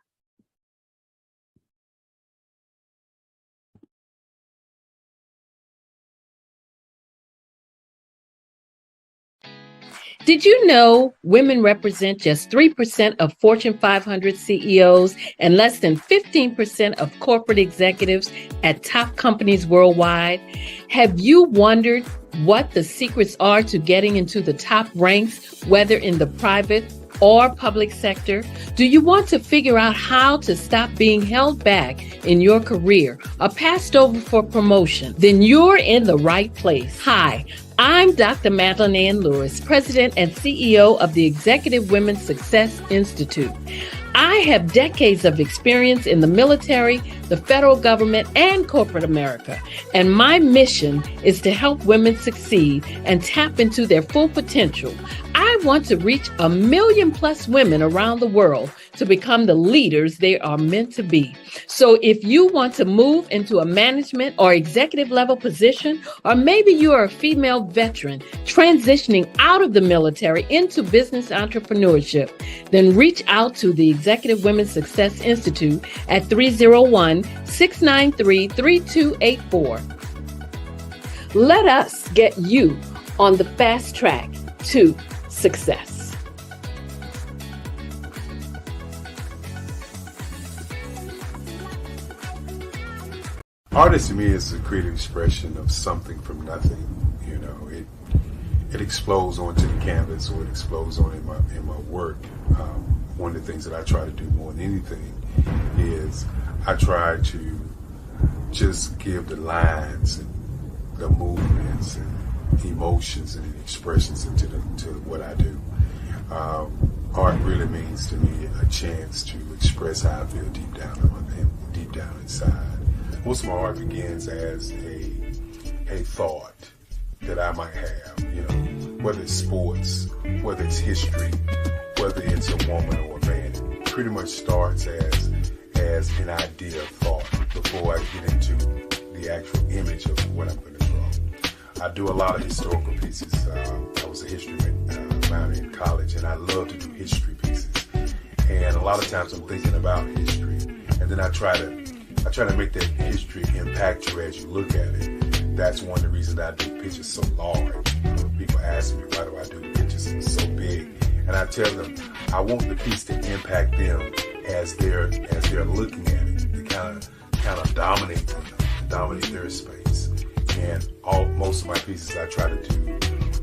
Did you know women represent just 3% of Fortune 500 CEOs and less than 15% of corporate executives at top companies worldwide? Have you wondered what the secrets are to getting into the top ranks, whether in the private or public sector? Do you want to figure out how to stop being held back in your career or passed over for promotion? Then you're in the right place. Hi, I'm Dr. Madeline Ann Lewis, President and CEO of the Executive Women's Success Institute. I have decades of experience in the military, the federal government, and corporate America, and my mission is to help women succeed and tap into their full potential. I want to reach 1 million+ women around the world to become the leaders they are meant to be. So if you want to move into a management or executive level position, or maybe you are a female veteran transitioning out of the military into business entrepreneurship, then reach out to the Executive Women's Success Institute at 301-693-3284. Let us get you on the fast track to success. Artist to me is a creative expression of something from nothing. You know, it explodes onto the canvas, or it explodes on in my work. One of the things that I try to do more than anything is I try to just give the lines and the movements and emotions and expressions into what I do. Art really means to me a chance to express how I feel deep down inside. Most of my art begins as a thought that I might have, you know, whether it's sports, whether it's history, whether it's a woman or a man. It pretty much starts as an idea of thought before I get into the actual image of what I'm going to draw. I do a lot of historical pieces. I was a history minor in college, and I love to do history pieces. And a lot of times I'm thinking about history, and then I try to make that history impact you as you look at it. That's one of the reasons I do pictures so large. People ask me, why do I do pictures so big? And I tell them, I want the piece to impact them as they're looking at it. To kind of dominate them, dominate their space. And most of my pieces I try to do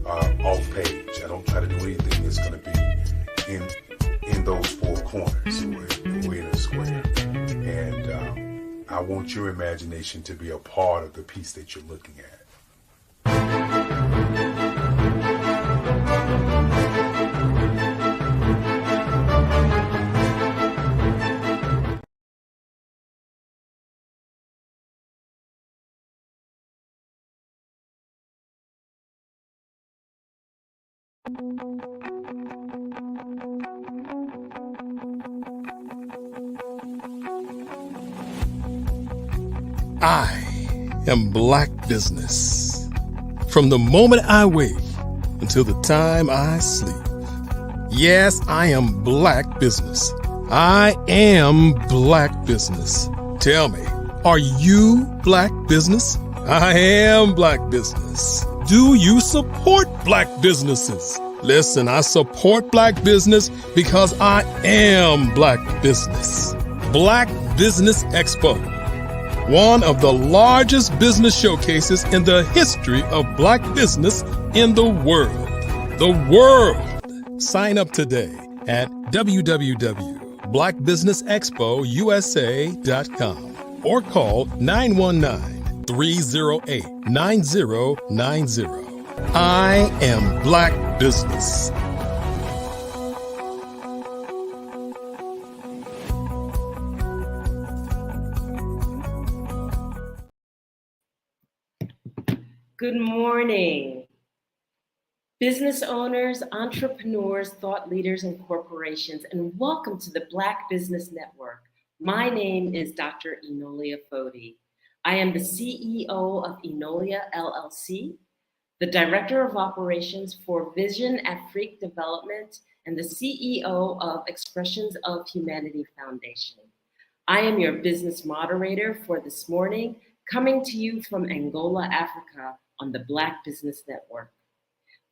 off page. I don't try to do anything that's going to be in those four corners or in a square. And I want your imagination to be a part of the piece that you're looking at. I am Black Business. From the moment I wake until the time I sleep. Yes, I am Black Business. I am Black Business. Tell me, are you Black Business? I am Black Business. Do you support Black businesses? Listen, I support Black business because I am Black Business. Black Business Expo, one of the largest business showcases in the history of Black business in the world. The world! Sign up today at www.blackbusinessexpousa.com or call 919-308-9090. I am Black Business. Good morning. Business owners, entrepreneurs, thought leaders, and corporations, and welcome to the Black Business Network. My name is Dr. Enolia Foti. I am the CEO of Enolia LLC, the Director of Operations for Vision at Freak Development, and the CEO of Expressions of Humanity Foundation. I am your business moderator for this morning, coming to you from Angola, Africa, on the Black Business Network.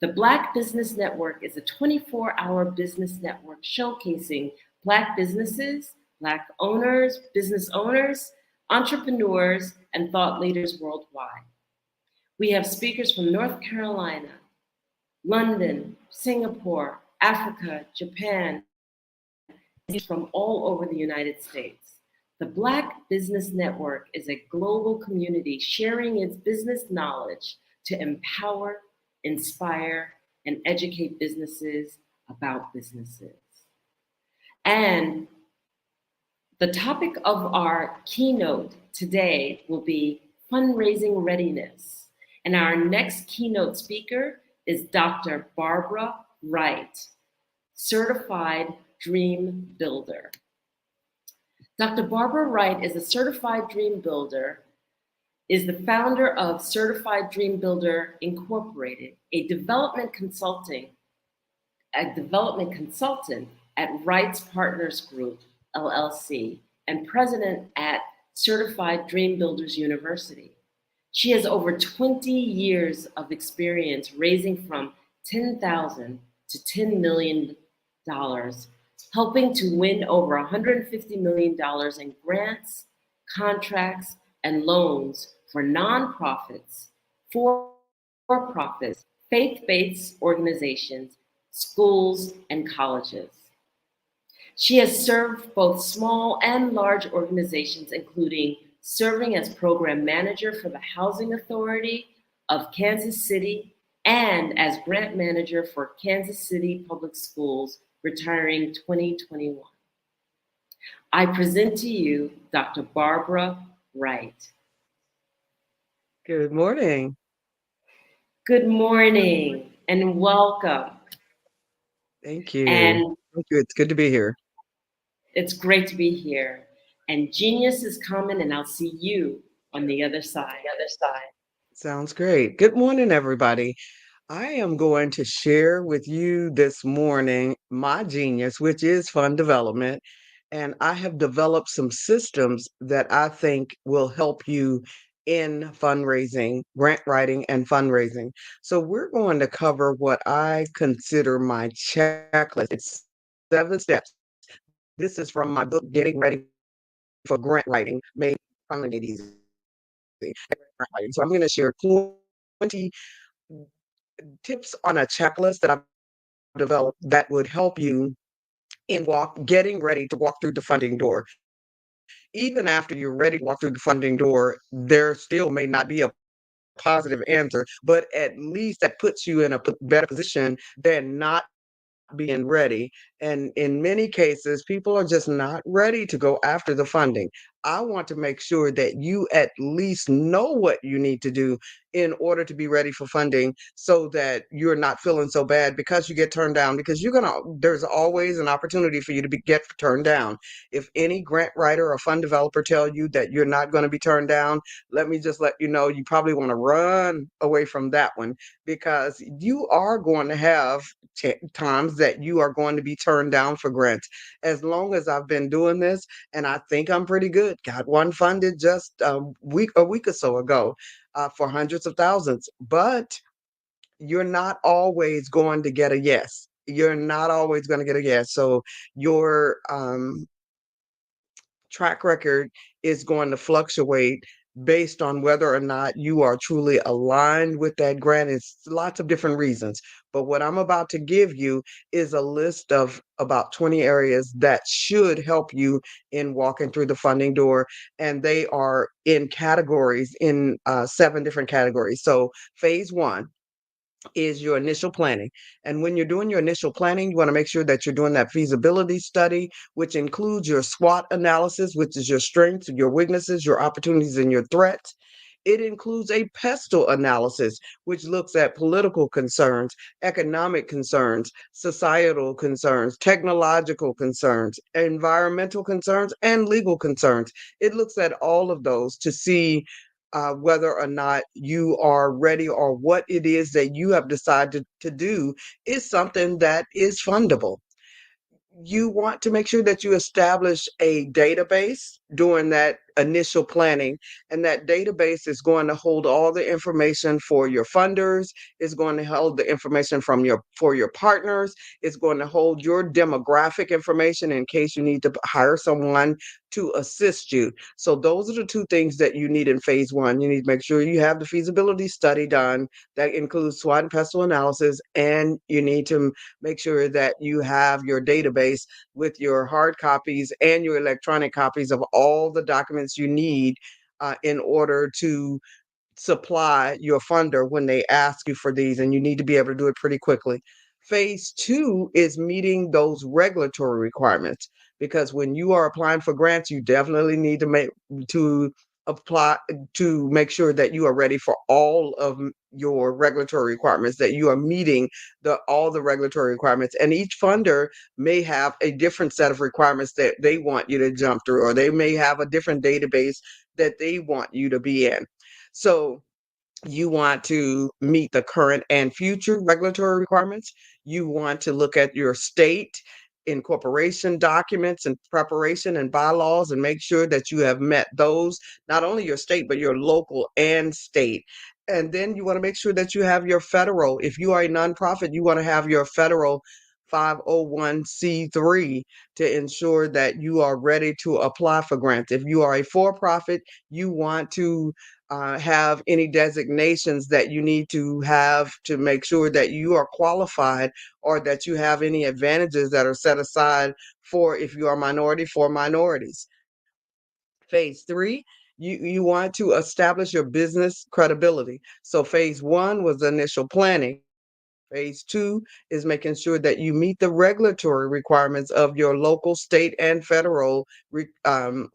The Black Business Network is a 24-hour business network showcasing Black businesses, Black owners, business owners, entrepreneurs, and thought leaders worldwide. We have speakers from North Carolina, London, Singapore, Africa, Japan, from all over the United States. The Black Business Network is a global community sharing its business knowledge to empower, inspire, and educate businesses about businesses. And the topic of our keynote today will be fundraising readiness. And our next keynote speaker is Dr. Barbara Wright, Certified Dream Builder. Dr. Barbara Wright is a Certified Dream Builder, is the founder of Certified Dream Builder Incorporated, a development consultant at Wright's Partners Group, LLC, and president at Certified Dream Builders University. She has over 20 years of experience raising from $10,000 to $10 million, helping to win over $150 million in grants, contracts, and loans for nonprofits, for-profits, faith-based organizations, schools, and colleges. She has served both small and large organizations, including serving as program manager for the Housing Authority of Kansas City and as grant manager for Kansas City Public Schools, retiring 2021. I present to you Dr. Barbara Wright. Good morning. Good morning and welcome. Thank you. And Thank you. It's good to be here. it's great to be here. And genius is coming, and I'll see you on the other side. Sounds great. Good morning, everybody. I am going to share with you this morning my genius, which is fund development. And I have developed some systems that I think will help you in fundraising, grant writing, and fundraising. So we're going to cover what I consider my checklist. It's 7 steps. This is from my book, Getting Ready for Grant Writing, made finding it easy. So I'm going to share 20 tips on a checklist that I've developed that would help you in getting ready to walk through the funding door. Even after you're ready to walk through the funding door, there still may not be a positive answer, but at least that puts you in a better position than not being ready. And in many cases, people are just not ready to go after the funding. I want to make sure that you at least know what you need to do in order to be ready for funding so that you're not feeling so bad because you get turned down, because there's always an opportunity for you to get turned down. If any grant writer or fund developer tell you that you're not going to be turned down, let me just let you know, you probably want to run away from that one, because you are going to have times that you are going to be turned down for grants. As long as I've been doing this, and I think I'm pretty good, got one funded just a week or so ago for hundreds of thousands. But you're not always going to get a yes. You're not always going to get a yes. So your track record is going to fluctuate based on whether or not you are truly aligned with that grant. It's lots of different reasons. But what I'm about to give you is a list of about 20 areas that should help you in walking through the funding door. And they are in categories, in 7 different categories. So phase 1 is your initial planning. And when you're doing your initial planning, you want to make sure that you're doing that feasibility study, which includes your SWOT analysis, which is your strengths, your weaknesses, your opportunities, and your threats. It includes a pestle analysis, which looks at political concerns, economic concerns, societal concerns, technological concerns, environmental concerns, and legal concerns. It looks at all of those to see whether or not you are ready, or what it is that you have decided to do is something that is fundable. You want to make sure that you establish a database during that initial planning, and that database is going to hold all the information for your funders, it's going to hold the information for your partners, it's going to hold your demographic information in case you need to hire someone to assist you. So those are the 2 things that you need in phase 1. You need to make sure you have the feasibility study done that includes SWOT and pestle analysis, and you need to make sure that you have your database with your hard copies and your electronic copies of all the documents you need in order to supply your funder when they ask you for these, and you need to be able to do it pretty quickly. Phase 2 is meeting those regulatory requirements, because when you are applying for grants, you definitely need to apply to make sure that you are ready for all of your regulatory requirements, that you are meeting all the regulatory requirements. And each funder may have a different set of requirements that they want you to jump through, or they may have a different database that they want you to be in. So you want to meet the current and future regulatory requirements. You want to look at your state incorporation documents and preparation and bylaws, and make sure that you have met those, not only your state, but your local and state. And then you want to make sure that you have your federal. If you are a nonprofit, you want to have your federal 501c3 to ensure that you are ready to apply for grants. If you are a for-profit, you want to have any designations that you need to have to make sure that you are qualified, or that you have any advantages that are set aside for, if you are minority, for minorities. Phase 3, you want to establish your business credibility. So phase 1 was the initial planning. Phase 2 is making sure that you meet the regulatory requirements of your local, state, and federal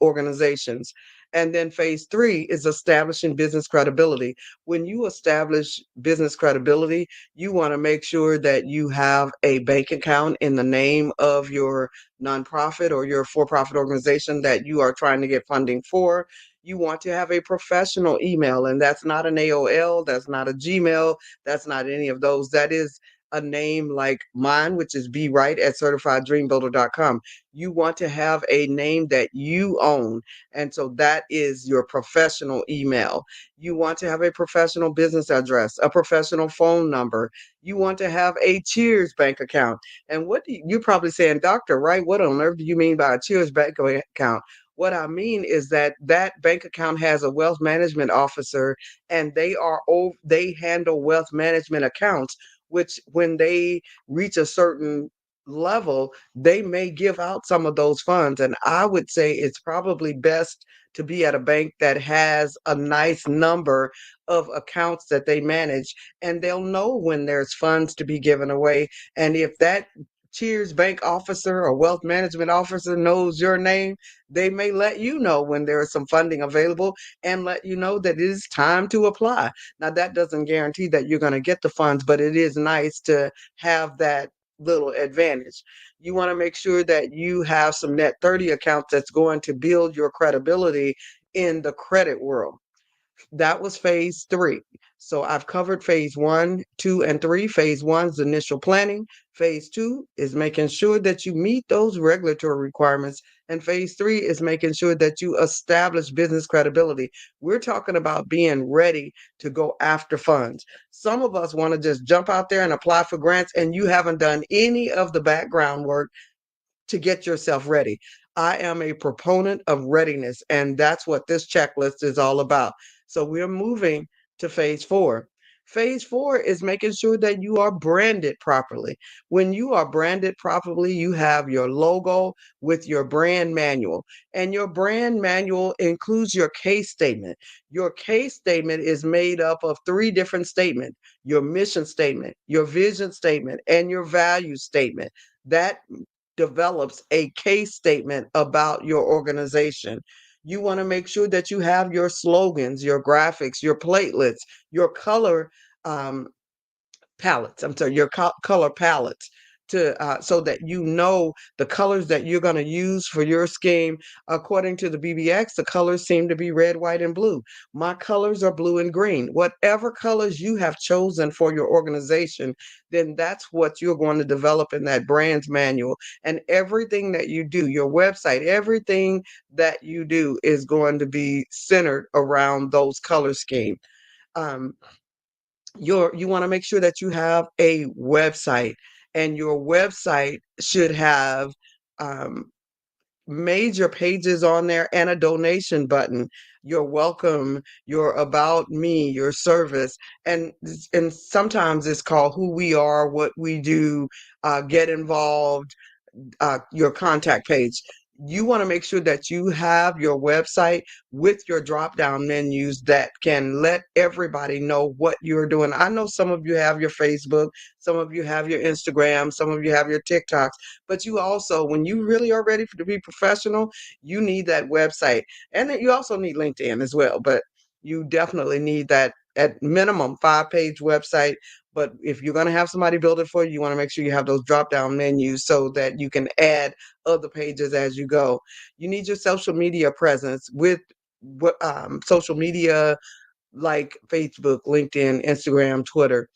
organizations. And then phase 3 is establishing business credibility. When you establish business credibility, you want to make sure that you have a bank account in the name of your nonprofit or your for-profit organization that you are trying to get funding for. You want to have a professional email, and that's not an AOL, that's not a Gmail, that's not any of those. That is a name like mine, which is bwright@certifieddreambuilder.com. You want to have a name that you own. And so that is your professional email. You want to have a professional business address, a professional phone number. You want to have a Cheers bank account. And you're probably saying, Dr. Wright, what on earth do you mean by a Cheers bank account? What I mean is that bank account has a wealth management officer, and they handle wealth management accounts, which when they reach a certain level, they may give out some of those funds. And I would say it's probably best to be at a bank that has a nice number of accounts that they manage, and they'll know when there's funds to be given away. And if that Cheers bank officer or wealth management officer knows your name, they may let you know when there is some funding available and let you know that it is time to apply. Now, that doesn't guarantee that you're going to get the funds, but it is nice to have that little advantage. You want to make sure that you have some net 30 accounts that's going to build your credibility in the credit world. That was phase three. So I've covered phase one, two, and three. Phase one is initial planning. Phase two is making sure that you meet those regulatory requirements. And phase three is making sure that you establish business credibility. We're talking about being ready to go after funds. Some of us want to just jump out there and apply for grants, and you haven't done any of the background work to get yourself ready. I am a proponent of readiness, and that's what this checklist is all about. So we're moving to phase four. Phase four is making sure that you are branded properly. When you are branded properly, you have your logo with your brand manual, and your brand manual includes your case statement. Your case statement is made up of three different statements: your mission statement, your vision statement, and your value statement. That develops a case statement about your organization. You want to make sure that you have your slogans, your graphics, your platelets, your color um, palettes. I'm sorry, your color palettes to so that you know the colors that you're going to use for your scheme. According to the BBX, the colors seem to be red, white, and blue. My colors are blue and green. Whatever colors you have chosen for your organization, then that's what you're going to develop in that brand's manual. And everything that you do, your website, everything that you do is going to be centered around those color scheme. Um, you want to make sure that you have a website, and your website should have um, major pages on there and a donation button, your welcome, your about me, your service, and sometimes it's called who we are, what we do, get involved, your contact page. You want to make sure that you have your website with your drop down menus that can let everybody know what you're doing. I know some of you have your Facebook, some of you have your Instagram, some of you have your TikToks, but you also, when you really are ready to be professional, you need that website. And then you also need LinkedIn as well, but you definitely need that at minimum 5-page website. But if you're going to have somebody build it for you, you want to make sure you have those drop down menus so that you can add other pages as you go. You need your social media presence with social media like Facebook, LinkedIn, Instagram, Twitter.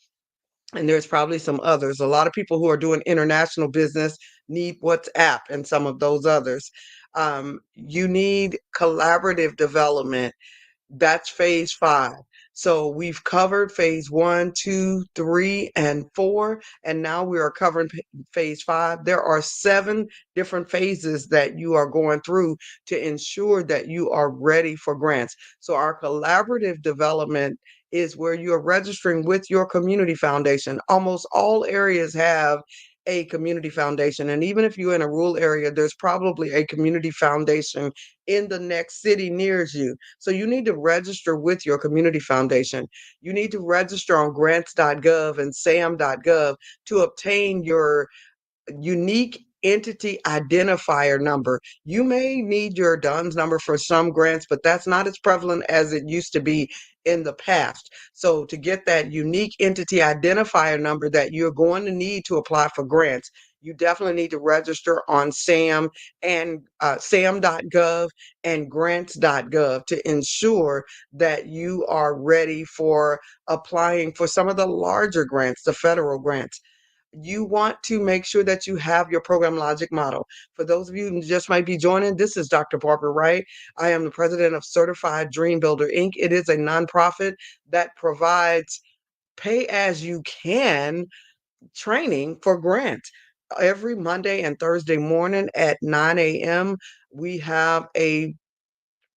And there's probably some others. A lot of people who are doing international business need WhatsApp and some of those others. You need collaborative development. That's phase five. So we've covered phase one, two, three, and four, and now we are covering phase five. There are 7 different phases that you are going through to ensure that you are ready for grants. So our collaborative development is where you're registering with your community foundation. Almost all areas have a community foundation. And even if you're in a rural area, there's probably a community foundation in the next city near you. So you need to register with your community foundation. You need to register on grants.gov and sam.gov to obtain your unique entity identifier number. You may need your DUNS number for some grants, but that's not as prevalent as it used to be in the past. So to get that unique entity identifier number that you're going to need to apply for grants, you definitely need to register on SAM and sam.gov and grants.gov to ensure that you are ready for applying for some of the larger grants, the federal grants. You want to make sure that you have your program logic model. For those of you who just might be joining, this is Dr. Barbara Wright. I am the president of Certified Dream Builder, Inc. It is a nonprofit that provides pay as you can training for grants. Every Monday and Thursday morning at 9 a.m., we have a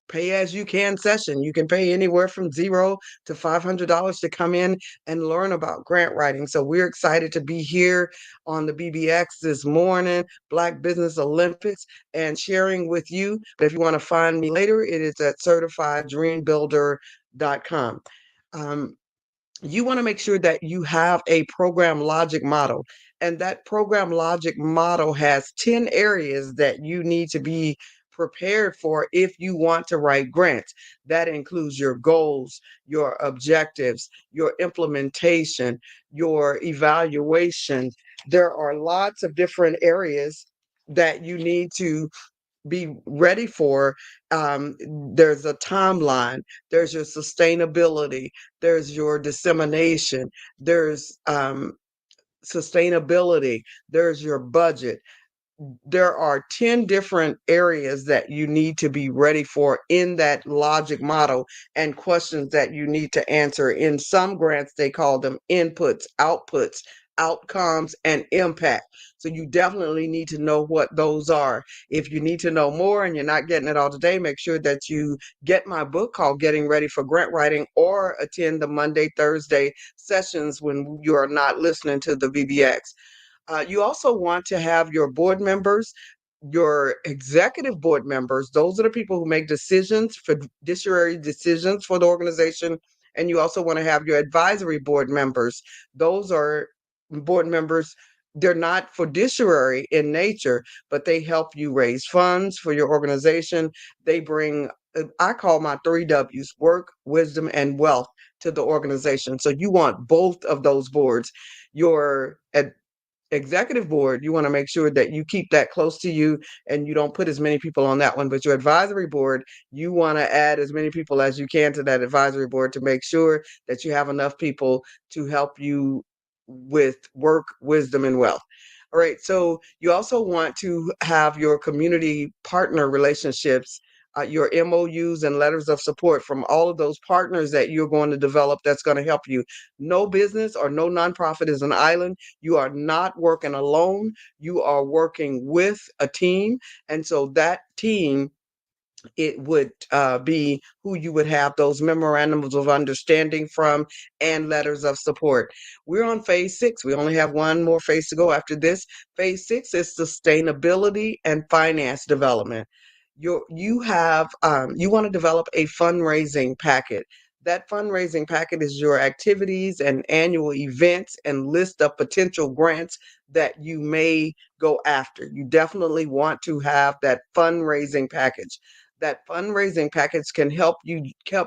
pay as you can session. You can pay anywhere from $0 to $500 to come in and learn about grant writing. So we're excited to be here on the BBX this morning, Black Business Olympics, and sharing with you. But if you want to find me later, it is at certifieddreambuilder.com. You want to make sure that you have a program logic model. And that program logic model has 10 areas that you need to be prepared for if you want to write grants. That includes your goals, your objectives, your implementation, your evaluation. There are lots of different areas that you need to be ready for. There's a timeline, there's your sustainability, there's your dissemination, there's sustainability, there's your budget. There are 10 different areas that you need to be ready for in that logic model and questions that you need to answer. In some grants, they call them inputs, outputs, outcomes, and impact. So you definitely need to know what those are. If you need to know more and you're not getting it all today, make sure that you get my book called Getting Ready for Grant Writing, or attend the Monday, Thursday sessions when you are not listening to the VBX. You also want to have your board members, your executive board members. Those are the people who make decisions, fiduciary decisions for the organization. And you also want to have your advisory board members. Those are board members. They're not fiduciary in nature, but they help you raise funds for your organization. They bring, I call my 3 W's: work, wisdom, and wealth to the organization. So you want both of those boards. Your executive board, you want to make sure that you keep that close to you and you don't put as many people on that one. But your advisory board, you want to add as many people as you can to that advisory board to make sure that you have enough people to help you with work, wisdom, and wealth. All right. So you also want to have your community partner relationships, your MOUs and letters of support from all of those partners that you're going to develop that's going to help you. No business or no nonprofit is an island. You are not working alone. You are working with a team. And so that team, it would be who you would have those memorandums of understanding from and letters of support. We're on phase 6. We only have one more phase to go after this. Phase 6 is sustainability and finance development. You want to develop a fundraising packet. That fundraising packet is your activities and annual events and list of potential grants that you may go after. You definitely want to have that fundraising package. That fundraising package can help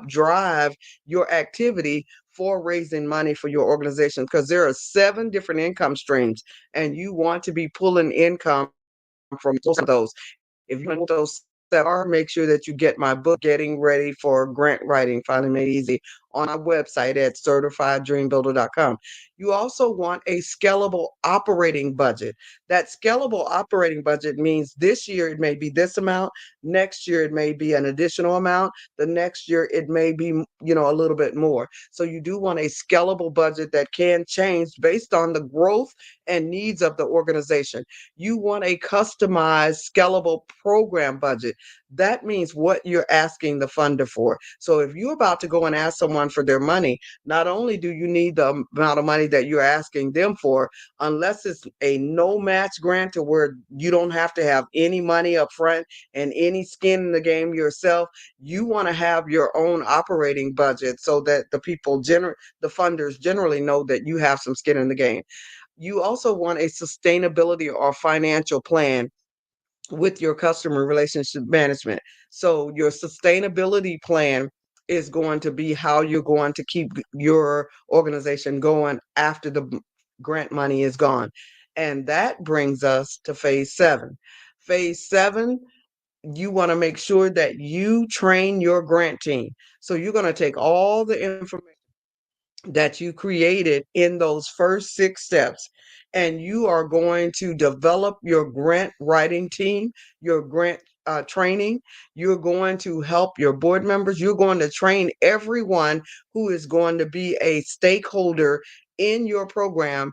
drive your activity for raising money for your organization, because there are 7 different income streams and you want to be pulling income from those. If you want those that are, make sure that you get my book, Getting Ready for Grant Writing, Finally Made Easy, on our website at certifieddreambuilder.com. You also want a scalable operating budget. That scalable operating budget means this year it may be this amount, next year it may be an additional amount, the next year it may be, a little bit more. So you do want a scalable budget that can change based on the growth and needs of the organization. You want a customized, scalable program budget. That means what you're asking the funder for. So if you're about to go and ask someone for their money, not only do you need the amount of money that you're asking them for, unless it's a no match grant to where you don't have to have any money up front and any skin in the game yourself, you want to have your own operating budget so that the funders generally know that you have some skin in the game. You also want a sustainability or financial plan with your customer relationship management. So your sustainability plan is going to be how you're going to keep your organization going after the grant money is gone. And that brings us to phase 7. Phase 7, you want to make sure that you train your grant team. So you're going to take all the information that you created in those first 6 steps, and you are going to develop your grant writing team, your grant training. You're going to help your board members. You're going to train everyone who is going to be a stakeholder in your program,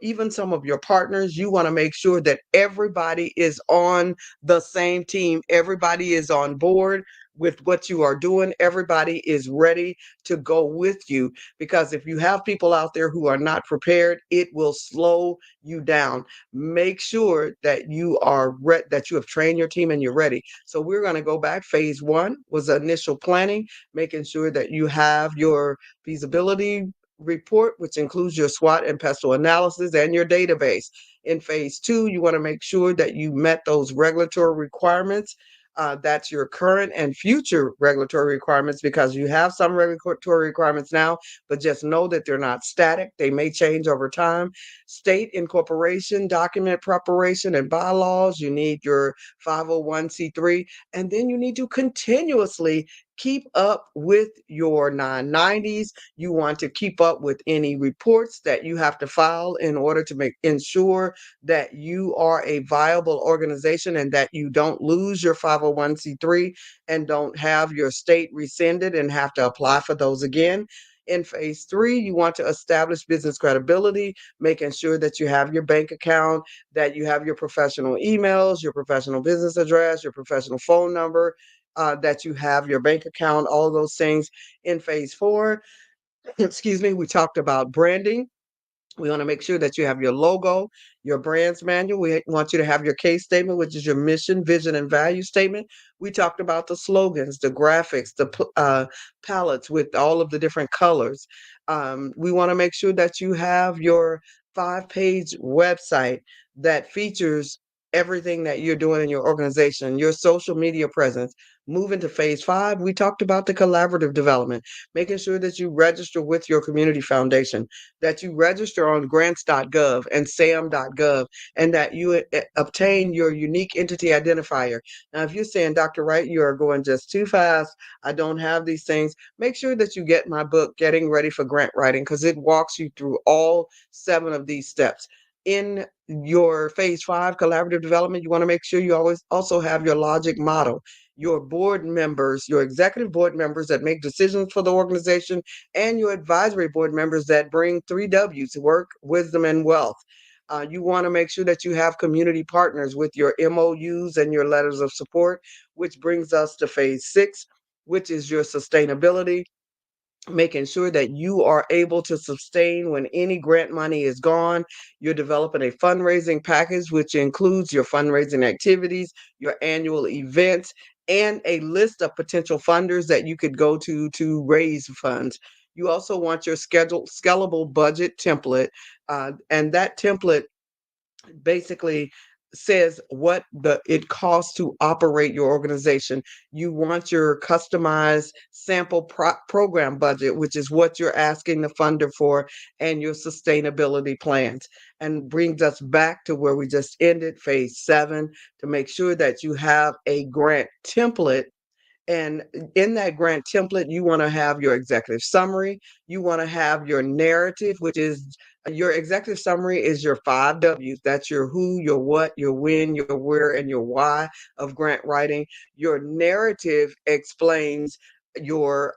even some of your partners. You want to make sure that everybody is on the same team. Everybody is on board with what you are doing. Everybody is ready to go with you, because if you have people out there who are not prepared, it will slow you down. Make sure that you are that you have trained your team and you're ready. So we're going to go back. Phase 1 was initial planning, making sure that you have your feasibility report, which includes your SWOT and pestle analysis and your database. In phase 2, you want to make sure that you met those regulatory requirements. That's your current and future regulatory requirements, because you have some regulatory requirements now, but just know that they're not static. They may change over time. State incorporation, document preparation, and bylaws. You need your 501c3, and then you need to continuously keep up with your 990s. You want to keep up with any reports that you have to file in order to ensure that you are a viable organization and that you don't lose your 501c3 and don't have your state rescinded and have to apply for those again. In phase 3, you want to establish business credibility, making sure that you have your bank account, that you have your professional emails, your professional business address, your professional phone number, that you have your bank account, all of those things. In phase 4, we talked about branding. We want to make sure that you have your logo, your brand's manual. We want you to have your case statement, which is your mission, vision, and value statement. We talked about the slogans, the graphics, the palettes with all of the different colors. We want to make sure that you have your 5-page website that features everything that you're doing in your organization, your social media presence. Moving to phase 5, we talked about the collaborative development, making sure that you register with your community foundation, that you register on grants.gov and sam.gov, and that you obtain your unique entity identifier. Now, if you're saying, Dr. Wright, you are going just too fast, I don't have these things, make sure that you get my book, Getting Ready for Grant Writing, because it walks you through all 7 of these steps. In your phase 5 collaborative development, you want to make sure you always also have your logic model, your board members, your executive board members that make decisions for the organization, and your advisory board members that bring 3 W's: work, wisdom, and wealth. You want to make sure that you have community partners with your MOUs and your letters of support, which brings us to phase 6, which is your sustainability, making sure that you are able to sustain when any grant money is gone. You're developing a fundraising package, which includes your fundraising activities, your annual events, and a list of potential funders that you could go to raise funds. You also want your scalable budget template, and that template basically says what it costs to operate your organization. You want your customized sample program budget, which is what you're asking the funder for, and your sustainability plans. And brings us back to where we just ended, phase 7, to make sure that you have a grant template. And in that grant template, you want to have your executive summary. You want to have your narrative, which is your executive summary is your 5 W's. That's your who, your what, your when, your where, and your why of grant writing. Your narrative explains your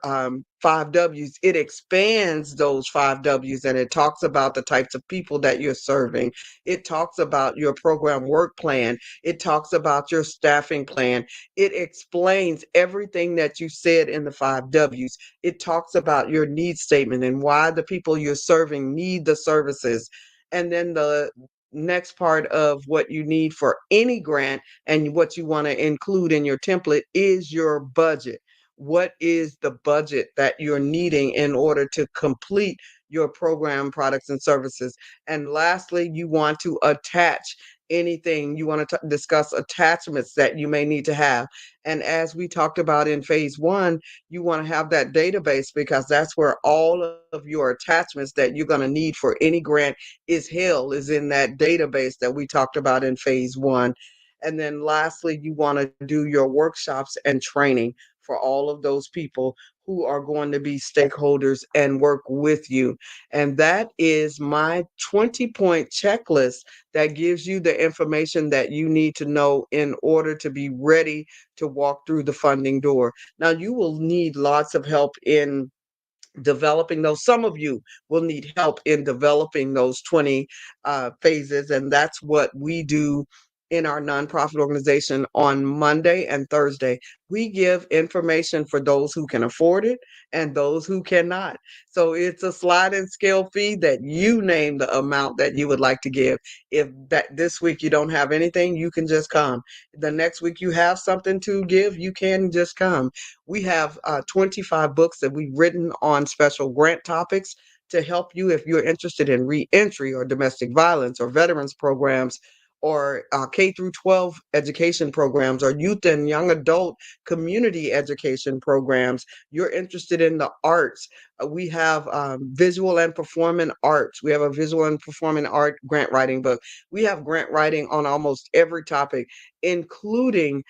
5 W's. It expands those 5 W's, and it talks about the types of people that you're serving. It talks about your program work plan. It talks about your staffing plan. It explains everything that you said in the 5 W's. It talks about your need statement and why the people you're serving need the services. And then the next part of what you need for any grant and what you want to include in your template is your budget. What is the budget that you're needing in order to complete your program, products, and services? And lastly, you want to attach anything. You want to discuss attachments that you may need to have. And as we talked about in phase 1, you want to have that database, because that's where all of your attachments that you're going to need for any grant is in that database that we talked about in phase 1. And then lastly, you want to do your workshops and training for all of those people who are going to be stakeholders and work with you. And that is my 20-point checklist that gives you the information that you need to know in order to be ready to walk through the funding door. Now, you will need lots of help in developing those. Some of you will need help in developing those 20 phases, and that's what we do in our nonprofit organization on Monday and Thursday. We give information for those who can afford it and those who cannot. So it's a sliding scale fee that you name the amount that you would like to give. If that this week you don't have anything, you can just come. The next week you have something to give, you can just come. We have 25 books that we've written on special grant topics to help you if you're interested in reentry or domestic violence or veterans programs or K through 12 education programs or youth and young adult community education programs. You're interested in the arts. We have visual and performing arts. We have a visual and performing art grant writing book. We have grant writing on almost every topic, including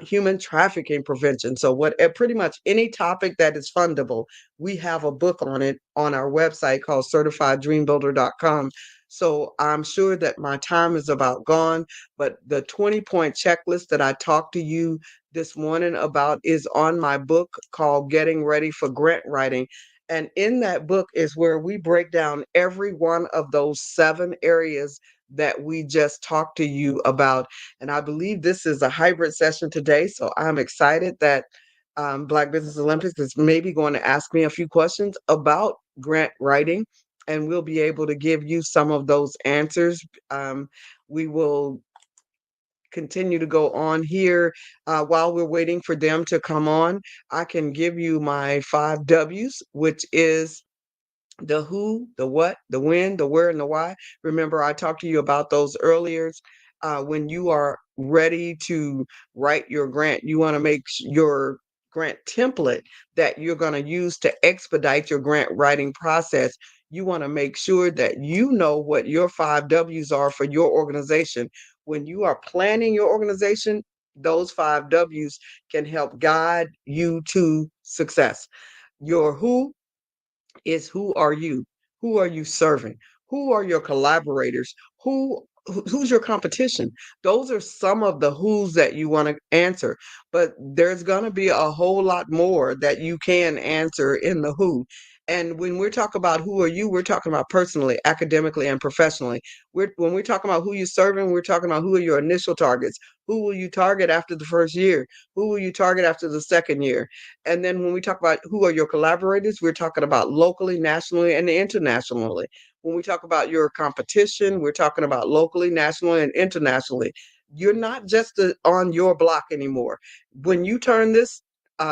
human trafficking prevention. So pretty much any topic that is fundable, we have a book on it on our website called certifieddreambuilder.com. So I'm sure that my time is about gone, but the 20-point checklist that I talked to you this morning about is on my book called Getting Ready for Grant Writing. And in that book is where we break down every one of those 7 areas that we just talked to you about. And I believe this is a hybrid session today. So I'm excited that Black Business Olympics is maybe going to ask me a few questions about grant writing, and we'll be able to give you some of those answers. We will continue to go on here while we're waiting for them to come on. I can give you my 5 W's, which is the who, the what, the when, the where, and the why. Remember, I talked to you about those earlier. When you are ready to write your grant, you want to make your grant template that you're going to use to expedite your grant writing process. You want to make sure that you know what your 5 W's are for your organization. When you are planning your organization, those 5 W's can help guide you to success. Your who is who are you? Who are you serving? Who are your collaborators? Who's your competition? Those are some of the who's that you want to answer, but there's going to be a whole lot more that you can answer in the who. And when we're talking about who are you, we're talking about personally, academically, and professionally. When we're talking about who you're serving, we're talking about who are your initial targets. Who will you target after the first year? Who will you target after the second year? And then when we talk about who are your collaborators, we're talking about locally, nationally, and internationally. When we talk about your competition, we're talking about locally, nationally, and internationally. You're not just on your block anymore. When you turn this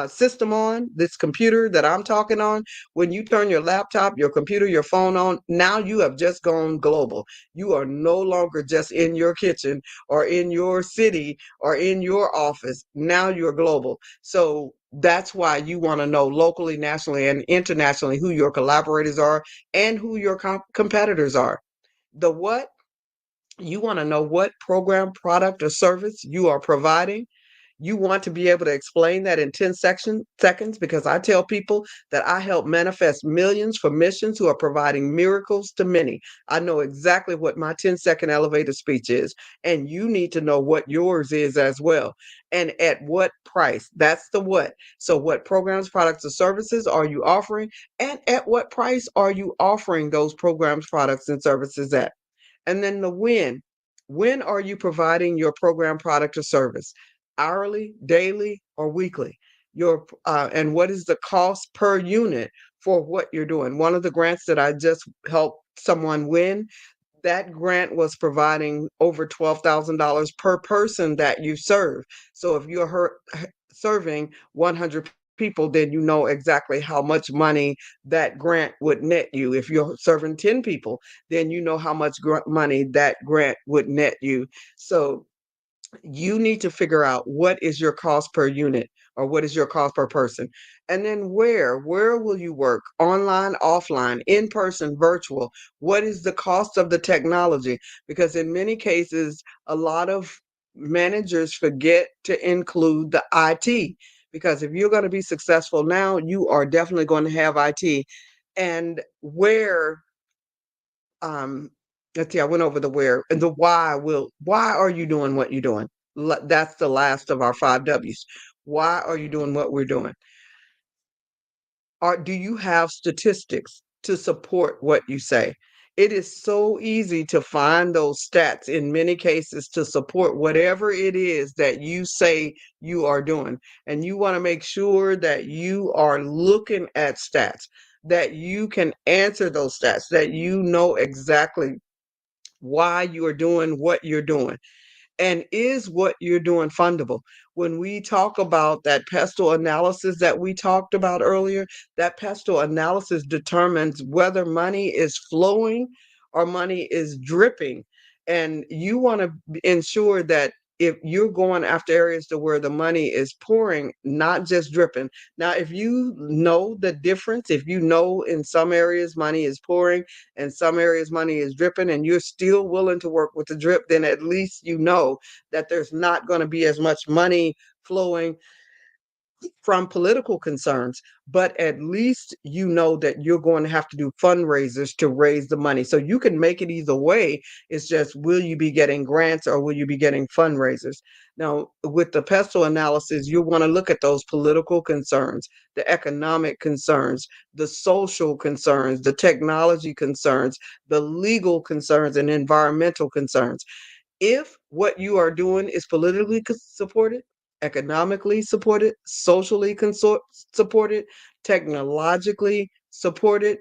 system on, this computer that I'm talking on, when you turn your laptop, your computer, your phone on, now you have just gone global. You are no longer just in your kitchen or in your city or in your office. Now you're global. So that's why you want to know locally, nationally, and internationally who your collaborators are and who your competitors are. The what? You want to know what program, product, or service you are providing. You want to be able to explain that in 10 seconds because I tell people that I help manifest millions for missions who are providing miracles to many. I know exactly what my 10-second elevator speech is, and you need to know what yours is as well. And at what price? That's the what. So what programs, products, or services are you offering? And at what price are you offering those programs, products, and services at? And then the when. When are you providing your program, product, or service? Hourly, daily, or weekly? And what is the cost per unit for what you're doing? One of the grants that I just helped someone win, that grant was providing over $12,000 per person that you serve. So if you're serving 100 people, then you know exactly how much money that grant would net you. If you're serving 10 people, then you know how much money that grant would net you. So you need to figure out what is your cost per unit or what is your cost per person. And then where will you work? Online, offline, in person, virtual? What is the cost of the technology? Because in many cases, a lot of managers forget to include the IT. Because if you're going to be successful now, you are definitely going to have IT. And where let's see, I went over the where and the why are you doing what you're doing? That's the last of our 5 W's. Why are you doing what we're doing? Or do you have statistics to support what you say? It is so easy to find those stats in many cases to support whatever it is that you say you are doing. And you want to make sure that you are looking at stats, that you can answer those stats, that you know exactly why you are doing what you're doing. And is what you're doing fundable? When we talk about that pestle analysis that we talked about earlier, that pestle analysis determines whether money is flowing or money is dripping. And you want to ensure that if you're going after areas to where the money is pouring, not just dripping. Now, if you know the difference, if you know in some areas money is pouring and some areas money is dripping, and you're still willing to work with the drip, then at least you know that there's not going to be as much money flowing from political concerns, but at least you know that you're going to have to do fundraisers to raise the money. So you can make it either way. It's just, will you be getting grants or will you be getting fundraisers? Now, with the pestle analysis, you want to look at those political concerns, the economic concerns, the social concerns, the technology concerns, the legal concerns, and environmental concerns. If what you are doing is politically supported, economically supported, socially supported, technologically supported,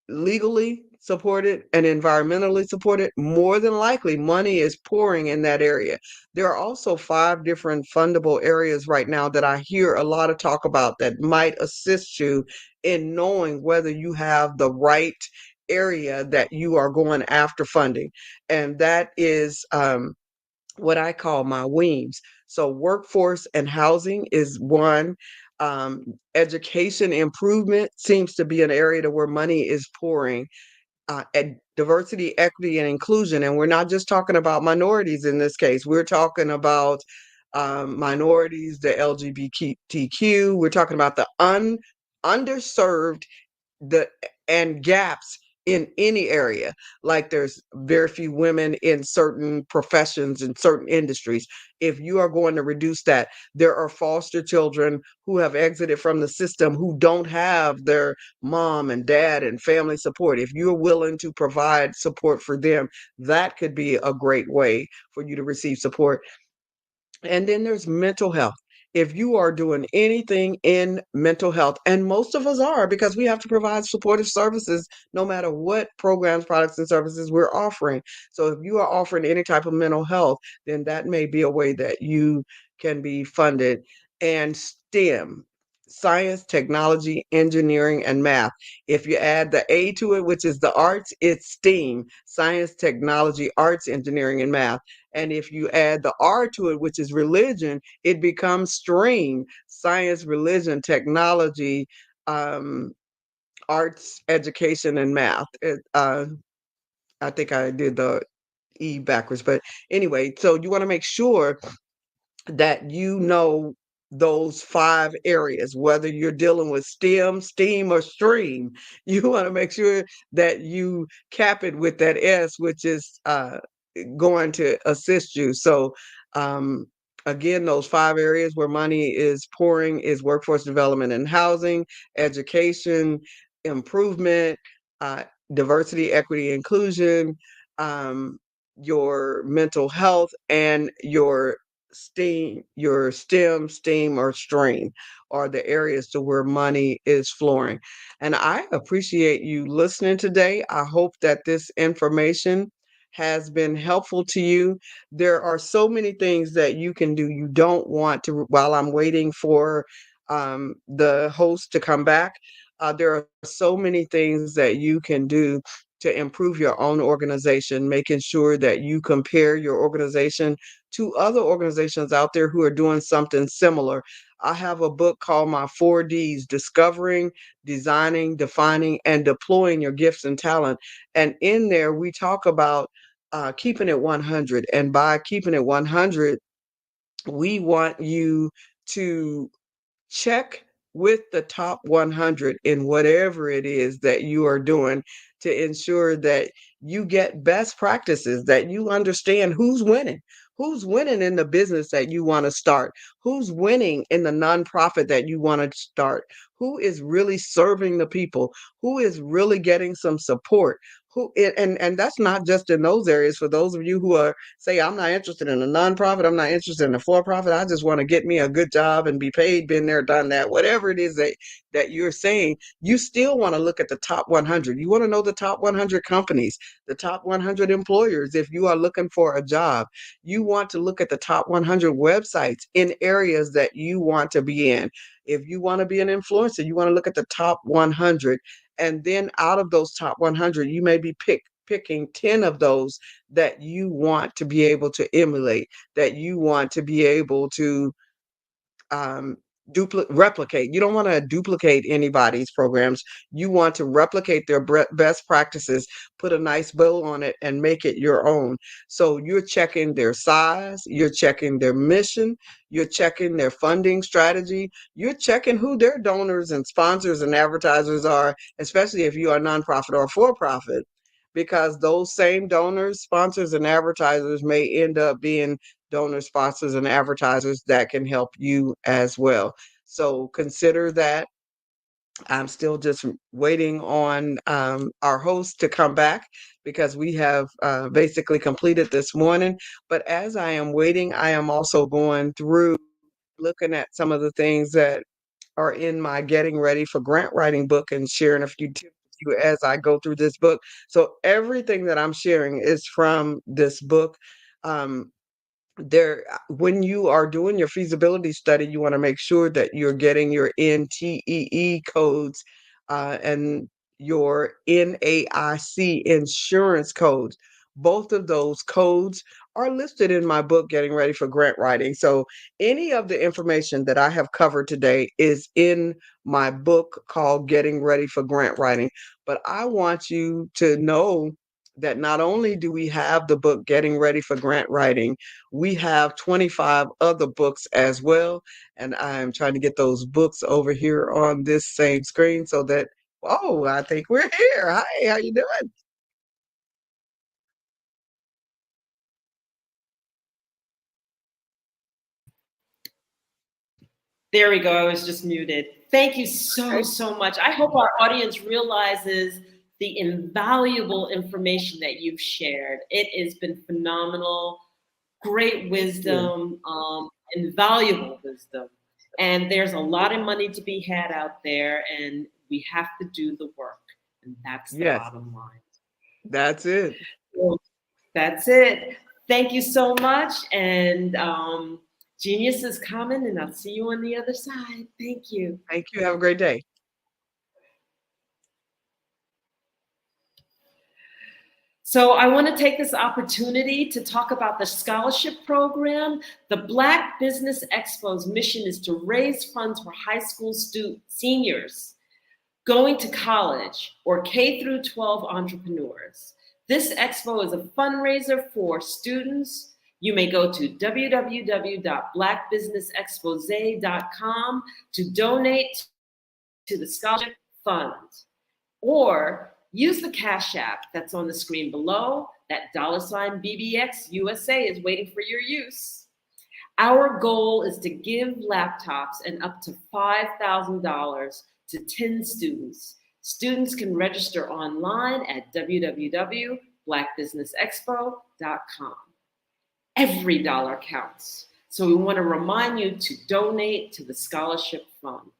legally supported, and environmentally supported, more than likely money is pouring in that area. There are also 5 different fundable areas right now that I hear a lot of talk about that might assist you in knowing whether you have the right area that you are going after funding. And that is what I call my WEAMs. So workforce and housing is one. Education improvement seems to be an area to where money is pouring. Diversity, equity, and inclusion. And we're not just talking about minorities in this case. We're talking about minorities, the LGBTQ. We're talking about the underserved, the and gaps in any area. Like there's very few women in certain professions in certain industries. If you are going to reduce that, there are foster children who have exited from the system who don't have their mom and dad and family support. If you're willing to provide support for them, that could be a great way for you to receive support. And then there's mental health. If you are doing anything in mental health, and most of us are, because we have to provide supportive services no matter what programs, products, and services we're offering. So if you are offering any type of mental health, then that may be a way that you can be funded. And STEM, science, technology, engineering, and math. If you add the A to it, which is the arts, it's STEAM, science, technology, arts, engineering, and math. And if you add the R to it, which is religion, it becomes STREAM, science, religion, technology, arts, education, and math. I think I did the E backwards, but anyway, so you want to make sure that you know those 5 areas, whether you're dealing with STEM, STEAM, or STREAM. You want to make sure that you cap it with that S, which is going to assist you. So, again, those 5 areas where money is pouring is workforce development and housing, education, improvement, uh, diversity, equity, inclusion, your mental health, and your STEM, STEAM, or STREAM are the areas to where money is flowing. And I appreciate you listening today. I hope that this information has been helpful to you. There are so many things that you can do. You don't want to, while I'm waiting for the host to come back, there are so many things that you can do to improve your own organization, making sure that you compare your organization to other organizations out there who are doing something similar. I have a book called My 4Ds: Discovering, Designing, Defining, and Deploying Your Gifts and Talent. And in there, we talk about keeping it 100. And by keeping it 100, we want you to check with the top 100 in whatever it is that you are doing to ensure that you get best practices, that you understand who's winning in the business that you want to start, who's winning in the nonprofit that you want to start, who is really serving the people, who is really getting some support, and that's not just in those areas. For those of you who are say, I'm not interested in a nonprofit, I'm not interested in a for-profit, I just want to get me a good job and be paid, been there, done that, whatever it is that you're saying, you still want to look at the top 100. You want to know the top 100 companies, the top 100 employers. If you are looking for a job, you want to look at the top 100 websites in areas that you want to be in. If you want to be an influencer, you want to look at the top 100. And then out of those top 100, you may be picking 10 of those that you want to be able to emulate, that you want to be able to um, replicate. You don't want to duplicate anybody's programs. You want to replicate their best practices, put a nice bow on it, and make it your own. So you're checking their size, you're checking their mission, you're checking their funding strategy, you're checking who their donors and sponsors and advertisers are, especially if you are a nonprofit or for-profit, because those same donors, sponsors, and advertisers may end up being donors, sponsors, and advertisers that can help you as well. So consider that. I'm still just waiting on our host to come back because we have basically completed this morning. But as I am waiting, I am also going through looking at some of the things that are in my Getting Ready for Grant Writing book and sharing a few tips with you as I go through this book. So everything that I'm sharing is from this book. Um, when you are doing your feasibility study, you want to make sure that you're getting your NTEE codes and your NAIC insurance codes. Both of those codes are listed in my book, Getting Ready for Grant Writing. So any of the information that I have covered today is in my book called Getting Ready for Grant Writing. But I want you to know that not only do we have the book Getting Ready for Grant Writing, we have 25 other books as well. And I'm trying to get those books over here on this same screen so that, oh, I think we're here. Hi, how you doing? There we go. I was just muted. Thank you so much. I hope our audience realizes the invaluable information that you've shared. It has been phenomenal, great wisdom, invaluable wisdom. And there's a lot of money to be had out there, and we have to do the work. And that's the bottom line. That's it. So that's it. Thank you so much. And Genius is coming, and I'll see you on the other side. Thank you. Thank you. Have a great day. So I want to take this opportunity to talk about the scholarship program. The Black Business Expo's mission is to raise funds for high school seniors going to college or K through 12 entrepreneurs. This expo is a fundraiser for students. You may go to www.blackbusinessexpose.com to donate to the scholarship fund, or use the Cash App that's on the screen below. That $BBX USA is waiting for your use. Our goal is to give laptops and up to $5,000 to 10 students. Students can register online at www.blackbusinessexpo.com. Every dollar counts. So we want to remind you to donate to the scholarship fund.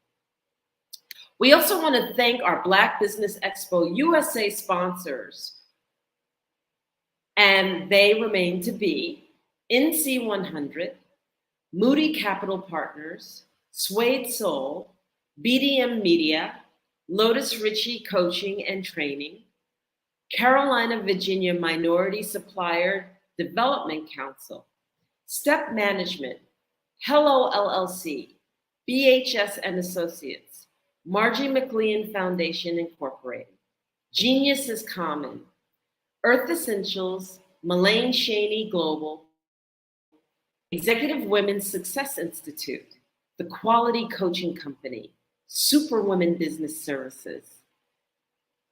We also want to thank our Black Business Expo USA sponsors, and they remain to be NC100, Moody Capital Partners, Suede Soul, BDM Media, Lotus Ritchie Coaching and Training, Carolina, Virginia Minority Supplier Development Council, Step Management, Hello LLC, BHS and Associates, Margie McLean Foundation Incorporated, Genius is Common, Earth Essentials, Mullane Shaney Global, Executive Women's Success Institute, The Quality Coaching Company, Superwoman Business Services,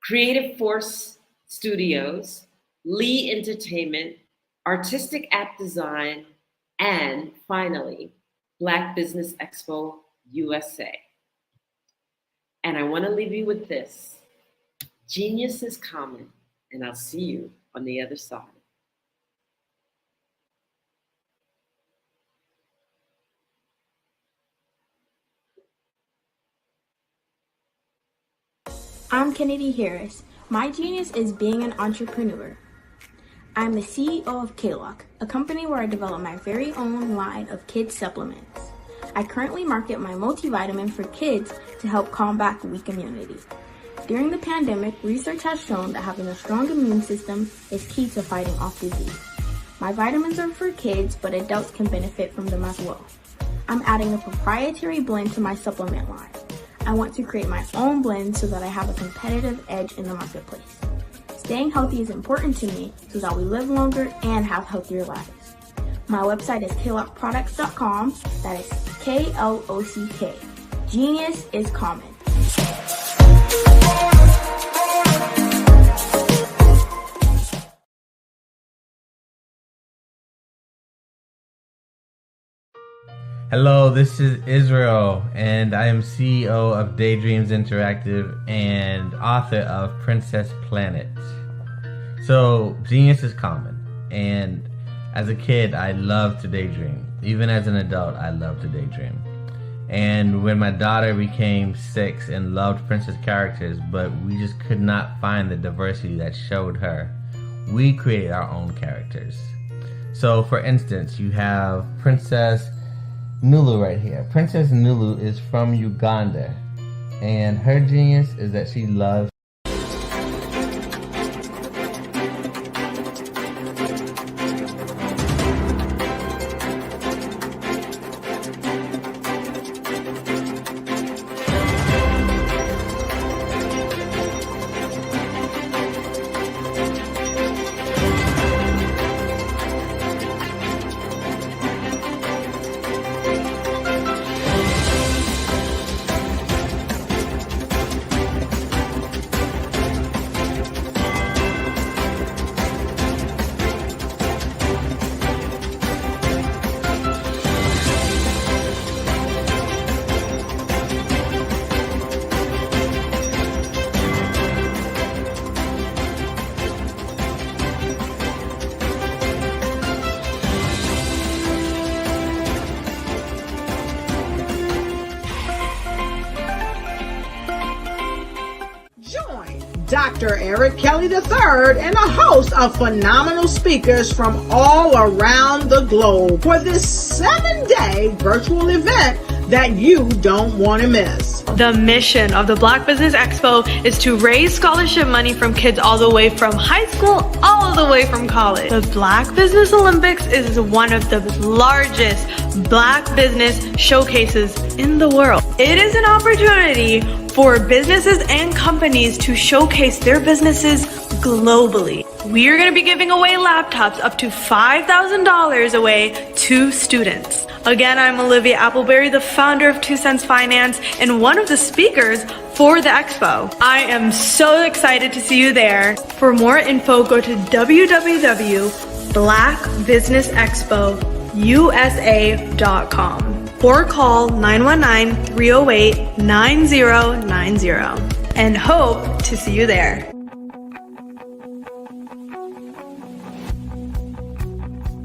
Creative Force Studios, Lee Entertainment, Artistic App Design, and finally, Black Business Expo USA. And I want to leave you with this. Genius is common, and I'll see you on the other side. I'm Kennedy Harris. My genius is being an entrepreneur. I'm the CEO of K-Lock, a company where I develop my very own line of kids supplements. I currently market my multivitamin for kids to help combat weak immunity. During the pandemic, research has shown that having a strong immune system is key to fighting off disease. My vitamins are for kids, but adults can benefit from them as well. I'm adding a proprietary blend to my supplement line. I want to create my own blend so that I have a competitive edge in the marketplace. Staying healthy is important to me so that we live longer and have healthier lives. My website is klockproducts.com. That is K-L-O-C-K. Genius is common. Hello, this is Israel, and I am CEO of Daydreams Interactive and author of Princess Planet. So, genius is common, and as a kid, I loved to daydream. Even as an adult, I love to daydream. And when my daughter became 6 and loved princess characters, but we just could not find the diversity that showed her, we created our own characters. So, for instance, you have Princess Nulu right here. Princess Nulu is from Uganda, and her genius is that she loves Dr. Eric Kelly III and a host of phenomenal speakers from all around the globe for this 7-day virtual event that you don't want to miss. The mission of the Black Business Expo is to raise scholarship money from kids all the way from high school, all the way from college. The Black Business Olympics is one of the largest Black business showcases in the world. It is an opportunity for businesses and companies to showcase their businesses globally. We are going to be giving away laptops up to $5,000 away to students. Again, I'm Olivia Appleberry, the founder of 2 Cents Finance and one of the speakers for the expo. I am so excited to see you there. For more info, go to www.blackbusinessexpousa.com or call 919-308-9090 and hope to see you there.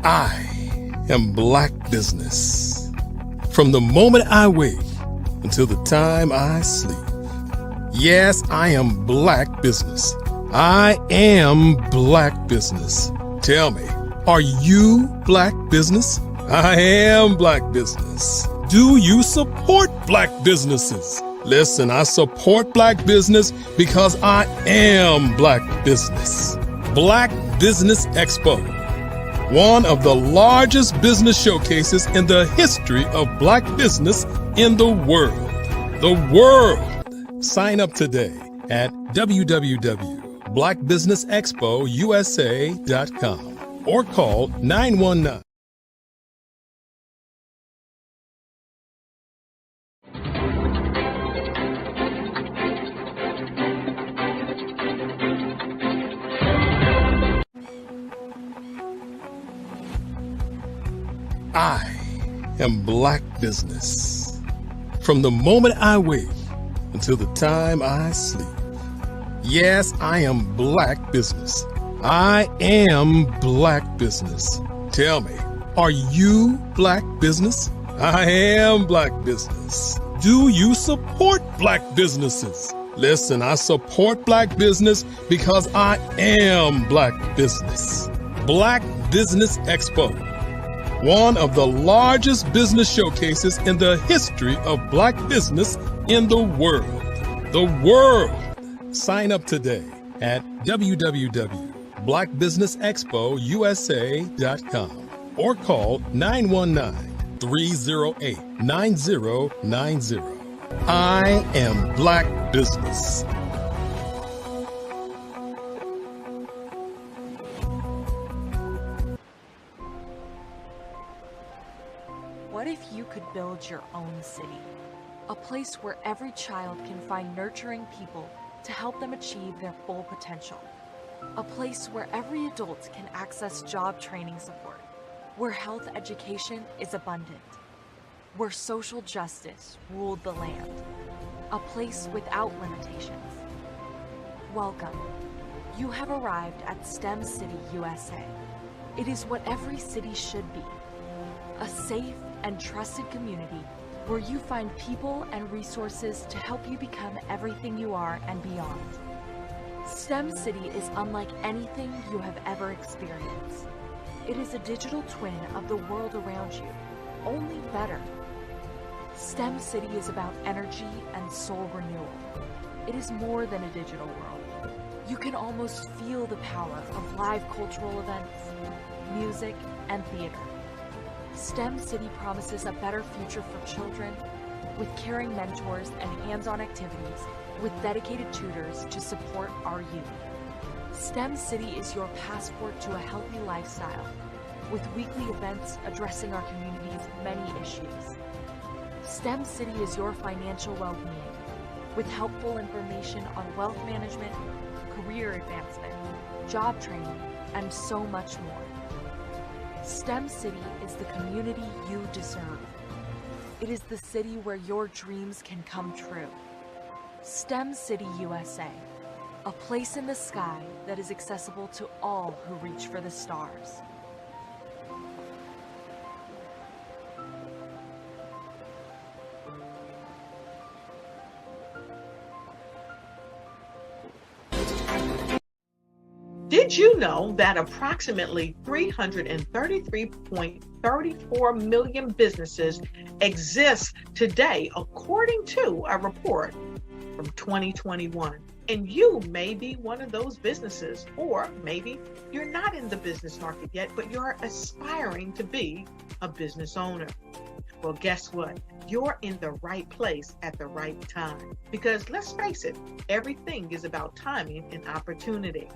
I am Black Business. From the moment I wake until the time I sleep. Yes, I am Black Business. I am Black Business. Tell me, are you Black Business? I am Black Business. Do you support Black businesses? Listen, I support Black business because I am Black Business. Black Business Expo, one of the largest business showcases in the history of Black business in the world. The world! Sign up today at www.blackbusinessexpousa.com or call 919. I am Black Business. From the moment I wake until the time I sleep. Yes, I am Black business. I am Black business. Tell me, are you Black business? I am Black business. Do you support Black businesses? Listen, I support Black business because I am Black business. Black Business Expo, one of the largest business showcases in the history of Black business in the world. The world! Sign up today at www.blackbusinessexpousa.com or call 919-308-9090. I am Black business. What if you could build your own city? A place where every child can find nurturing people to help them achieve their full potential. A place where every adult can access job training support, where health education is abundant, where social justice ruled the land. A place without limitations. Welcome. You have arrived at STEM City USA. It is what every city should be. A safe and trusted community where you find people and resources to help you become everything you are and beyond. STEM City is unlike anything you have ever experienced. It is a digital twin of the world around you, only better. STEM City is about energy and soul renewal. It is more than a digital world. You can almost feel the power of live cultural events, music, and theater. STEM City promises a better future for children with caring mentors and hands-on activities with dedicated tutors to support our youth. STEM City is your passport to a healthy lifestyle with weekly events addressing our community's many issues. STEM City is your financial well-being with helpful information on wealth management, career advancement, job training, and so much more. STEM City is the community you deserve. It is the city where your dreams can come true. STEM City USA, a place in the sky that is accessible to all who reach for the stars. Did you know that approximately 333.34 million businesses exist today, according to a report from 2021? And you may be one of those businesses, or maybe you're not in the business market yet, but you're aspiring to be a business owner. Well, guess what? You're in the right place at the right time. Because let's face it, everything is about timing and opportunity.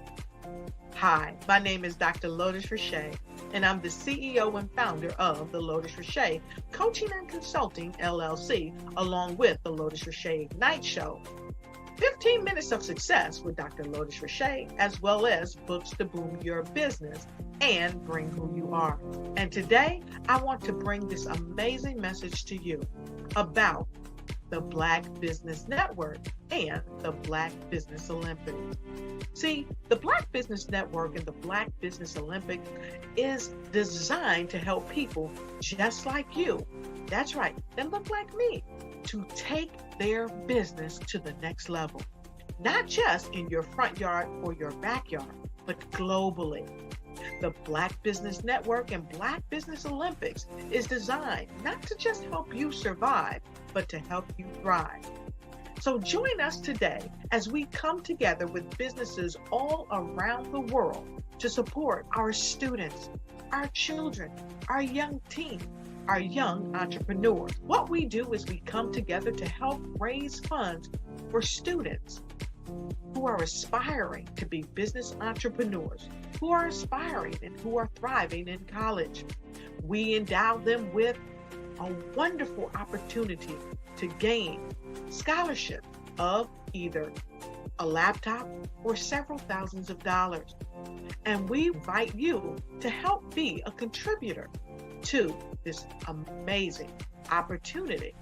Hi, my name is Dr. Lotus Richey, and I'm the CEO and founder of the Lotus Richey Coaching and Consulting LLC, along with the Lotus Richey Ignite Show. 15 minutes of success with Dr. Lotus Richey, as well as books to boom your business and bring who you are. And today, I want to bring this amazing message to you about the Black Business Network and the Black Business Olympics. See, the Black Business Network and the Black Business Olympics is designed to help people just like you, that's right, that look like me, to take their business to the next level. Not just in your front yard or your backyard, but globally. The Black Business Network and Black Business Olympics is designed not to just help you survive, but to help you thrive. So join us today as we come together with businesses all around the world to support our students, our children, our young teens, our young entrepreneurs. What we do is we come together to help raise funds for students who are aspiring to be business entrepreneurs, who are aspiring and who are thriving in college. We endow them with a wonderful opportunity to gain scholarship of either a laptop or several thousands of dollars. And we invite you to help be a contributor to this amazing opportunity.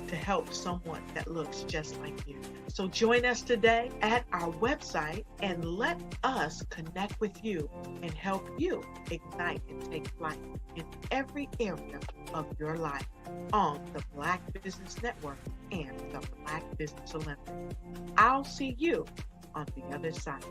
to help someone that looks just like you. So join us today at our website and let us connect with you and help you ignite and take flight in every area of your life on the Black Business Network and the Black Business Olympics. I'll see you on the other side.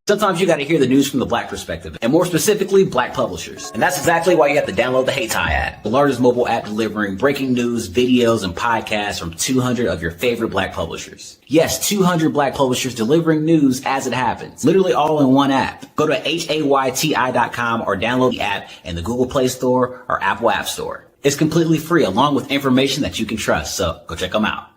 Sometimes you got to hear the news from the Black perspective, and more specifically, Black publishers. And that's exactly why you have to download the HeyTie app, the largest mobile app delivering breaking news, videos, and podcasts from 200 of your favorite Black publishers. Yes, 200 Black publishers delivering news as it happens, literally all in one app. Go to HAYTI.com or download the app in the Google Play Store or Apple App Store. It's completely free, along with information that you can trust, so go check them out.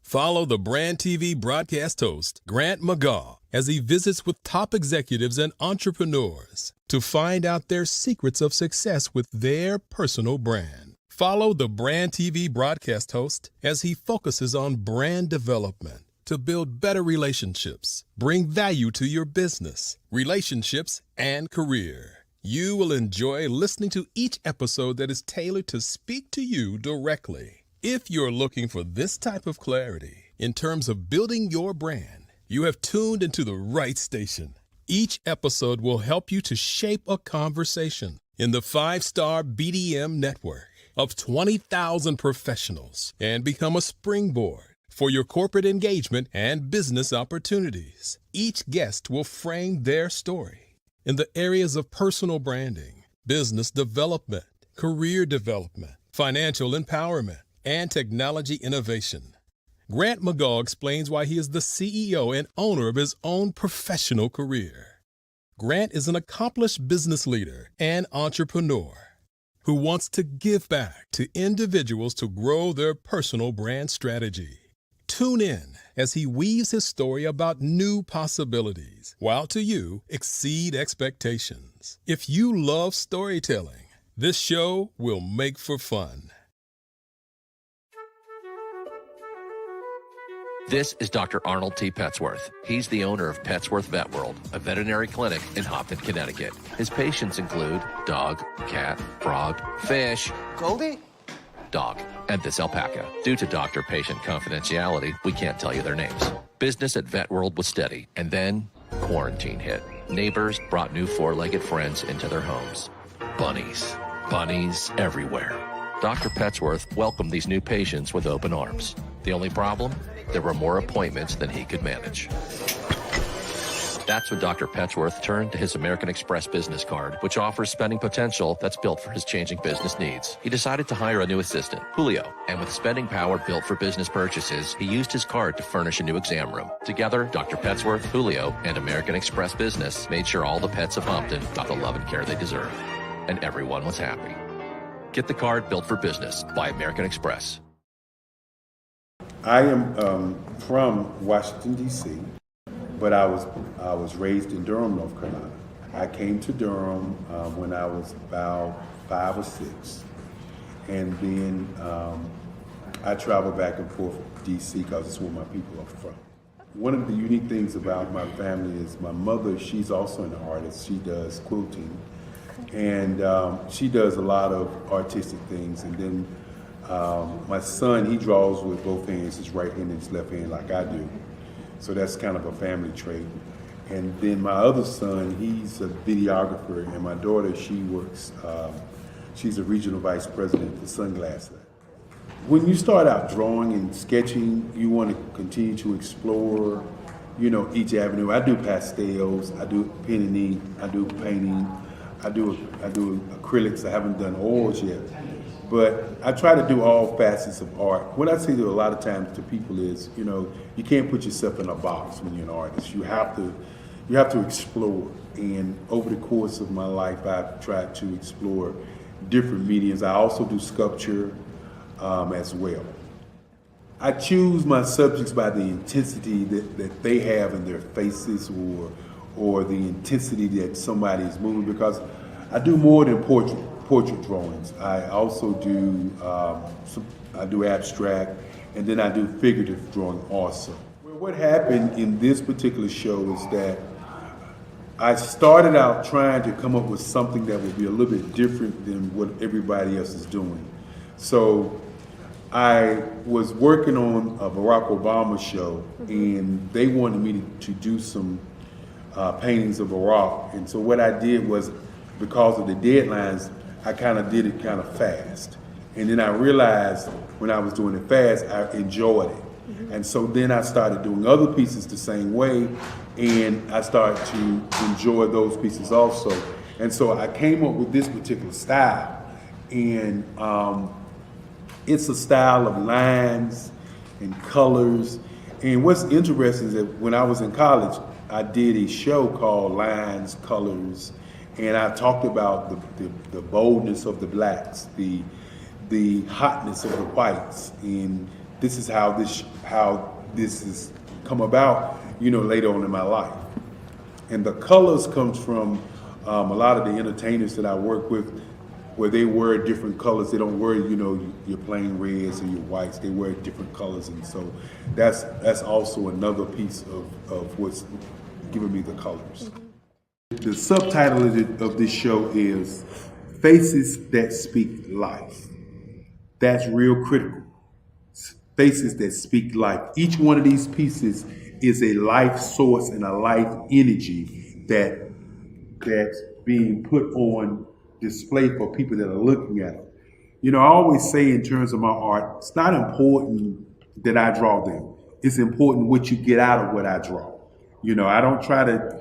Follow the Brand TV broadcast host, Grant McGaw, as he visits with top executives and entrepreneurs to find out their secrets of success with their personal brand. Follow the Brand TV broadcast host as he focuses on brand development to build better relationships, bring value to your business, relationships, and career. You will enjoy listening to each episode that is tailored to speak to you directly. If you're looking for this type of clarity in terms of building your brand, you have tuned into the right station. Each episode will help you to shape a conversation in the 5-star BDM network of 20,000 professionals and become a springboard for your corporate engagement and business opportunities. Each guest will frame their story in the areas of personal branding, business development, career development, financial empowerment, and technology innovation. Grant McGaw explains why he is the CEO and owner of his own professional career. Grant is an accomplished business leader and entrepreneur who wants to give back to individuals to grow their personal brand strategy. Tune in as he weaves his story about new possibilities, while to you exceed expectations. If you love storytelling, this show will make for fun. This is Dr. Arnold T. Petsworth. He's the owner of Petsworth Vet World, a veterinary clinic in Hopton, Connecticut. His patients include dog, cat, frog, fish, Goldie, dog, and this alpaca. Due to doctor-patient confidentiality, we can't tell you their names. Business at Vet World was steady, and then quarantine hit. Neighbors brought new four-legged friends into their homes. Bunnies. Bunnies everywhere. Dr. Petsworth welcomed these new patients with open arms. The only problem? There were more appointments than he could manage. That's when Dr. Petsworth turned to his American Express business card, which offers spending potential that's built for his changing business needs. He decided to hire a new assistant, Julio, and with spending power built for business purchases, he used his card to furnish a new exam room. Together, Dr. Petsworth, Julio, and American Express Business made sure all the pets of Hopton got the love and care they deserve. And everyone was happy. Get the card built for business by American Express. I am from Washington, D.C., but I was raised in Durham, North Carolina. I came to Durham when I was about 5 or 6, and then I traveled back and forth to D.C. because it's where my people are from. One of the unique things about my family is my mother, she's also an artist. She does quilting, and she does a lot of artistic things, and then my son, he draws with both hands, his right hand and his left hand like I do. So that's kind of a family trait. And then my other son, he's a videographer, and my daughter, she works, she's a regional vice president for Sunglass Lab. When you start out drawing and sketching, you want to continue to explore, each avenue. I do pastels, I do pen and ink, I do painting, I do acrylics. I haven't done oils yet. But I try to do all facets of art. What I say to a lot of times to people is, you can't put yourself in a box when you're an artist. You have to explore. And over the course of my life, I've tried to explore different mediums. I also do sculpture as well. I choose my subjects by the intensity that they have in their faces, or the intensity that somebody is moving, because I do more than portrait drawings. I also do I do abstract, and then I do figurative drawing also. what happened in this particular show is that I started out trying to come up with something that would be a little bit different than what everybody else is doing. So I was working on a Barack Obama show, and they wanted me to do some paintings of Barack. And so what I did was, because of the deadlines, I kind of did it kind of fast. And then I realized when I was doing it fast, I enjoyed it. And so then I started doing other pieces the same way, and I started to enjoy those pieces also. And so I came up with this particular style, and it's a style of lines and colors. And what's interesting is that when I was in college, I did a show called Lines, Colors, and I talked about the boldness of the blacks, the hotness of the whites, and this is how this has come about, later on in my life. And the colors comes from a lot of the entertainers that I work with, where they wear different colors. They don't wear, your plain reds or your whites. They wear different colors, and so that's also another piece of what's giving me the colors. The subtitle of this show is Faces That Speak Life. That's real critical. Faces that speak life. Each one of these pieces is a life source and a life energy that's being put on display for people that are looking at them. I always say in terms of my art, it's not important that I draw them. It's important what you get out of what I draw. I don't try to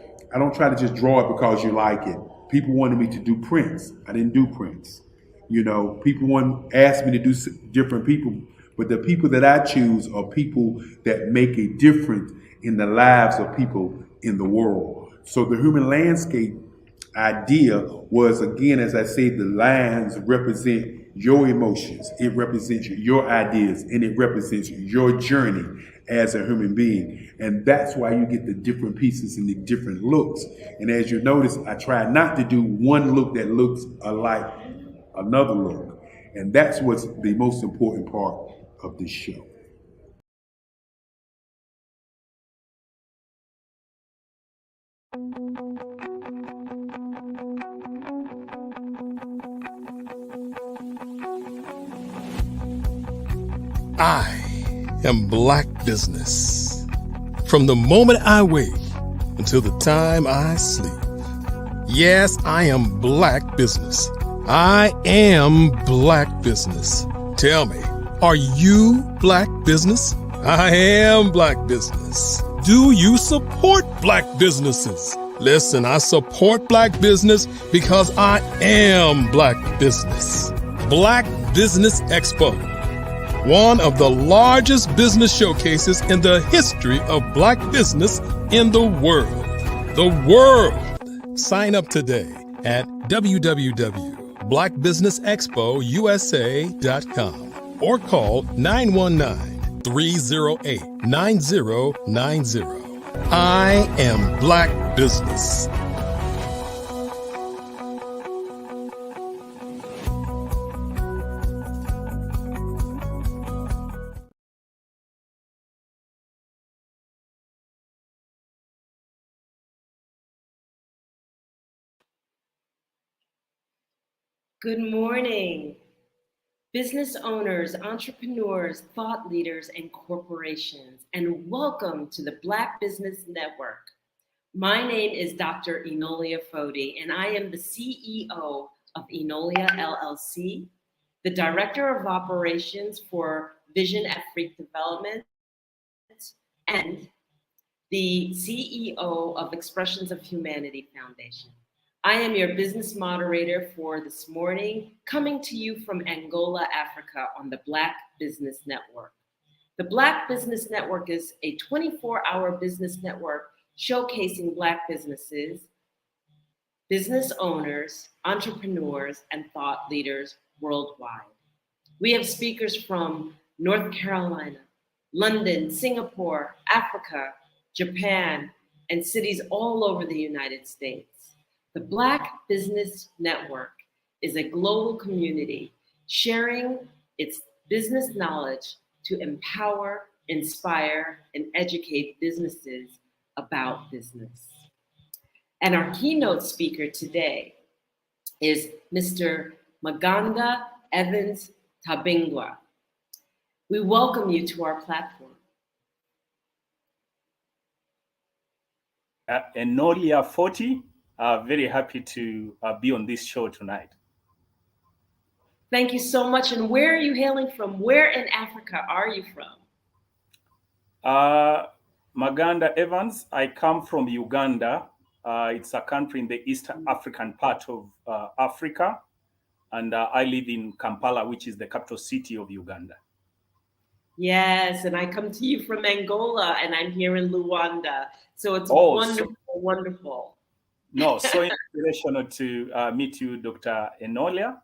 just draw it because you like it. People wanted me to do prints. I didn't do prints. People asked me to do different people, but the people that I choose are people that make a difference in the lives of people in the world. So the human landscape idea was, again, as I say, the lines represent your emotions, it represents your ideas, and it represents your journey as a human being. And that's why you get the different pieces and the different looks. And as you notice, I try not to do one look that looks alike another look. And that's what's the most important part of this show. I am Black Business. From the moment I wake until the time I sleep. Yes, I am Black Business. I am Black Business. Tell me, are you Black Business? I am Black Business. Do you support Black businesses? Listen, I support Black business because I am Black Business. Black Business Expo, one of the largest business showcases in the history of Black business in the world. The world! Sign up today at www.blackbusinessexpousa.com or call 919-308-9090. I am Black Business. Good morning, business owners, entrepreneurs, thought leaders, and corporations, and welcome to the Black Business Network. My name is Dr. Enolia Fodi, and I am the CEO of Enolia LLC, the Director of Operations for Vision at Freak Development, and the CEO of Expressions of Humanity Foundation. I am your business moderator for this morning, coming to you from Angola, Africa on the Black Business Network. The Black Business Network is a 24-hour business network showcasing Black businesses, business owners, entrepreneurs, and thought leaders worldwide. We have speakers from North Carolina, London, Singapore, Africa, Japan, and cities all over the United States. The Black Business Network is a global community sharing its business knowledge to empower, inspire, and educate businesses about business. And our keynote speaker today is Mr. Maganda Evans Tabingwa. We welcome you to our platform. Enolia 40, very happy to be on this show tonight. Thank you so much. And where are you hailing from? Where in Africa are you from? Maganda Evans, I come from Uganda. It's a country in the East African part of Africa. And I live in Kampala, which is the capital city of Uganda. Yes, and I come to you from Angola, and I'm here in Luanda. So it's wonderful, wonderful. No, so inspirational to meet you, Dr. Enolia.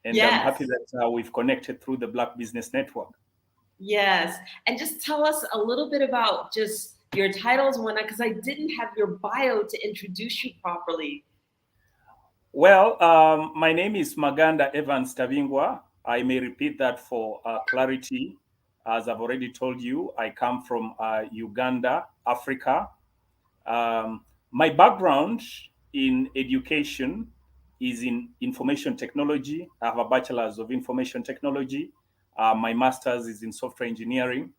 And Yes. I'm happy that we've connected through the Black Business Network. Yes, and just tell us a little bit about just your titles and whatnot, because I didn't have your bio to introduce you properly. Well, my name is Maganda Evans Tabingwa. I may repeat that for clarity. As I've already told you, I come from Uganda, Africa. My background in education is in information technology. I have a bachelor's of information technology. My master's is in software engineering.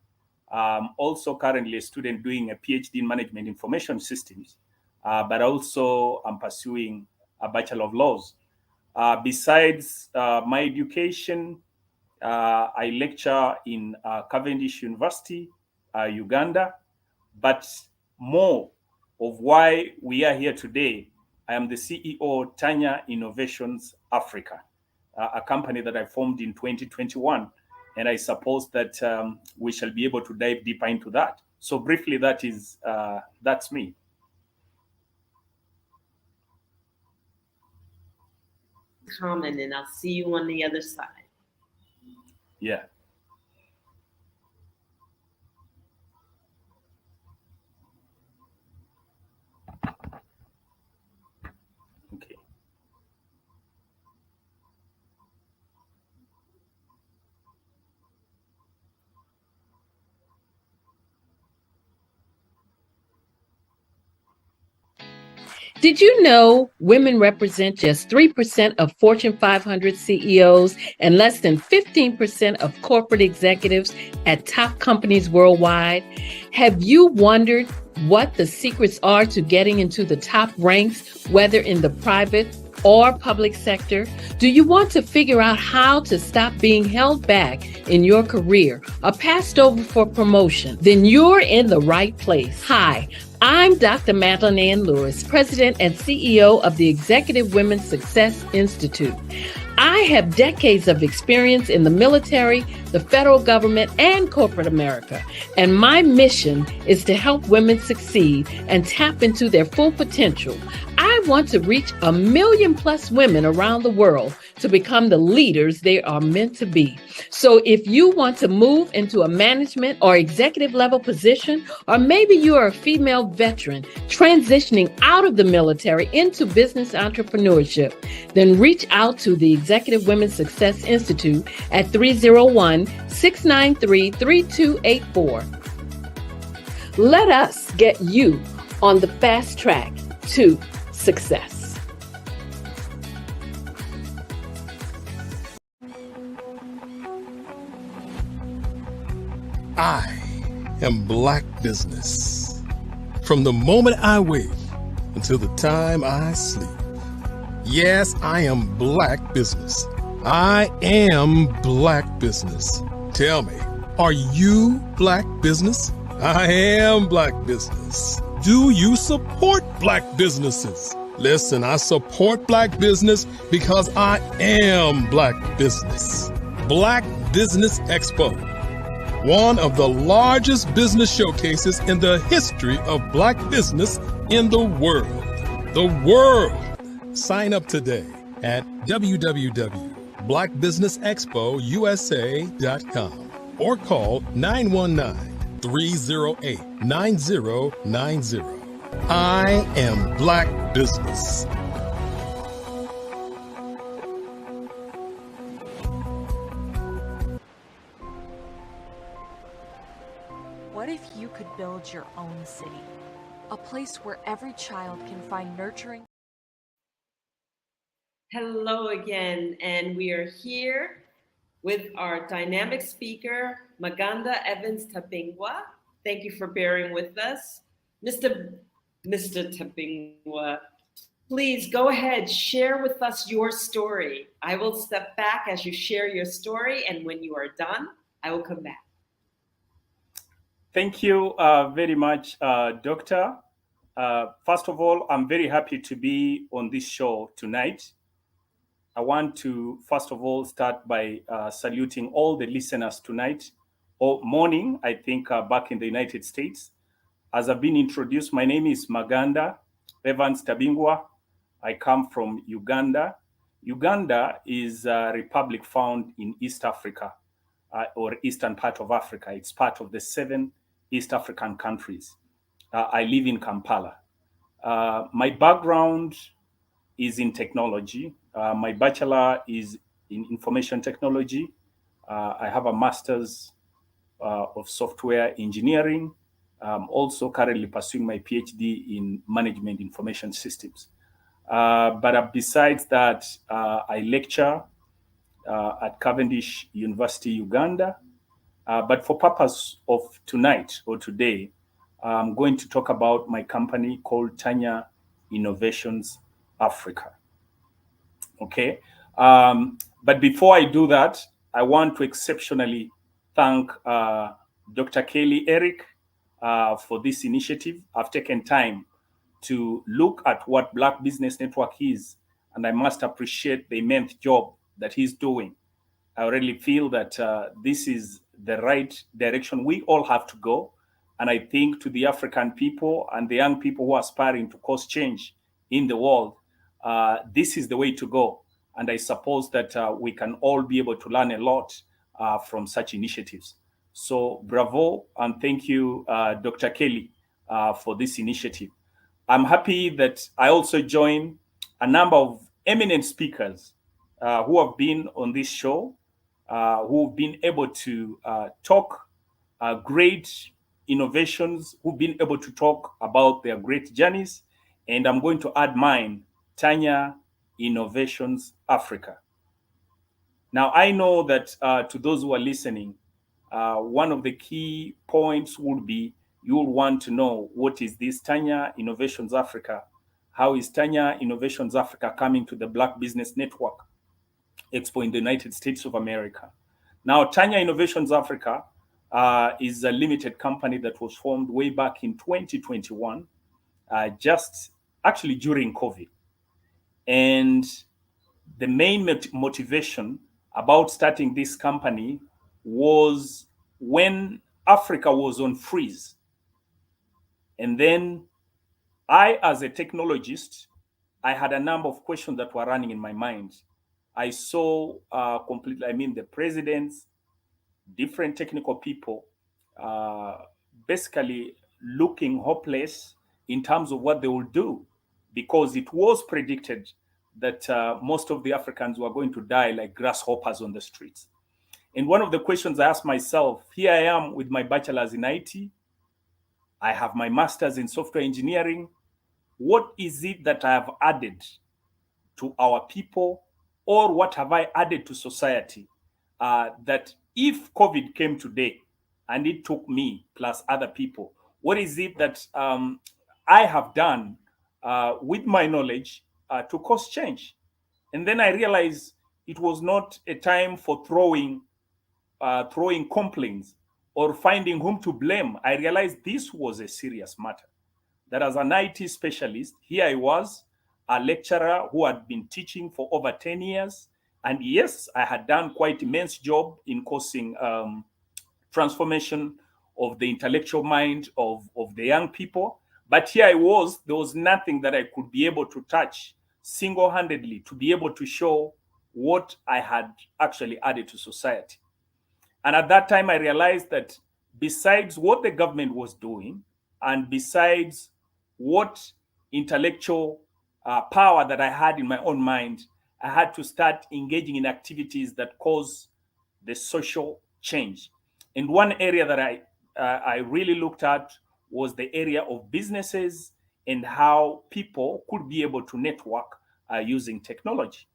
Also currently a student doing a PhD in management information systems, but also I'm pursuing a Bachelor of Laws. Besides my education, I lecture in Cavendish University, Uganda, but more of why we are here today, I am the CEO of Tanya Innovations Africa, a company that I formed in 2021, and I suppose that we shall be able to dive deeper into that. So briefly, that's me. Common, and I'll see you on the other side. Yeah. Okay. Did you know women represent just 3% of Fortune 500 CEOs and less than 15% of corporate executives at top companies worldwide? Have you wondered what the secrets are to getting into the top ranks, whether in the private or public sector? Do you want to figure out how to stop being held back in your career or passed over for promotion? Then you're in the right place. Hi, I'm Dr. Madeline Ann Lewis, President and CEO of the Executive Women's Success Institute. I have decades of experience in the military, the federal government, and corporate America, and my mission is to help women succeed and tap into their full potential. I want to reach 1 million+ women around the world to become the leaders they are meant to be. So if you want to move into a management or executive level position, or maybe you are a female veteran transitioning out of the military into business entrepreneurship, then reach out to the Executive Women's Success Institute at 301-693-3284. Let us get you on the fast track to success. I am Black Business. From the moment I wake until the time I sleep. Yes, I am Black Business. I am Black Business. Tell me, are you Black Business? I am Black Business. Do you support Black businesses? Listen, I support Black business because I am Black Business. Black Business Expo, one of the largest business showcases in the history of Black business in the world. The world. Sign up today at www.blackbusinessexpousa.com or call 919-308-9090. I am Black Business. What if you could build your own city? A place where every child can find nurturing. Hello again, and we are here with our dynamic speaker, Maganda Evans Tabingwa. Thank you for bearing with us. Mr. Tabingwa, please go ahead, share with us your story. I will step back as you share your story, and when you are done, I will come back. Thank you very much, Doctor. First of all, I'm very happy to be on this show tonight. I want to, first of all, start by saluting all the listeners tonight, or morning, I think, back in the United States. As I've been introduced, my name is Maganda Evans Tabingwa. I come from Uganda. Uganda is a republic found in East Africa, or eastern part of Africa. It's part of the 7 East African countries. I live in Kampala. My background is in technology. My bachelor is in information technology. I have a master's of software engineering. I'm also currently pursuing my PhD in management information systems. But besides that, I lecture at Cavendish University, Uganda. But for purpose of tonight or today, I'm going to talk about my company called Tanya Innovations Africa. Okay. But before I do that, I want to exceptionally thank Dr. Kelly Eric for this initiative. I've taken time to look at what Black Business Network is, and I must appreciate the immense job that he's doing. I really feel that this is the right direction we all have to go. And I think to the African people and the young people who are aspiring to cause change in the world, this is the way to go. And I suppose that we can all be able to learn a lot from such initiatives. So bravo, and thank you, Dr. Kelly, for this initiative. I'm happy that I also join a number of eminent speakers who have been on this show, who've been able to talk great innovations, who've been able to talk about their great journeys. And I'm going to add mine, Tanya Innovations Africa. Now, I know that to those who are listening, one of the key points would be you'll want to know, what is this Tanya Innovations Africa? How is Tanya Innovations Africa coming to the Black Business Network Expo in the United States of America? Now, Tanya Innovations Africa is a limited company that was formed way back in 2021, just actually during COVID. And the main motivation about starting this company was when Africa was on freeze. And then I, as a technologist, I had a number of questions that were running in my mind. I saw the presidents, different technical people, basically looking hopeless in terms of what they will do, because it was predicted that most of the Africans were going to die like grasshoppers on the streets. And one of the questions I asked myself, here I am with my bachelor's in IT, I have my master's in software engineering. What is it that I have added to our people, or what have I added to society that if COVID came today and it took me plus other people, what is it that I have done with my knowledge to cause change? And then I realized it was not a time for throwing complaints or finding whom to blame. I realized this was a serious matter. That as an IT specialist, here I was, a lecturer who had been teaching for over 10 years. And yes, I had done quite immense job in causing transformation of the intellectual mind of the young people. But here I was, there was nothing that I could be able to touch single-handedly to be able to show what I had actually added to society. And at that time, I realized that besides what the government was doing, and besides what intellectual power that I had in my own mind, I had to start engaging in activities that cause the social change. And one area that I I really looked at was the area of businesses and how people could be able to network using technology.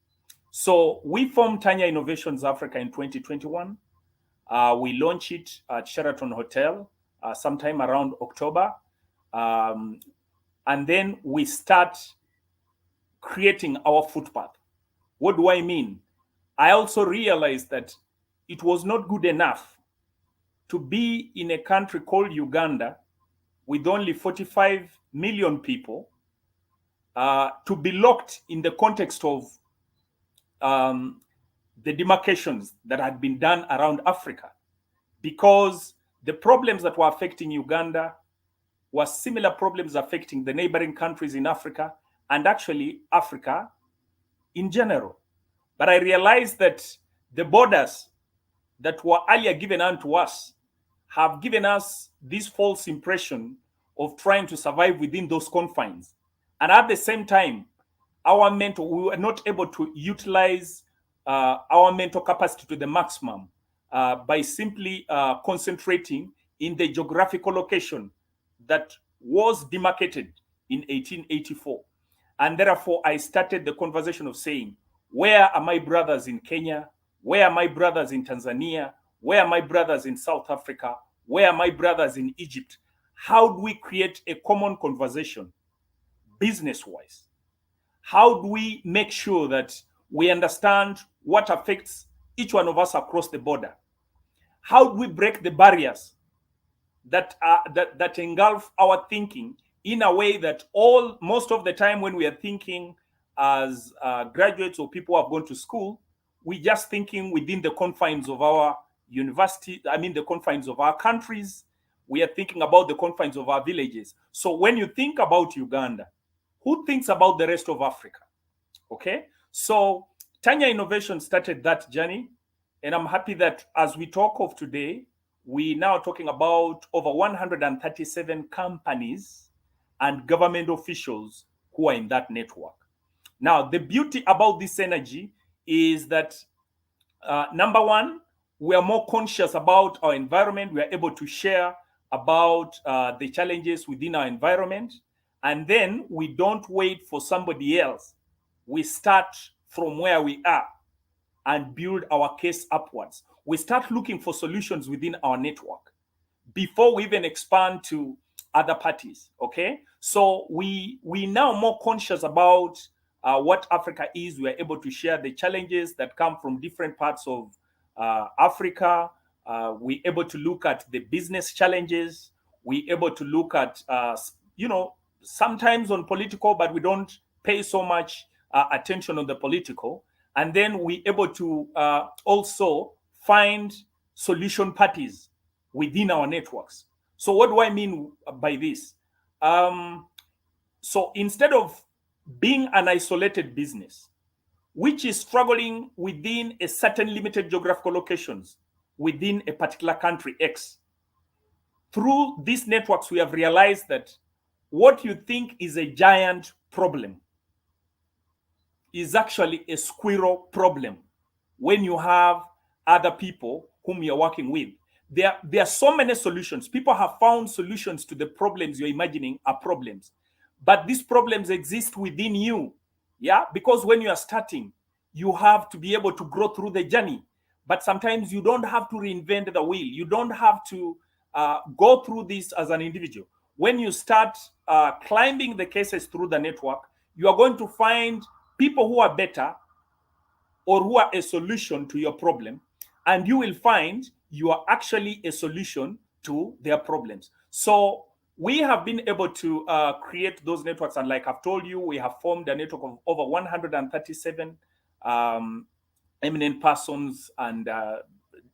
So we formed Tanya Innovations Africa in 2021. We launched it at Sheraton Hotel sometime around October. And then we start creating our footpath. What do I mean? I also realized that it was not good enough to be in a country called Uganda with only 45 million people, to be locked in the context of the demarcations that had been done around Africa, because the problems that were affecting Uganda were similar problems affecting the neighboring countries in Africa and actually Africa in general. But I realized that the borders that were earlier given unto us have given us this false impression of trying to survive within those confines. And at the same time, we were not able to utilize our mental capacity to the maximum by simply concentrating in the geographical location that was demarcated in 1884. And therefore, I started the conversation of saying, where are my brothers in Kenya? Where are my brothers in Tanzania? Where are my brothers in South Africa? Where are my brothers in Egypt? How do we create a common conversation business-wise? How do we make sure that we understand what affects each one of us across the border? How do we break the barriers that engulf our thinking in a way that most of the time when we are thinking as graduates or people who have gone to school, we're just thinking within the confines of our university, the confines of our countries. We are thinking about the confines of our villages. So when you think about Uganda, who thinks about the rest of Africa? Okay, so Tanya Innovation started that journey, and I'm happy that as we talk of today, we now talking about over 137 companies and government officials who are in that network. Now, the beauty about this energy is that, number one, we are more conscious about our environment. We are able to share about the challenges within our environment. And then we don't wait for somebody else. We start from where we are and build our case upwards. We start looking for solutions within our network before we even expand to other parties, okay? So we now more conscious about what Africa is. We are able to share the challenges that come from different parts of Africa. We're able to look at the business challenges. We're able to look at, sometimes on political, but we don't pay so much attention on the political. And then we're able to also find solution parties within our networks. So what do I mean by this? So instead of being an isolated business, which is struggling within a certain limited geographical locations within a particular country X, through these networks, we have realized that what you think is a giant problem is actually a squirrel problem when you have other people whom you're working with. There are so many solutions. People have found solutions to the problems you're imagining are problems. But these problems exist within you. Yeah, because when you are starting, you have to be able to grow through the journey. But sometimes you don't have to reinvent the wheel. You don't have to go through this as an individual. When you start climbing the cases through the network, you are going to find people who are better or who are a solution to your problem, and you will find you are actually a solution to their problems. So we have been able to create those networks, and like I've told you, we have formed a network of over 137 eminent persons and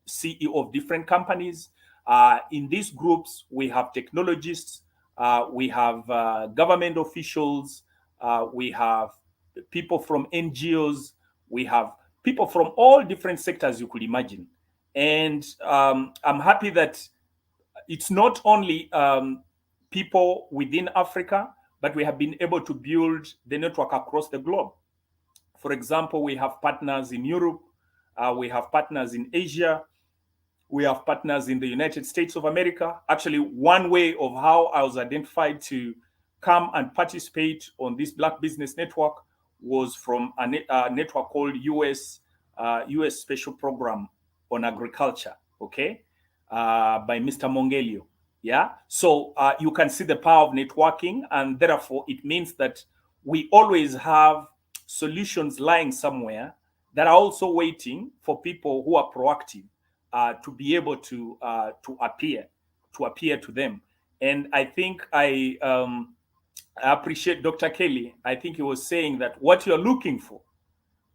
CEO of different companies. In these groups, we have technologists, we have government officials, we have people from NGOs, we have people from all different sectors you could imagine. And I'm happy that it's not only people within Africa, but we have been able to build the network across the globe. For example, we have partners in Europe, we have partners in Asia, We have partners in the United States of America. Actually, one way of how I was identified to come and participate on this Black Business Network was from a network called US Special Program on Agriculture, okay, by Mr. Mongelio. Yeah, so you can see the power of networking, and therefore it means that we always have solutions lying somewhere that are also waiting for people who are proactive to be able to appear to them. And I think I appreciate Dr. Kelly. I think he was saying that what you're looking for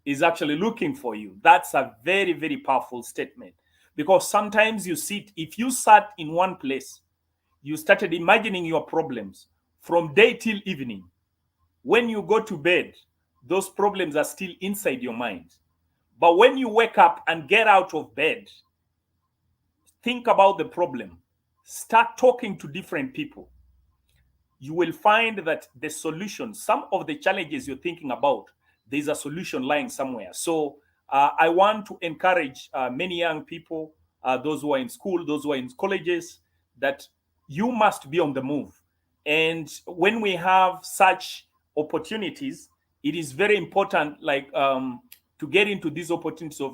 is actually looking for you. That's a very, very powerful statement, because sometimes if you sat in one place, you started imagining your problems from day till evening. When you go to bed, those problems are still inside your mind. But when you wake up and get out of bed, think about the problem, start talking to different people, you will find that the solution, some of the challenges you're thinking about, there's a solution lying somewhere. So I want to encourage many young people, those who are in school, those who are in colleges, that you must be on the move. And when we have such opportunities, it is very important, like to get into these opportunities of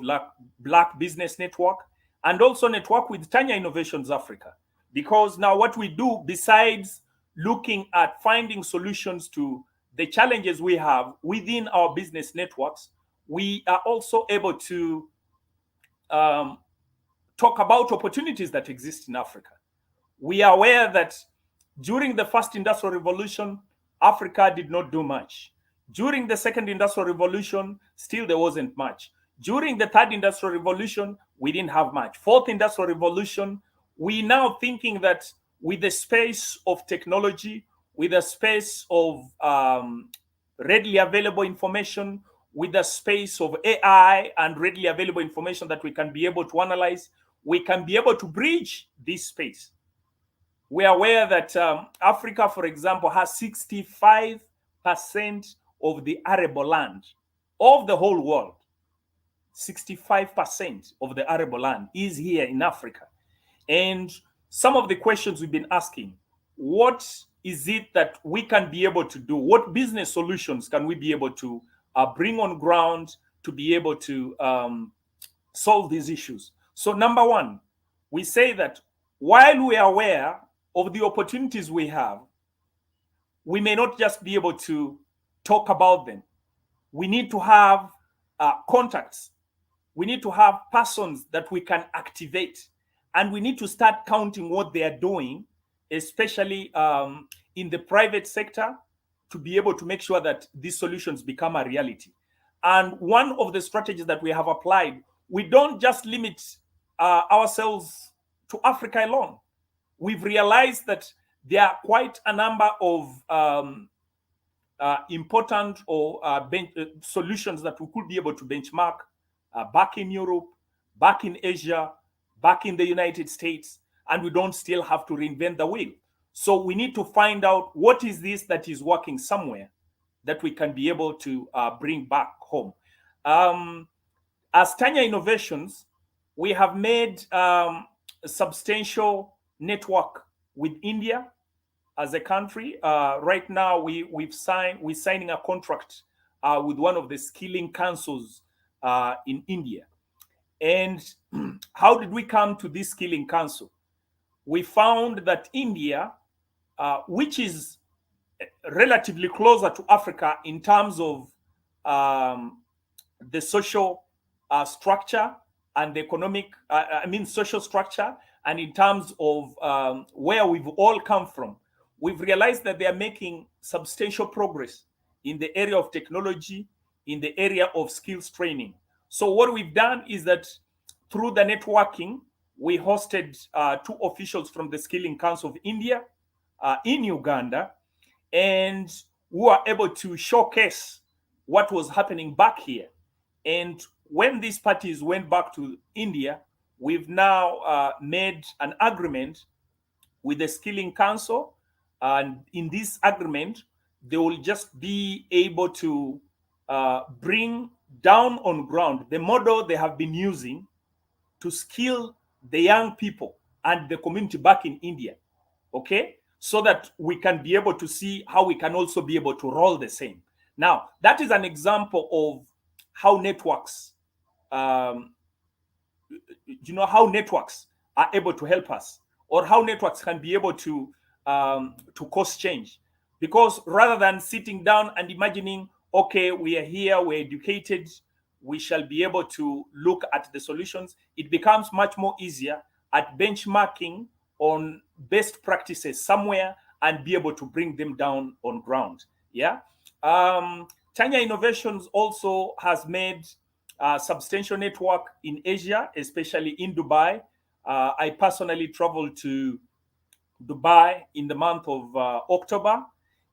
Black Business Network, and also network with Tanya Innovations Africa. Because now what we do, besides looking at finding solutions to the challenges we have within our business networks, we are also able to talk about opportunities that exist in Africa. We are aware that during the first industrial revolution, Africa did not do much. During the second industrial revolution, still there wasn't much. During the third industrial revolution, we didn't have much. Fourth industrial revolution, we now thinking that with the space of technology, with the space of readily available information, with the space of AI and readily available information that we can be able to analyze, we can be able to bridge this space. We are aware that Africa, for example, has 65% of the arable land of the whole world. 65% of the arable land is here in Africa. And some of the questions we've been asking, what is it that we can be able to do? What business solutions can we be able to bring on ground to be able to solve these issues? So number one, we say that while we are aware of the opportunities we have, we may not just be able to talk about them. We need to have contacts. We need to have persons that we can activate. And we need to start counting what they are doing, especially in the private sector, to be able to make sure that these solutions become a reality. And one of the strategies that we have applied, we don't just limit ourselves to Africa alone. We've realized that there are quite a number of important or solutions that we could be able to benchmark back in Europe, back in Asia, back in the United States, and we don't still have to reinvent the wheel. So we need to find out what is this that is working somewhere that we can be able to bring back home. As Tanya Innovations, we have made a substantial network with India as a country. Right now, we're signing a contract with one of the skilling councils in India. And how did we come to this skilling council? We found that India, which is relatively closer to Africa in terms of the social structure and the economic, social structure, and in terms of where we've all come from, we've realized that they are making substantial progress in the area of technology, in the area of skills training. So what we've done is that through the networking, we hosted two officials from the Skilling Council of India in Uganda, and we were able to showcase what was happening back here. And when these parties went back to India, we've now made an agreement with the Skilling Council. And in this agreement, they will just be able to bring down on ground the model they have been using to skill the young people and the community back in India, okay? So that we can be able to see how we can also be able to roll the same. Now, that is an example of how networks, how networks are able to help us, or how networks can be able to cause change. Because rather than sitting down and imagining, okay, we are here, we're educated, we shall be able to look at the solutions, it becomes much more easier at benchmarking on best practices somewhere and be able to bring them down on ground. Yeah. Tanya Innovations also has made a substantial network in Asia, especially in Dubai. I personally traveled to Dubai in the month of October.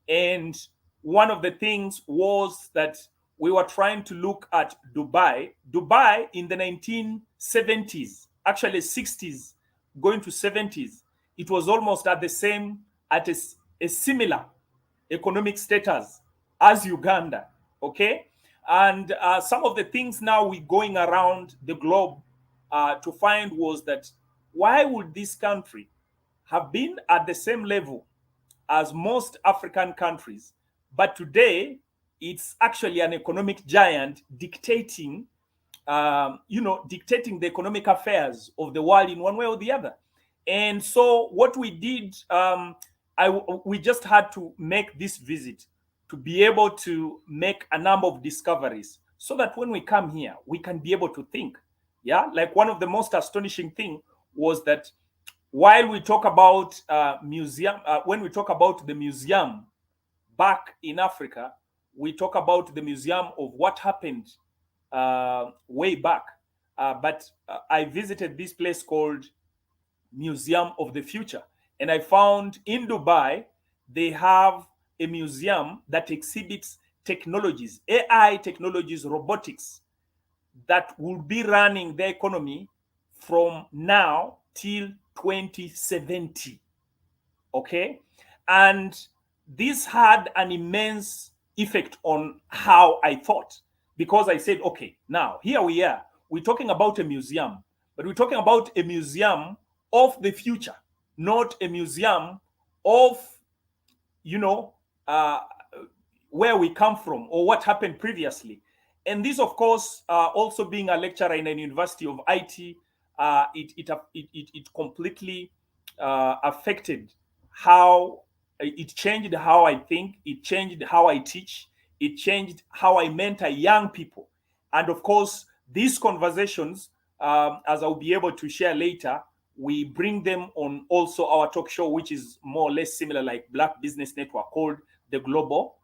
And one of the things was that we were trying to look at Dubai. Dubai in the 1970s, actually 60s, going to 70s, it was almost at the same, at a similar economic status as Uganda, okay? And some of the things now we're going around the globe to find was that why would this country have been at the same level as most African countries, but today it's actually an economic giant dictating, dictating the economic affairs of the world in one way or the other. And so what we did, we just had to make this visit to be able to make a number of discoveries so that when we come here, we can be able to think. Yeah, like one of the most astonishing thing was that while we talk about when we talk about the museum back in Africa, we talk about the museum of what happened way back. But I visited this place called Museum of the Future. And I found in Dubai, they have a museum that exhibits technologies, AI technologies, robotics, that will be running the economy from now till 2070. Okay? And this had an immense effect on how I thought, because I said, okay, now here we are. We're talking about a museum, but we're talking about a museum of the future, not a museum of, where we come from or what happened previously. And this, of course, also being a lecturer in a university of IT, it completely affected how it changed how I think, it changed how I teach, it changed how I mentor young people. And of course, these conversations, as I'll be able to share later, we bring them on also our talk show, which is more or less similar like Black Business Network, called the Global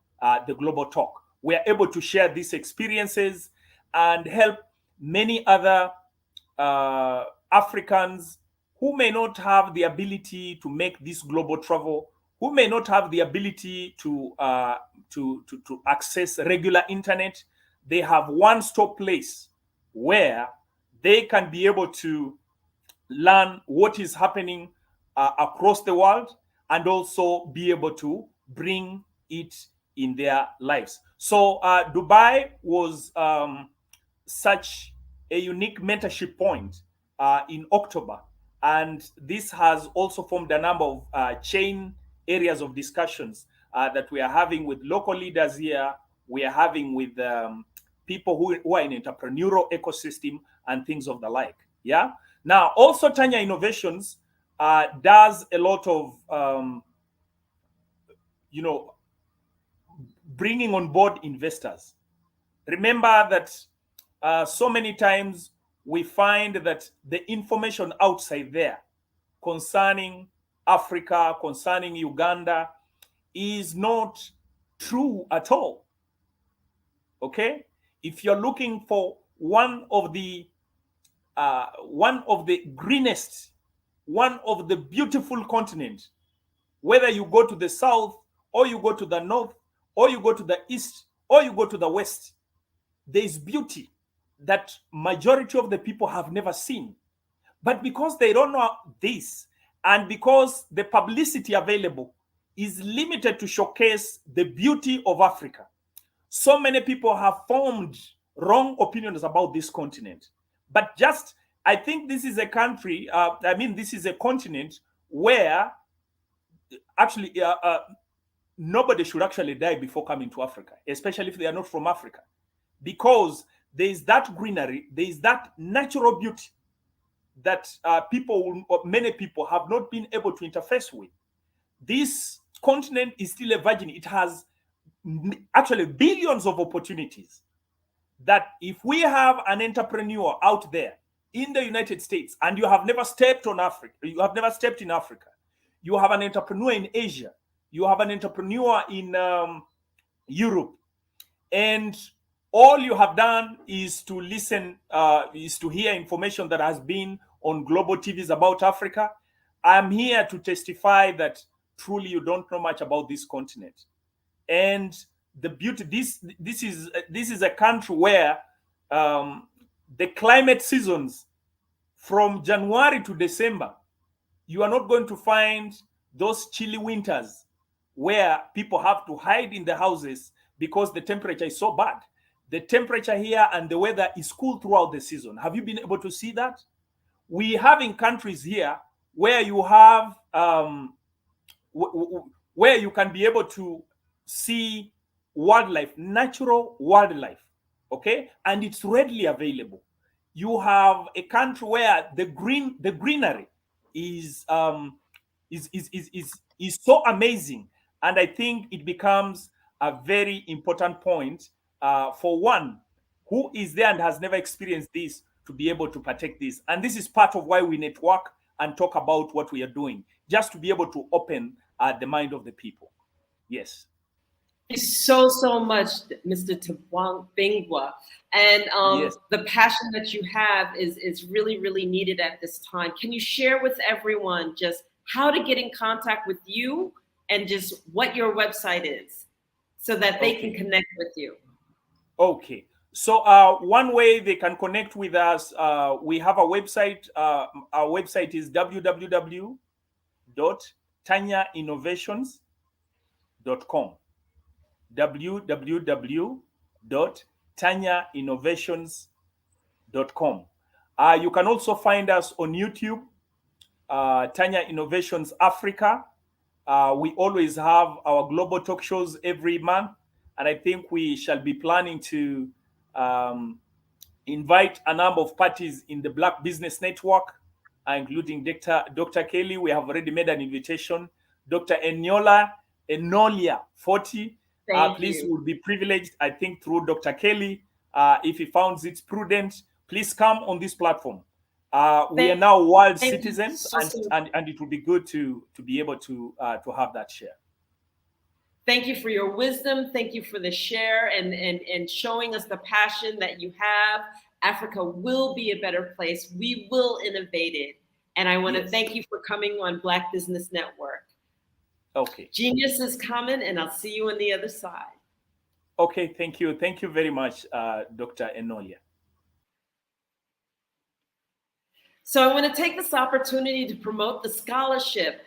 Talk. We are able to share these experiences and help many other Africans who may not have the ability to make this global travel, who may not have the ability to access regular internet. They have one-stop place where they can be able to learn what is happening across the world and also be able to bring it in their lives. So Dubai was such a unique mentorship point in October. And this has also formed a number of chain areas of discussions that we are having with local leaders here. We are having with people who are in entrepreneurial ecosystem and things of the like. Yeah. Now, also Tanya Innovations does a lot of, bringing on board investors. Remember that so many times we find that the information outside there concerning Africa, concerning Uganda, is not true at all. Okay? If you're looking for one of the greenest, one of the beautiful continents, whether you go to the south or you go to the north or you go to the east or you go to the west, there is beauty that majority of the people have never seen. But because they don't know this, and because the publicity available is limited to showcase the beauty of Africa, so many people have formed wrong opinions about this continent. But just I think this is a country, this is a continent where actually nobody should actually die before coming to Africa, especially if they are not from Africa, because there is that greenery, there is that natural beauty that many people have not been able to interface with. This continent is still a virgin. It has actually billions of opportunities that if we have an entrepreneur out there in the United States and you have never stepped on Africa, you have never stepped in Africa, you have an entrepreneur in Asia, you have an entrepreneur in Europe, and all you have done is to listen, is to hear information that has been on global TVs about Africa, I'm here to testify that truly you don't know much about this continent. And the beauty, this is a country where the climate seasons from January to December, you are not going to find those chilly winters where people have to hide in the houses because the temperature is so bad. The temperature here and the weather is cool throughout the season. Have you been able to see that? We have in countries here where you have where you can be able to see wildlife, natural wildlife, okay, and it's readily available. You have a country where the greenery is so amazing, and I think it becomes a very important point for one who is there and has never experienced this to be able to partake this. And this is part of why we network and talk about what we are doing, just to be able to open the mind of the people. Yes. Thank you so much, Mr. Tabingwa. And Yes. the passion that you have is really, really needed at this time. Can you share with everyone just how to get in contact with you and just what your website is so that they can connect with you? Okay. So one way they can connect with us, we have a website. Our website is www.tanyainnovations.com. www.tanyainnovations.com. You can also find us on YouTube, Tanya Innovations Africa. We always have our global talk shows every month, and I think we shall be planning to invite a number of parties in the Black Business Network, including Dr. Kelly. We have already made an invitation. Dr. Enolia 40. Please, you. would be privileged, I think, through Dr. Kelly. If he finds it prudent, please come on this platform. We are now world citizens, and it would be good to be able to have that share. Thank you for your wisdom. Thank you for the share and showing us the passion that you have. Africa will be a better place. We will innovate it. And I want to thank you for coming on Black Business Network. Okay. Genius is coming, and I'll see you on the other side. Okay, thank you. Thank you very much, Dr. Enolia. So I want to take this opportunity to promote the scholarship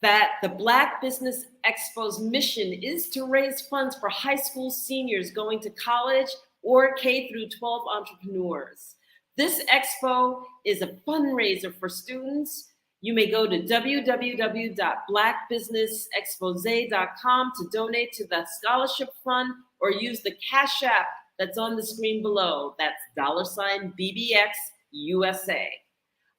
that the Black Business Expo's mission is to raise funds for high school seniors going to college or K through 12 entrepreneurs. This expo is a fundraiser for students. You may go to www.blackbusinessexpose.com to donate to the scholarship fund or use the Cash App that's on the screen below. That's $BBX USA.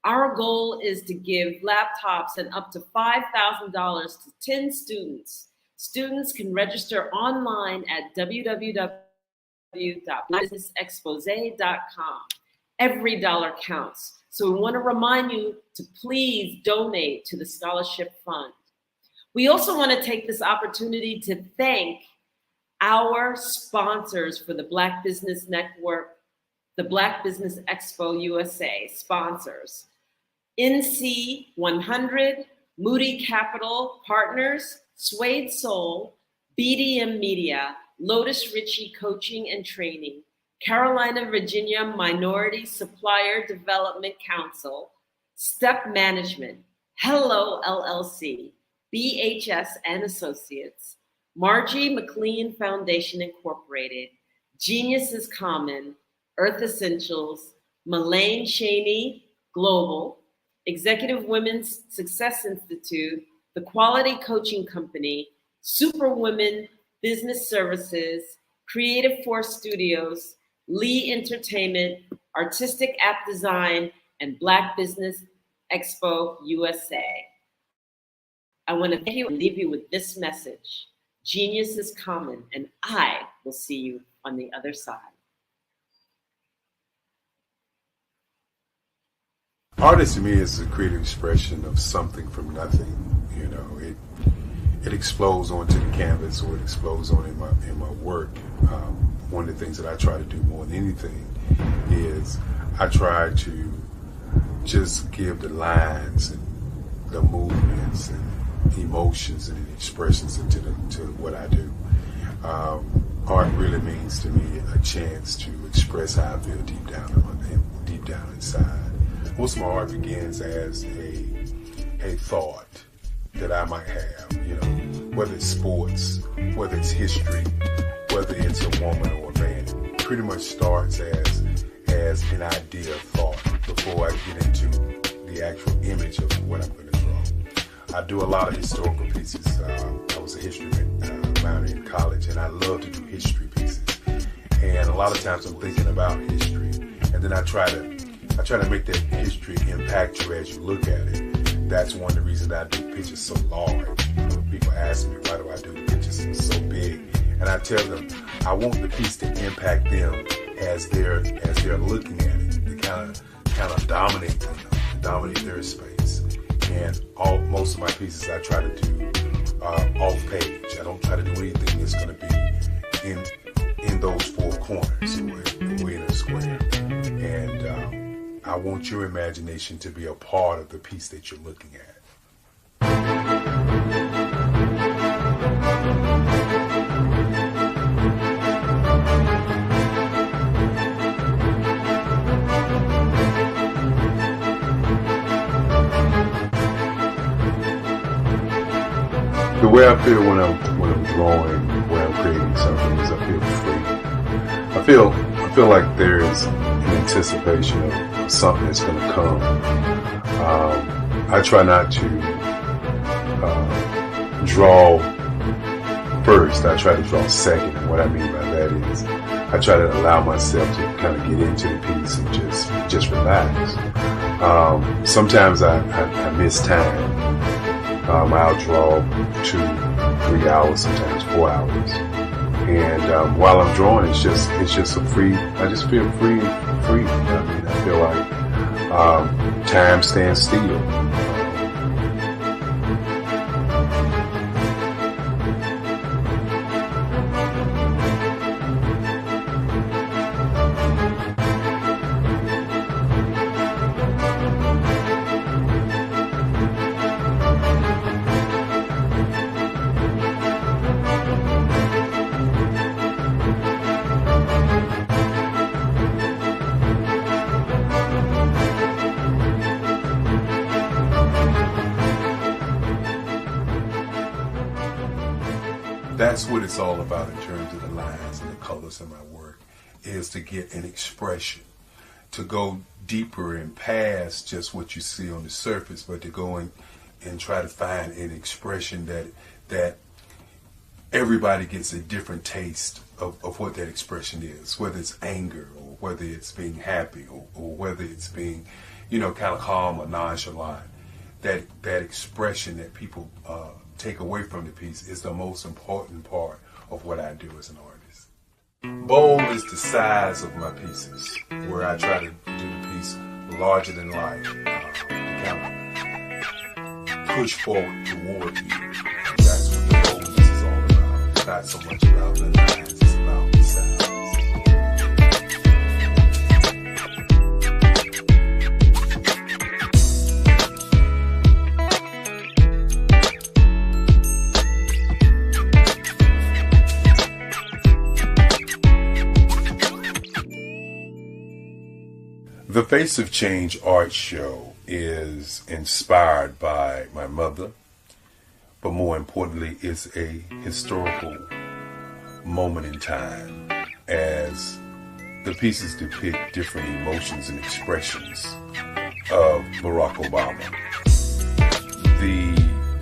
Our goal is to give laptops and up to $5,000 to 10 students. Students can register online at www.blackbusinessexpose.com. Every dollar counts. So we want to remind you to please donate to the scholarship fund. We also want to take this opportunity to thank our sponsors for the Black Business Network, the Black Business Expo USA sponsors. NC 100, Moody Capital Partners, Suede Soul, BDM Media, Lotus Ritchie Coaching and Training, Carolina, Virginia Minority Supplier Development Council, Step Management, Hello LLC, BHS and Associates, Margie McLean Foundation Incorporated, Genius is Common, Earth Essentials, Malaine Cheney, Global, Executive Women's Success Institute, The Quality Coaching Company, Superwomen Business Services, Creative Force Studios, Lee Entertainment, Artistic App Design, and Black Business Expo USA. I want to thank you and leave you with this message. Genius is common, and I will see you on the other side. Art to me is a creative expression of something from nothing. You know, it explodes onto the canvas, or it explodes on in my work. One of the things that I try to do more than anything is I try to just give the lines and the movements and emotions and expressions into what I do. Art really means to me a chance to express how I feel deep down inside. Most of my art begins as a thought that I might have, you know, whether it's sports, whether it's history, whether it's a woman or a man. It pretty much starts as an idea of thought before I get into the actual image of what I'm going to draw. I do a lot of historical pieces. I was a history minor in college, and I love to do history pieces. And a lot of times I'm thinking about history, and then I try to make that history impact you as you look at it. That's one of the reasons I do pictures so large. People ask me, why do I do the pictures so big? And I tell them, I want the piece to impact them as they're looking at it, to kind of dominate them, dominate their space. And most of my pieces I try to do off page. I don't try to do anything that's going to be in those four corners, or in a square. And I want your imagination to be a part of the piece that you're looking at. The way I feel when I'm drawing, when I'm creating something, is I feel free. I feel like there's an anticipation of something that's going to come. I try not to draw first. I try to draw second. And what I mean by that is I try to allow myself to kind of get into the piece and just relax. Sometimes I miss time. I'll draw 2-3 hours, sometimes 4 hours. And while I'm drawing, it's just a free. I just feel free. I mean, I feel like time stands still. That's what it's all about in terms of the lines and the colors of my work, is to get an expression, to go deeper and past just what you see on the surface, but to go and try to find an expression that everybody gets a different taste of what that expression is, whether it's anger or whether it's being happy or whether it's being, kind of calm or nonchalant. That expression that people take away from the piece is the most important part of what I do as an artist. Bold is the size of my pieces, where I try to do the piece larger than life, to kind of push forward toward you. That's what the boldness is all about. It's not so much about the lines, it's about the size. The Face of Change art show is inspired by my mother, but more importantly, it's a historical moment in time as the pieces depict different emotions and expressions of Barack Obama. The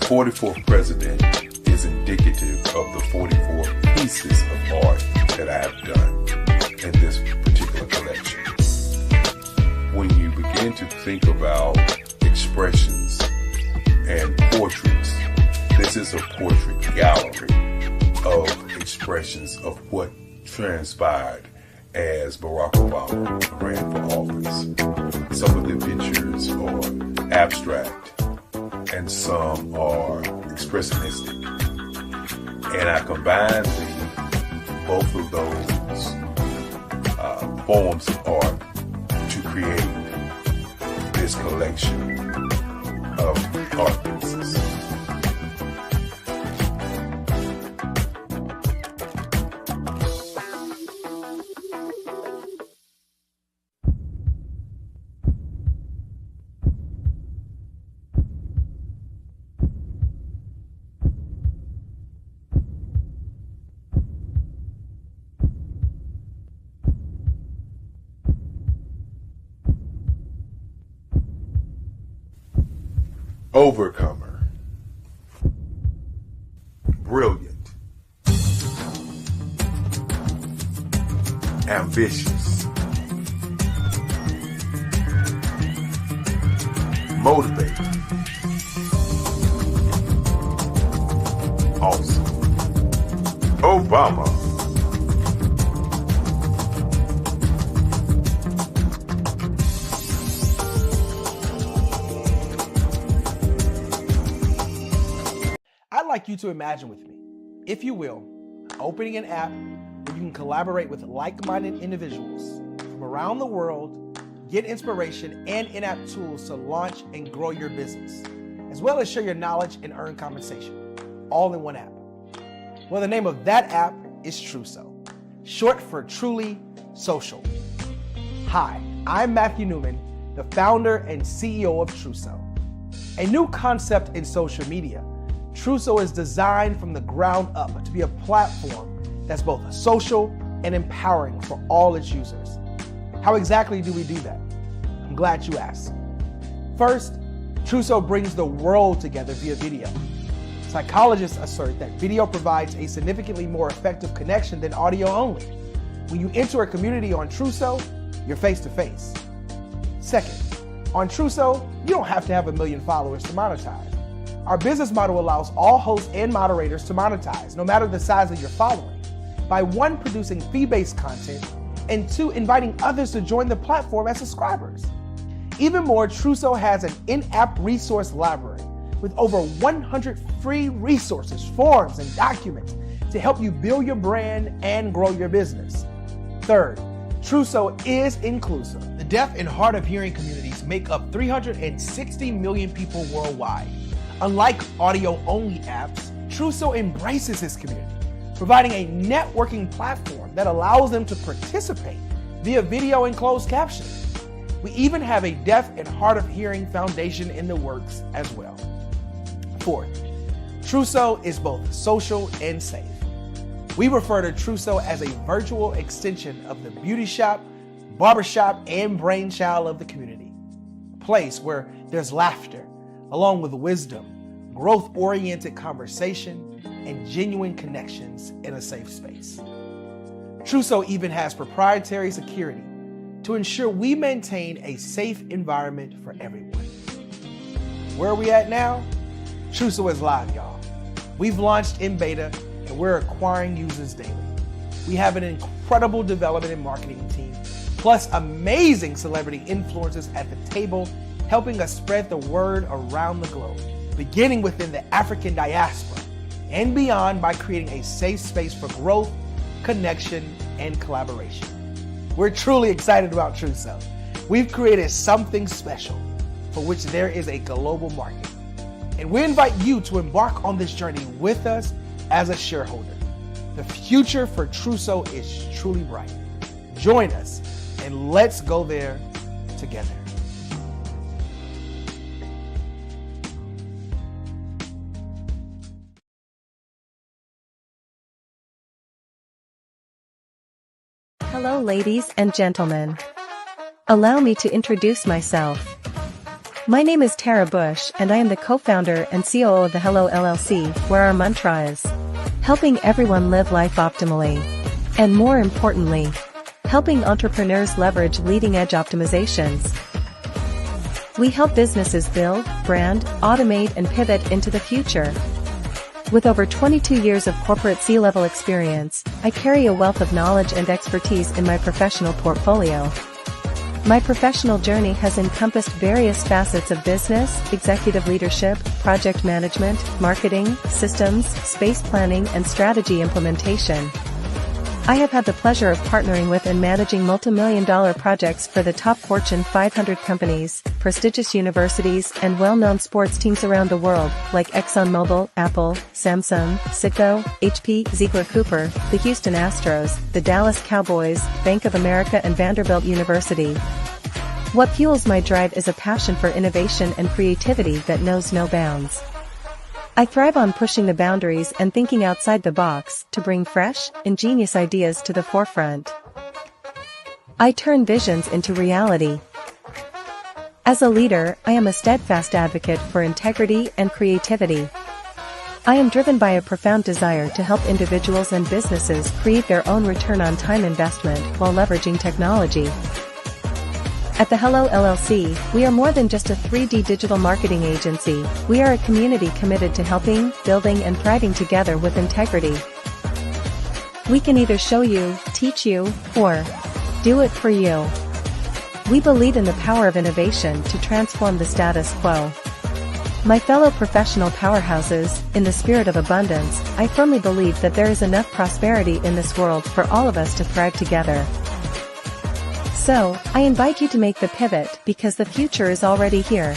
44th president is indicative of the 44 pieces of art that I have done in this particular collection. When you begin to think about expressions and portraits, this is a portrait gallery of expressions of what transpired as Barack Obama ran for office. Some of the pictures are abstract and some are expressionistic. And I combined both of those forms of art to create this collection of art pieces. Overcomer, brilliant, ambitious, motivated, awesome. Obama. I'd like you to imagine with me, if you will, opening an app where you can collaborate with like-minded individuals from around the world, get inspiration and in-app tools to launch and grow your business, as well as share your knowledge and earn compensation, all in one app. Well, the name of that app is Truso, short for Truly Social. Hi, I'm Matthew Newman, the founder and CEO of Truso, a new concept in social media. Truso is designed from the ground up to be a platform that's both social and empowering for all its users. How exactly do we do that? I'm glad you asked. First, Truso brings the world together via video. Psychologists assert that video provides a significantly more effective connection than audio only. When you enter a community on Truso, you're face to face. Second, on Truso, you don't have to have 1 million followers to monetize. Our business model allows all hosts and moderators to monetize, no matter the size of your following, by 1, producing fee-based content, and 2, inviting others to join the platform as subscribers. Even more, Truso has an in-app resource library with over 100 free resources, forms, and documents to help you build your brand and grow your business. Third, Truso is inclusive. The deaf and hard of hearing communities make up 360 million people worldwide. Unlike audio-only apps, Truso embraces this community, providing a networking platform that allows them to participate via video and closed captioning. We even have a deaf and hard of hearing foundation in the works as well. Fourth, Truso is both social and safe. We refer to Truso as a virtual extension of the beauty shop, barbershop, and brainchild of the community. A place where there's laughter, along with wisdom, growth-oriented conversation, and genuine connections in a safe space. Truso even has proprietary security to ensure we maintain a safe environment for everyone. Where are we at now? Truso is live, y'all. We've launched in beta, and we're acquiring users daily. We have an incredible development and marketing team, plus amazing celebrity influencers at the table, helping us spread the word around the globe, beginning within the African diaspora and beyond by creating a safe space for growth, connection, and collaboration. We're truly excited about Truso. We've created something special for which there is a global market. And we invite you to embark on this journey with us as a shareholder. The future for Truso is truly bright. Join us and let's go there together. Hello, ladies and gentlemen. Allow me to introduce myself. My name is Tara Bush, and I am the co-founder and COO of the Hello LLC, where our mantra is helping everyone live life optimally. And more importantly, helping entrepreneurs leverage leading-edge optimizations. We help businesses build, brand, automate, and pivot into the future. With over 22 years of corporate C-level experience, I carry a wealth of knowledge and expertise in my professional portfolio. My professional journey has encompassed various facets of business, executive leadership, project management, marketing, systems, space planning, and strategy implementation. I have had the pleasure of partnering with and managing multi-million-dollar projects for the top Fortune 500 companies, prestigious universities, and well-known sports teams around the world, like ExxonMobil, Apple, Samsung, Citgo, HP, Ziegler Cooper, the Houston Astros, the Dallas Cowboys, Bank of America, and Vanderbilt University. What fuels my drive is a passion for innovation and creativity that knows no bounds. I thrive on pushing the boundaries and thinking outside the box to bring fresh, ingenious ideas to the forefront. I turn visions into reality. As a leader, I am a steadfast advocate for integrity and creativity. I am driven by a profound desire to help individuals and businesses create their own return on time investment while leveraging technology. At the Hello LLC, we are more than just a 3D digital marketing agency. We are a community committed to helping, building, and thriving together with integrity. We can either show you, teach you, or do it for you. We believe in the power of innovation to transform the status quo. My fellow professional powerhouses, in the spirit of abundance, I firmly believe that there is enough prosperity in this world for all of us to thrive together. So, I invite you to make the pivot because the future is already here.